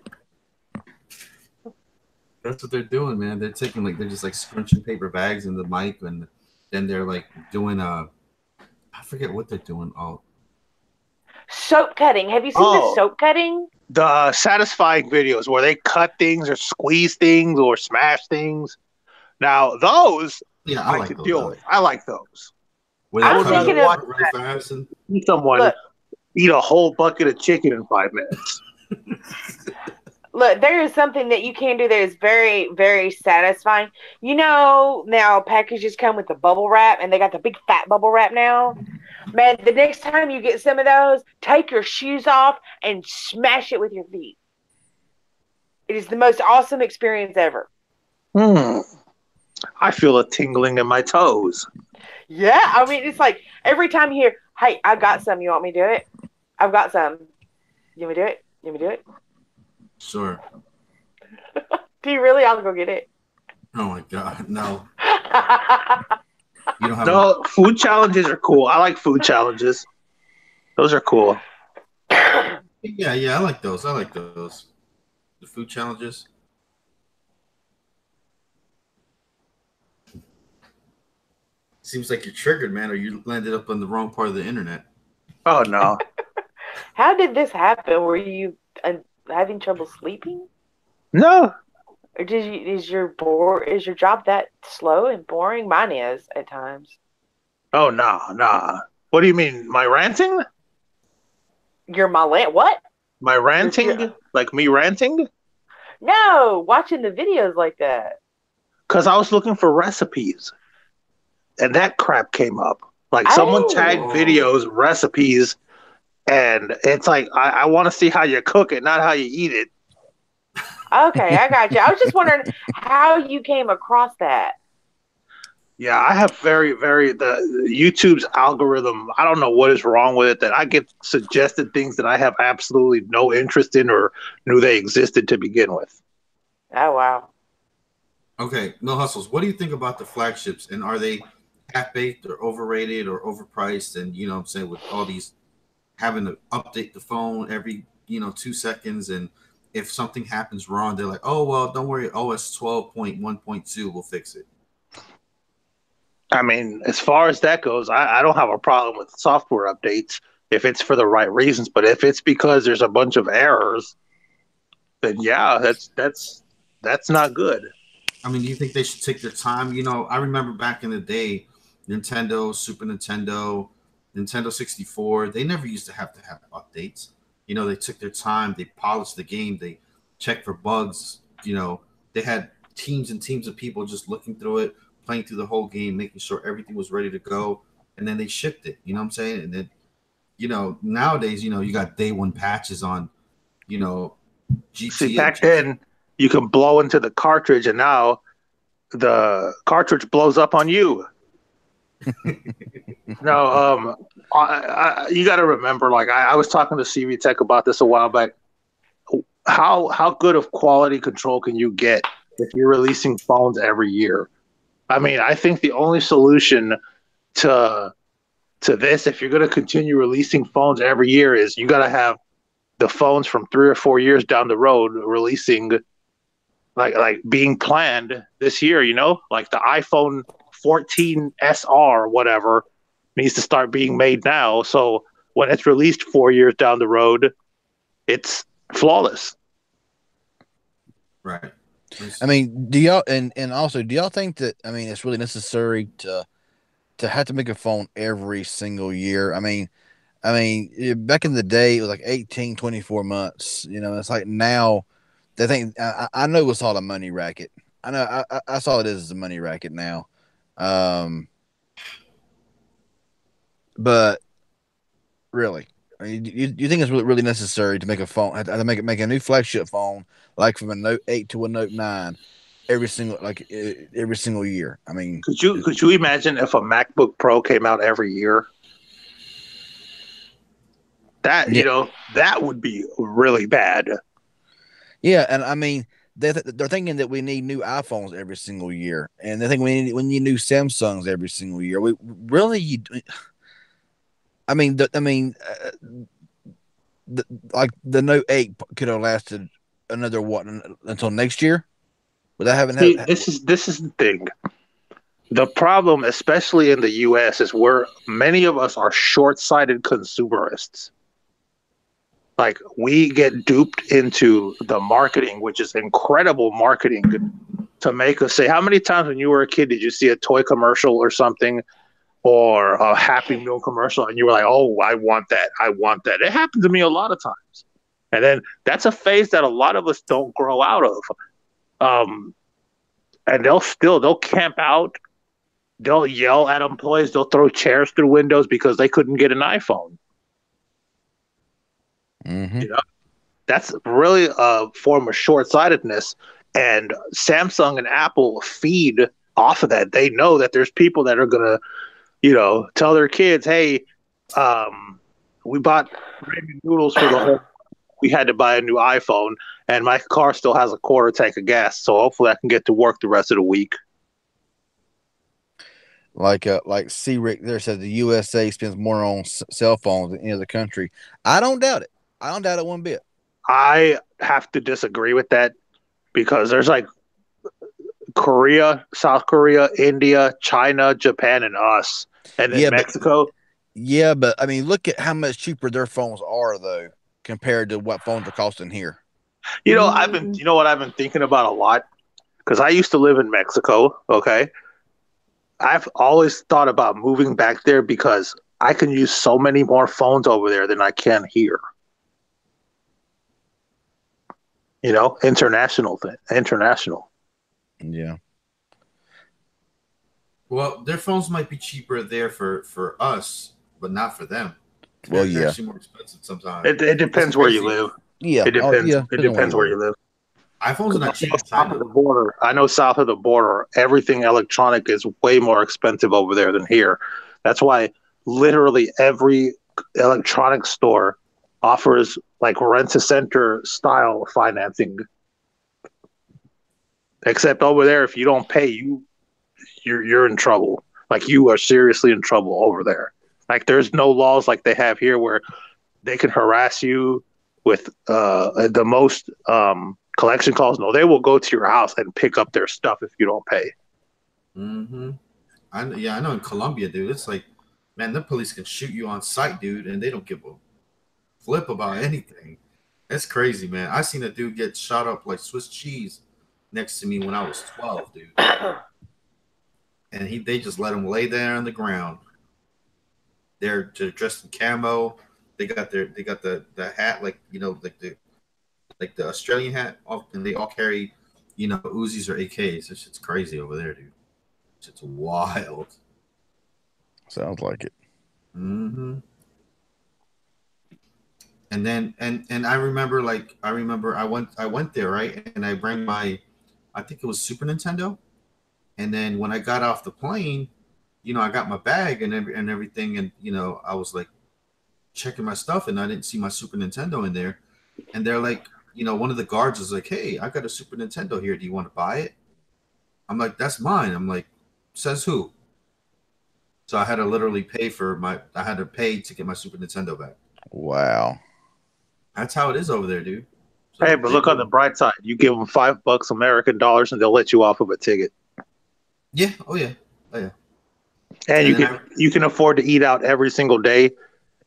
That's what they're doing, man. They're just like scrunching paper bags in the mic, and then they're like doing I forget what they're doing. Oh, soap cutting. Have you seen the soap cutting? The satisfying videos where they cut things or squeeze things or smash things. Now those, I like those. Deal with. I like those. I was thinking of really fast and someone eat a whole bucket of chicken in 5 minutes. Look, there is something that you can do that is very, very satisfying. You know, now packages come with the bubble wrap, and they got the big fat bubble wrap now. Man, the next time you get some of those, take your shoes off and smash it with your feet. It is the most awesome experience ever. I feel a tingling in my toes. Yeah, I mean, it's like every time you hear, hey, I got some. You want me to do it? I've got some. You want me to do it? You want me to do it? Sure. Do you really? I'll go get it. Oh my God, no. You don't have no, food challenges are cool. I like food challenges. Those are cool. Yeah, I like those. The food challenges. Seems like you're triggered, man, or you landed up on the wrong part of the internet. Oh no. How did this happen? Were you having trouble sleeping? No. Or is your job that slow and boring? Mine is at times. Oh, nah. What do you mean? My ranting? You're my what? My ranting? Like me ranting? No, watching the videos like that. Because I was looking for recipes, and that crap came up. Like someone tagged videos, recipes, and it's like I want to see how you cook it, not how you eat it. Okay, I got you. I was just wondering how you came across that. Yeah, I have the YouTube's algorithm. I don't know what is wrong with it that I get suggested things that I have absolutely no interest in or knew they existed to begin with. Oh wow. Okay, no hustles. What do you think about the flagships, and are they half baked or overrated or overpriced? And you know what I'm saying, with all these having to update the phone every 2 seconds, and if something happens wrong, they're like, oh well, don't worry, OS 12.1.2 will fix it. I mean, as far as that goes, I don't have a problem with software updates if it's for the right reasons. But if it's because there's a bunch of errors, then yeah, that's not good. I mean, do you think they should take their time? I remember back in the day, Nintendo, Super Nintendo, Nintendo 64, they never used to have updates. They took their time, they polished the game, they checked for bugs. They had teams and teams of people just looking through it, playing through the whole game, making sure everything was ready to go, and then they shipped it. You know what I'm saying? And then, nowadays, you got day one patches on, GTA. See, back then you can blow into the cartridge, and now the cartridge blows up on you. No, you got to remember. Like I was talking to CV Tech about this a while back. How good of quality control can you get if you're releasing phones every year? I mean, I think the only solution to this, if you're going to continue releasing phones every year, is you got to have the phones from 3 or 4 years down the road releasing, like being planned this year. Like the iPhone 14 SR, whatever, needs to start being made now. So when it's released 4 years down the road, it's flawless. Right. I mean, do y'all and also do y'all think that it's really necessary to have to make a phone every single year? I mean, back in the day it was like 18, 24 months. It's like now they think I know it's all a money racket. I know I saw it as a money racket now. But really, you think it's really necessary to make a phone, to make a new flagship phone, like from a Note 8 to a Note 9 every single year? I mean, could you imagine if a MacBook Pro came out every year? That that would be really bad. Yeah, and I mean they're thinking that we need new iPhones every single year, and they think we need new Samsungs every single year. We really, like the Note 8 could have lasted another until next year, without having. This is the thing. The problem, especially in the U.S., is where many of us are short-sighted consumerists. Like, we get duped into the marketing, which is incredible marketing, to make us say, how many times when you were a kid did you see a toy commercial or something, or a Happy Meal commercial, and you were like, oh, I want that. It happened to me a lot of times. And then that's a phase that a lot of us don't grow out of. And they'll camp out. They'll yell at employees. They'll throw chairs through windows because they couldn't get an iPhone. Mm-hmm. That's really a form of short-sightedness. And Samsung and Apple feed off of that. They know that there's people that are going to, tell their kids, hey, we bought ramen noodles for the whole. We had to buy a new iPhone, and my car still has a quarter tank of gas. So hopefully I can get to work the rest of the week. Like C. Rick there said, the USA spends more on cell phones than any other country. I don't doubt it. I don't doubt it one bit. I have to disagree with that because there's like Korea, South Korea, India, China, Japan, and us, and then Mexico. But I mean, look at how much cheaper their phones are, though, compared to what phones are costing here. You know what I've been thinking about a lot, because I used to live in Mexico. Okay, I've always thought about moving back there because I can use so many more phones over there than I can here. You know, international. Yeah. Well, their phones might be cheaper there for us, but not for them. Well, They're yeah. actually more expensive sometimes. It depends where you live. Yeah. It depends. Yeah. It depends where you live. iPhones are not cheap in South of China. the border, I know south of the border, everything electronic is way more expensive over there than here. That's why literally every electronic store offers like rent-a-center style financing. Except over there, if you don't pay, you're in trouble. Like you are seriously in trouble over there. Like there's no laws like they have here where they can harass you with the most collection calls. No, they will go to your house and pick up their stuff if you don't pay. Mm-hmm. I know in Colombia, dude, it's like, man, the police can shoot you on sight, dude, and they don't give a flip about anything. That's crazy, man. I seen a dude get shot up like Swiss cheese next to me when I was 12, dude. And they just let him lay there on the ground. They're dressed in camo. They got the hat, like, you know, like the Australian hat, and they all carry, you know, Uzis or AKs. This shit's crazy over there, dude. It's wild. Sounds like it. Mm-hmm. And then and I remember I went there, right, and I bring I think it was Super Nintendo, and then when I got off the plane, you know, I got my bag and everything, and you know, I was like checking my stuff, and I didn't see my Super Nintendo in there, and they're like, you know, one of the guards was like, "Hey, I got a Super Nintendo here. Do you want to buy it?" I'm like, "That's mine." I'm like, "Says who?" So I had to literally I had to pay to get my Super Nintendo back. Wow. That's how it is over there, dude. So Hey, but look on the bright side. You give them $5 American dollars, and they'll let you off of a ticket. Yeah. Oh yeah. Oh yeah. And you can afford to eat out every single day,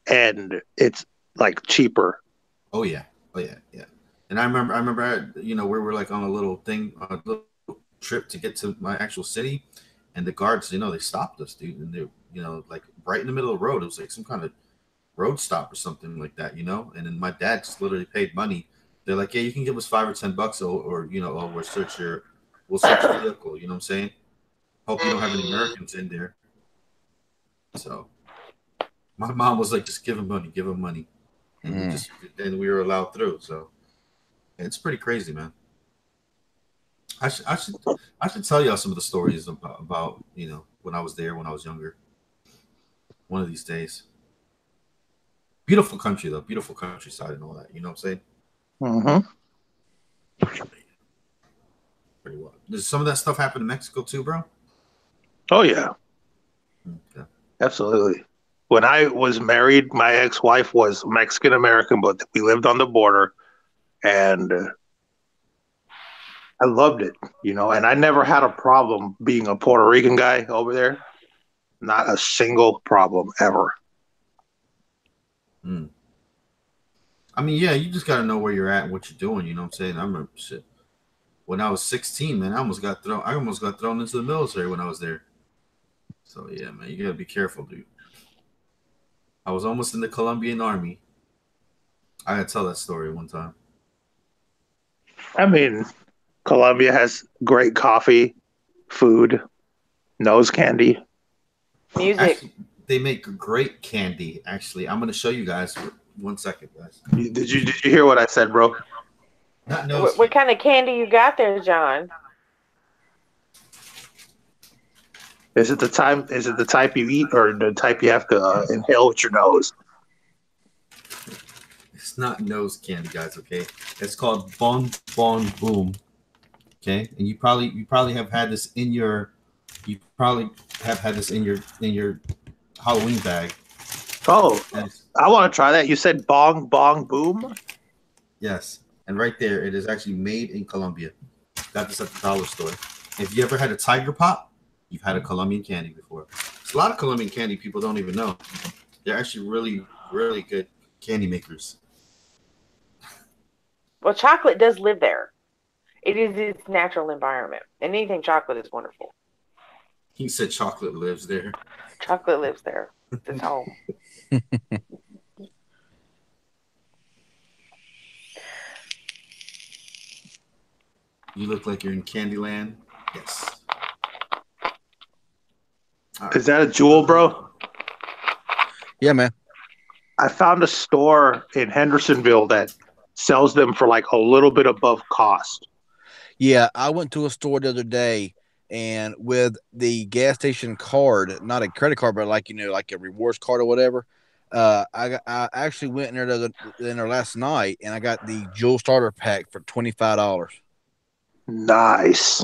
and it's like cheaper. Oh yeah. Oh yeah. Yeah. And I remember, you know, we were like on a little trip to get to my actual city, and the guards, you know, they stopped us, dude, and they, you know, like right in the middle of the road. It was like some kind of road stop or something like that, you know. And then my dad just literally paid money. They're like, yeah, you can give us $5 or $10, or you know, we'll search your vehicle. You know what I'm saying? Hope you don't have any Americans in there. So my mom was like, just give him money, and we were allowed through. So it's pretty crazy, man. I should tell y'all some of the stories about you know, when I was there when I was younger. One of these days. Beautiful country though, beautiful countryside and all that. You know what I'm saying? Mm-hmm. Pretty well. Does some of that stuff happen in Mexico too, bro? Oh yeah, Okay. absolutely. When I was married, my ex-wife was Mexican American, but we lived on the border, and I loved it, you know. And I never had a problem being a Puerto Rican guy over there. Not a single problem ever. Mm. I mean, yeah, you just gotta know where you're at and what you're doing. You know what I'm saying? I remember shit. When I was 16, man, I almost got thrown into the military when I was there. So yeah, man, you gotta be careful, dude. I was almost in the Colombian army. I gotta tell that story one time. I mean, Colombia has great coffee, food, nose candy. Music. Actually, they make great candy. Actually, I'm gonna show you guys. 1 second, guys. Did you hear what I said, bro? Not nose. What kind of candy you got there, John? Is it the type you eat, or the type you have to inhale with your nose? It's not nose candy, guys. Okay, it's called Bon Bon Boom. Okay, and you probably have had this in your Halloween bag. Oh, Yes. I want to try that. You said Bong Bong Boom? Yes, and right there, it is actually made in Colombia. Got this at the dollar store. If you ever had a Tiger Pop, you've had a Colombian candy before. There's a lot of Colombian candy people don't even know. They're actually really, really good candy makers. Well, chocolate does live there. It is its natural environment. And anything chocolate is wonderful. He said chocolate lives there. Chocolate lives there. It's his home. You look like you're in Candyland. Yes. Is that a jewel, bro? Yeah, man. I found a store in Hendersonville that sells them for like a little bit above cost. Yeah, I went to a store the other day, and with the gas station card, not a credit card, but like like a rewards card or whatever. I actually went in there last night, and I got the Jewel starter pack for $25. Nice.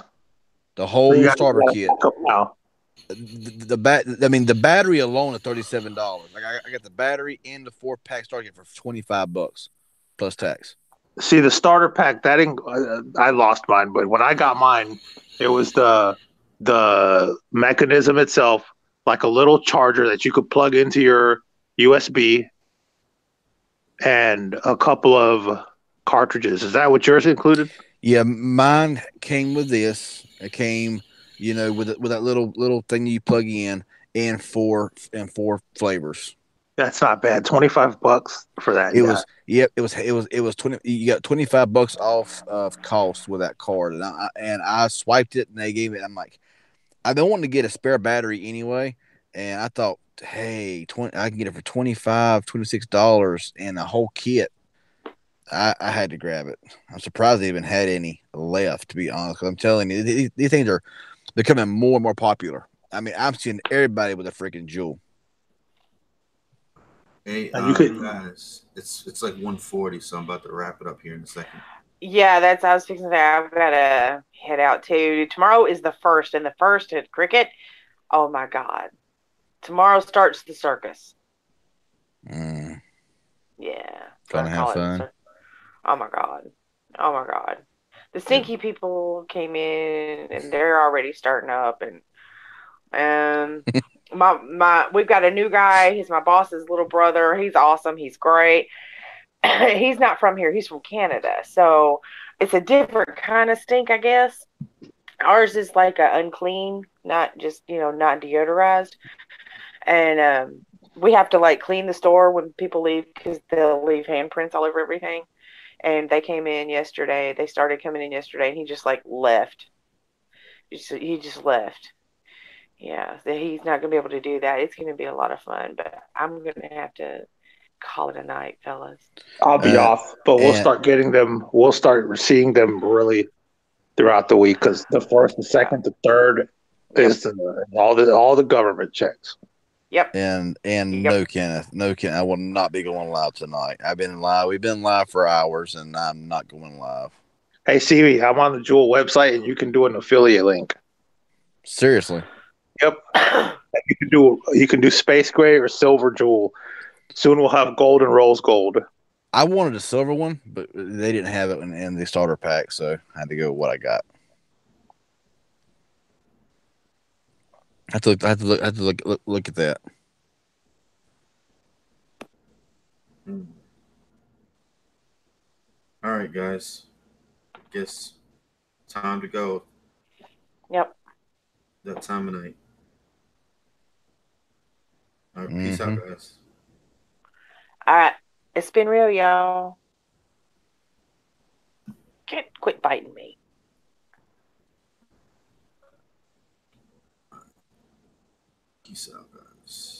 The So you whole got starter kit. back up now. The battery alone is $37. Like I got the battery and the 4-pack starter kit for $25 plus tax. See, the starter pack that I lost mine, but when I got mine, it was the mechanism itself, like a little charger that you could plug into your USB, and a couple of cartridges. Is that what yours included? Yeah, mine came with this. It came, with that little thing you plug in, and four flavors. That's not bad. $25 for that. It was, yep. It was 20. You got $25 off of cost with that card, and I swiped it, and they gave it. I'm like, I don't want to get a spare battery anyway, and I thought, hey, I can get it for $26, and a whole kit. I had to grab it. I'm surprised they even had any left, to be honest. Because I'm telling you, these things are becoming more and more popular. I mean, I'm seeing everybody with a freaking Jewel. Hey, And you could- guys, it's like 1:40, so I'm about to wrap it up here in a second. Yeah, I was fixing that. I've got to head out too. Tomorrow is the 1st, and the 1st at cricket. Oh my God. Tomorrow starts the circus. Mm. Yeah. Gonna have fun. Oh my God. Oh my God. The stinky people came in, and they're already starting up, and we've got a new guy. He's my boss's little brother. He's awesome. He's great. He's not from here. He's from Canada. So it's a different kind of stink, I guess. Ours is like a unclean, not just, not deodorized. And we have to like clean the store when people leave because they'll leave handprints all over everything. And they came in yesterday. They started coming in yesterday, and he just like left. He just left. Yeah, so he's not going to be able to do that. It's going to be a lot of fun, but I'm going to have to call it a night, fellas. I'll be off, but we'll start getting them. We'll start seeing them really throughout the week because the 1st, the 2nd, the 3rd is all the government checks. Yep. And no, Kenneth, I will not be going live tonight. We've been live for hours, and I'm not going live. Hey, CV, I'm on the Jewel website, and you can do an affiliate link. Seriously. Yep. You can do space gray or silver Jewel. Soon we'll have gold and rose gold. I wanted a silver one, but they didn't have it in the starter pack, so I had to go with what I got. I have to look at that. All right, guys. Guess time to go. Yep. That time of night. All right, peace out, guys. All right. It's been real, y'all. Can't quit biting me. Peace out, guys.